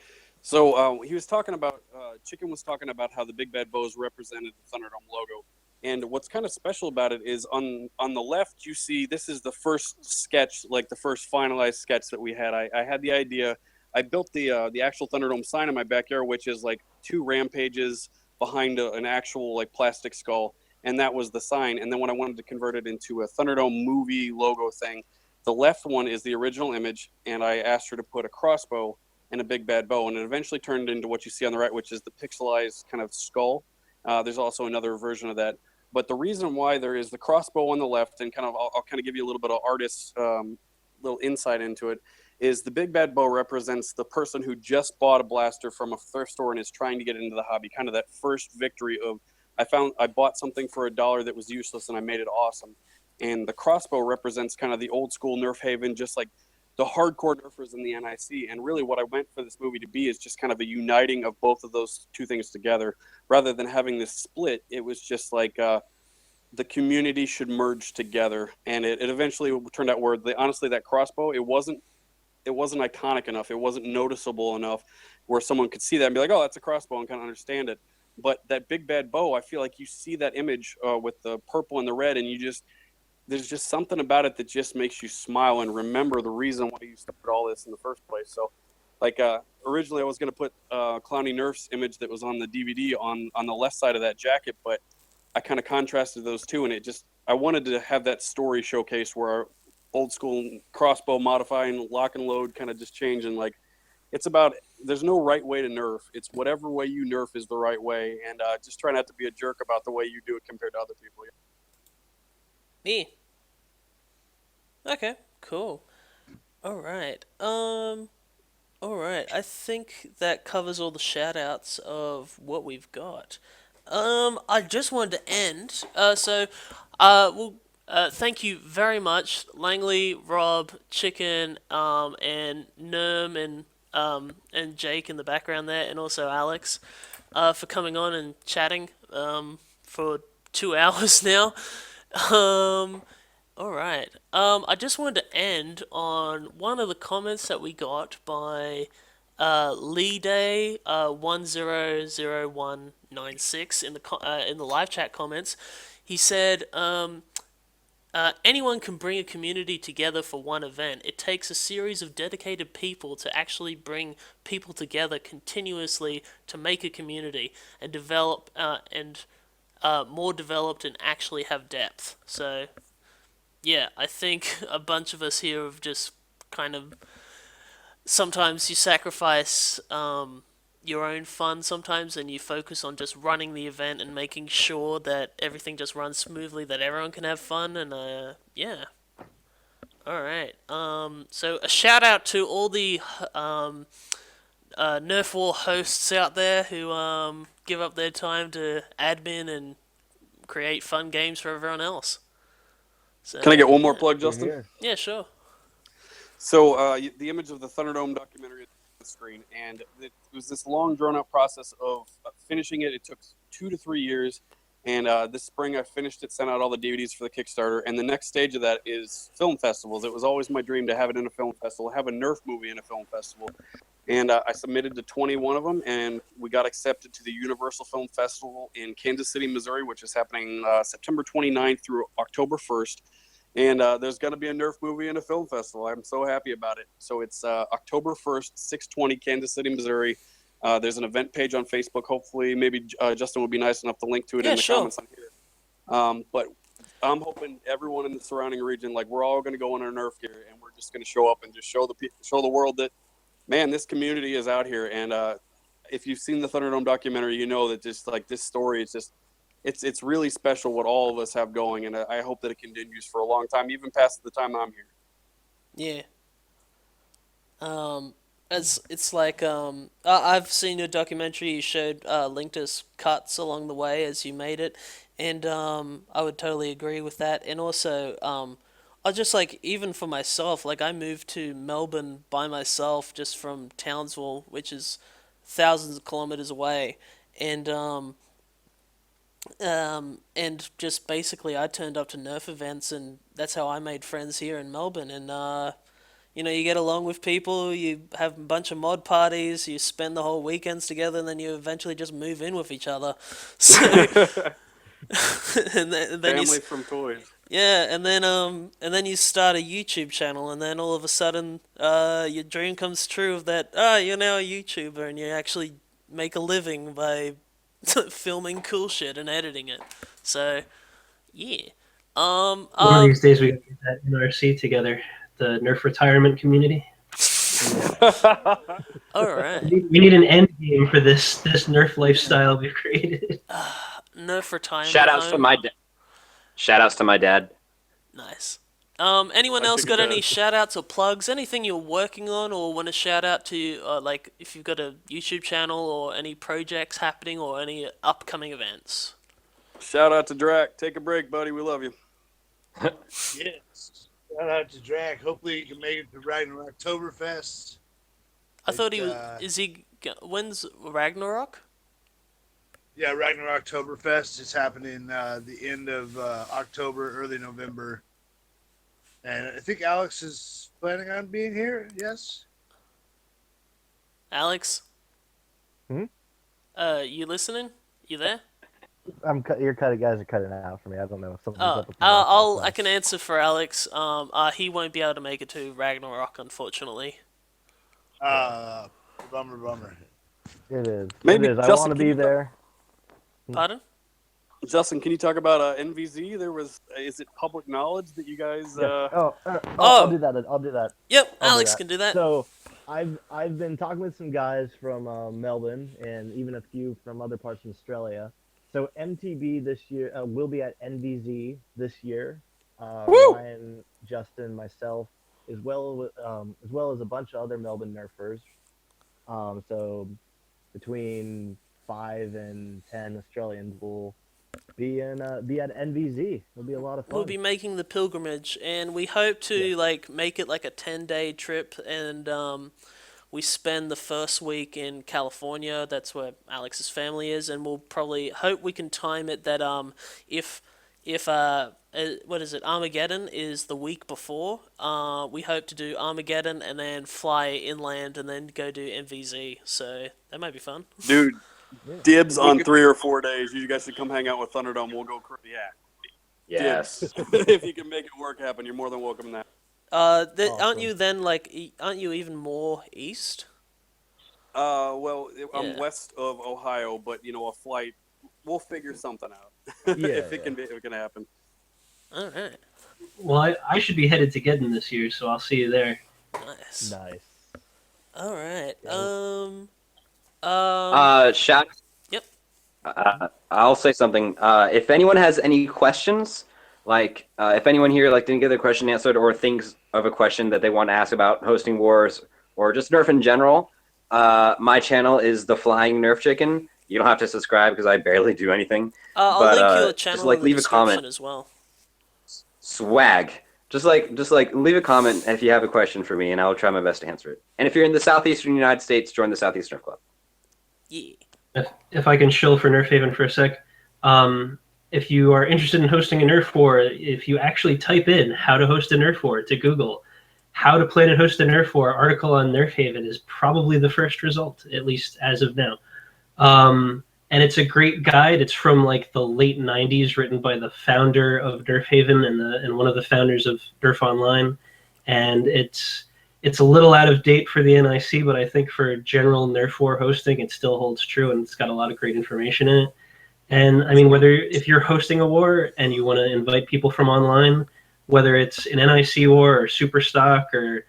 [SPEAKER 6] So he was talking about Chicken was talking about how the big bad bows represented the ThunderDome logo, and what's kind of special about it is on the left you see this is the first sketch, like the first finalized sketch that we had. I had the idea. I built the actual ThunderDome sign in my backyard, which is like 2 rampages behind an actual like plastic skull, and that was the sign. And then when I wanted to convert it into a ThunderDome movie logo thing, the left one is the original image, and I asked her to put a crossbow and a big bad bow, and it eventually turned into what you see on the right, which is the pixelized kind of skull. There's also another version of that. But the reason why there is the crossbow on the left, and I'll kind of give you a little bit of artist's little insight into it, is the big bad bow represents the person who just bought a blaster from a thrift store and is trying to get into the hobby. Kind of that first victory of I bought something for $1 that was useless and I made it awesome. and the crossbow represents kind of the old school NerfHaven, just like the hardcore nerfers in the NIC. And really what I went for this movie to be is just kind of a uniting of both of those two things together. Rather than having this split, it was just like the community should merge together. And it eventually turned out where, honestly, that crossbow, it wasn't iconic enough. It wasn't noticeable enough where someone could see that and be like, oh, that's a crossbow, and kind of understand it. But that big bad bow, I feel like you see that image with the purple and the red, and there's just something about it that just makes you smile and remember the reason why you started all this in the first place. So, like, originally I was going to put Clowny Nerf's image that was on the DVD on the left side of that jacket, but I kind of contrasted those two, and I wanted to have that story showcase where our old school crossbow modifying, lock and load, kind of just changing. Like, it's about, there's no right way to nerf. It's whatever way you nerf is the right way, and just try not to be a jerk about the way you do it compared to other people.
[SPEAKER 7] Me. Okay, cool. Alright. Alright. I think that covers all the shout outs of what we've got. I just wanted to end. Thank you very much, Langley, Rob, Chicken, and NERM, and Jake in the background there, and also Alex, for coming on and chatting, for 2 hours now. Alright. I just wanted to end on one of the comments that we got by Lee Day 100196 in the live chat comments. He said, anyone can bring a community together for one event. It takes a series of dedicated people to actually bring people together continuously to make a community and develop more developed and actually have depth. So, yeah, I think a bunch of us here have just kind of, sometimes you sacrifice your own fun sometimes, and you focus on just running the event and making sure that everything just runs smoothly, that everyone can have fun, and yeah. Alright, so a shout out to all the Nerf War hosts out there who give up their time to admin and create fun games for everyone else. So,
[SPEAKER 6] Can I get one more plug, Justin?
[SPEAKER 4] Here.
[SPEAKER 7] Yeah, sure.
[SPEAKER 6] So the image of the ThunderDome documentary is on the screen, and it was this long, drawn-out process of finishing it. It took 2 to 3 years, and this spring I finished it, sent out all the DVDs for the Kickstarter, and the next stage of that is film festivals. It was always my dream to have it in a film festival, have a Nerf movie in a film festival, and I submitted to 21 of them, and we got accepted to the Universal Film Festival in Kansas City, Missouri, which is happening September 29th through October 1st. And there's going to be a Nerf movie and a film festival. I'm so happy about it. So it's October 1st, 6:20, Kansas City, Missouri. There's an event page on Facebook. Hopefully, maybe Justin would be nice enough to link to it in the comments on here. But I'm hoping everyone in the surrounding region, like, we're all going to go in our Nerf gear, and we're just going to show up and just show the world that, man, this community is out here. And if you've seen the ThunderDome documentary, you know that just like this story is just, it's really special what all of us have going, and I hope that it continues for a long time, even past the time I'm here.
[SPEAKER 7] Yeah. As it's like I've seen your documentary. You showed linked us cuts along the way as you made it, and I would totally agree with that. And also, I just like, even for myself, like, I moved to Melbourne by myself just from Townsville, which is thousands of kilometers away, and just basically I turned up to Nerf events, and that's how I made friends here in Melbourne. And you know, you get along with people, you have a bunch of mod parties, you spend the whole weekends together, and then you eventually just move in with each other. So and then
[SPEAKER 6] Family from toys.
[SPEAKER 7] yeah, and then you start a YouTube channel, and then all of a sudden your dream comes true of that, you're now a YouTuber, and you actually make a living by filming cool shit and editing it. So, yeah.
[SPEAKER 1] One of these days we gotta get that NRC together, the Nerf retirement community.
[SPEAKER 7] Alright.
[SPEAKER 1] We need an end game for this Nerf lifestyle we've created.
[SPEAKER 7] Nerf retirement.
[SPEAKER 2] Shoutouts to my dad. Shoutouts to my dad.
[SPEAKER 7] Nice. Anyone else got any shout-outs or plugs? Anything you're working on or want to shout out to, like, if you've got a YouTube channel or any projects happening or any upcoming events?
[SPEAKER 6] Shout out to Drac. Take a break, buddy. We love you.
[SPEAKER 3] Yes. Shout out to Drac. Hopefully he can make it to Ragnarok Oktoberfest.
[SPEAKER 7] I thought he was.
[SPEAKER 3] Uh,
[SPEAKER 7] When's Ragnarok?
[SPEAKER 3] yeah, Ragnarok Oktoberfest is happening the end of October, early November. And I think Alex is planning on being here. Yes.
[SPEAKER 7] Alex?
[SPEAKER 4] Hmm?
[SPEAKER 7] You listening? You there?
[SPEAKER 4] Your guys are cutting out for me. I don't know. Something's
[SPEAKER 7] Oh,
[SPEAKER 4] up with my Wi-Fi,
[SPEAKER 7] I can answer for Alex. He won't be able to make it to Ragnarok, unfortunately.
[SPEAKER 3] Bummer.
[SPEAKER 4] It is.
[SPEAKER 6] Maybe
[SPEAKER 4] It is. I
[SPEAKER 6] Justin,
[SPEAKER 4] want to
[SPEAKER 6] can
[SPEAKER 4] be
[SPEAKER 6] you
[SPEAKER 4] there.
[SPEAKER 7] Pardon?
[SPEAKER 6] Justin, can you talk about NVZ? There was, is it public knowledge that you guys?
[SPEAKER 4] I'll do that. I'll do that.
[SPEAKER 7] Yep,
[SPEAKER 4] I'll do
[SPEAKER 7] Alex
[SPEAKER 4] that.
[SPEAKER 7] can do that.
[SPEAKER 4] So, I've been talking with some guys from Melbourne and even a few from other parts of Australia. So MTB this year will be at NVZ this year.
[SPEAKER 6] Woo!
[SPEAKER 4] Ryan, Justin, myself, as well as a bunch of other Melbourne Nerfers. So between 5 and 10 Australians will be at NVZ. It'll be a lot of fun.
[SPEAKER 7] We'll be making the pilgrimage, and we hope to make it like a 10-day trip, and we spend the first week in California. That's where Alex's family is, and we'll probably hope we can time it that if what is it, Armageddon is the week before, we hope to do Armageddon and then fly inland and then go do MVZ. So that might be fun.
[SPEAKER 6] Dude,
[SPEAKER 4] Yeah.
[SPEAKER 6] dibs on 3 or 4 days. You guys should come hang out with ThunderDome. We'll go crazy. Yeah.
[SPEAKER 2] Yes.
[SPEAKER 6] If you can make it work happen, you're more than welcome now.
[SPEAKER 7] Aren't
[SPEAKER 4] Awesome.
[SPEAKER 7] you then aren't you even more east?
[SPEAKER 6] Well, I'm
[SPEAKER 7] Yeah.
[SPEAKER 6] west of Ohio, but a flight, we'll figure something out.
[SPEAKER 4] Yeah,
[SPEAKER 6] if it can happen.
[SPEAKER 7] All right,
[SPEAKER 1] Well, I should be headed to Gedden this year, so I'll see you there.
[SPEAKER 7] nice.
[SPEAKER 4] Nice.
[SPEAKER 7] All right.
[SPEAKER 2] Shout.
[SPEAKER 7] Yep.
[SPEAKER 2] I'll say something. If anyone has any questions, if anyone here didn't get their question answered or thinks of a question that they want to ask about hosting wars or just Nerf in general, my channel is the Flying Nerf Chicken. You don't have to subscribe because I barely do anything.
[SPEAKER 7] I'll
[SPEAKER 2] but,
[SPEAKER 7] link your
[SPEAKER 2] just
[SPEAKER 7] channel in the
[SPEAKER 2] leave a comment.
[SPEAKER 7] description as well.
[SPEAKER 2] Swag. Just leave a comment if you have a question for me, and I will try my best to answer it. And if you're in the southeastern United States, join the Southeast Nerf Club.
[SPEAKER 7] Yeah.
[SPEAKER 1] If I can shill for NerfHaven for a sec, if you are interested in hosting a Nerf War, if you actually type in how to host a Nerf War to Google, how to plan and host a Nerf War article on NerfHaven is probably the first result, at least as of now. And it's a great guide. It's from the late 90s, written by the founder of NerfHaven and one of the founders of Nerf Online. And it's a little out of date for the NIC, but I think for general Nerf War hosting, it still holds true, and it's got a lot of great information in it. And I mean, if you're hosting a war and you want to invite people from online, whether it's an NIC war or super stock or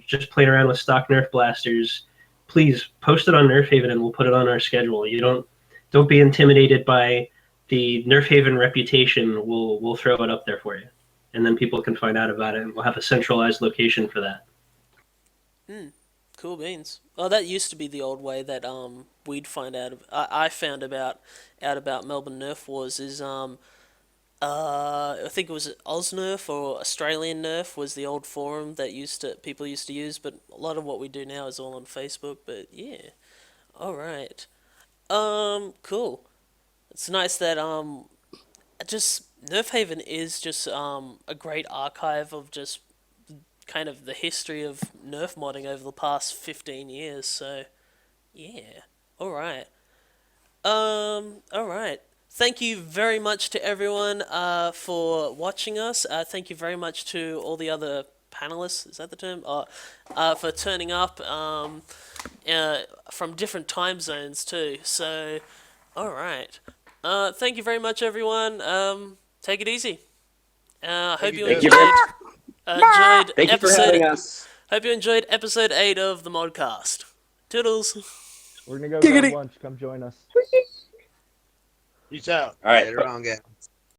[SPEAKER 1] just playing around with stock Nerf blasters, please post it on NerfHaven and we'll put it on our schedule. You don't be intimidated by the NerfHaven reputation. We'll throw it up there for you, and then people can find out about it, and we'll have a centralized location for that.
[SPEAKER 7] Cool beans. Oh, that used to be the old way that we'd find out. I found out about Melbourne Nerf Wars is I think it was OzNerf or Australian Nerf was the old forum that people used to use, but a lot of what we do now is all on Facebook. But yeah, all right. Cool. It's nice that just NerfHaven is just a great archive of just kind of the history of Nerf modding over the past 15 years. So yeah, all right. All right. Thank you very much to everyone for watching us. Thank you very much to all the other panelists. Is that the term? For turning up from different time zones too. So, all right. Thank you very much, everyone. Take it easy. Hope you enjoyed
[SPEAKER 2] Thank you for having us.
[SPEAKER 7] Hope you enjoyed episode 8 of the ModCast. Toodles.
[SPEAKER 4] We're gonna go grab lunch. Come join us.
[SPEAKER 3] Peace out.
[SPEAKER 2] All right.
[SPEAKER 5] Later on, guys.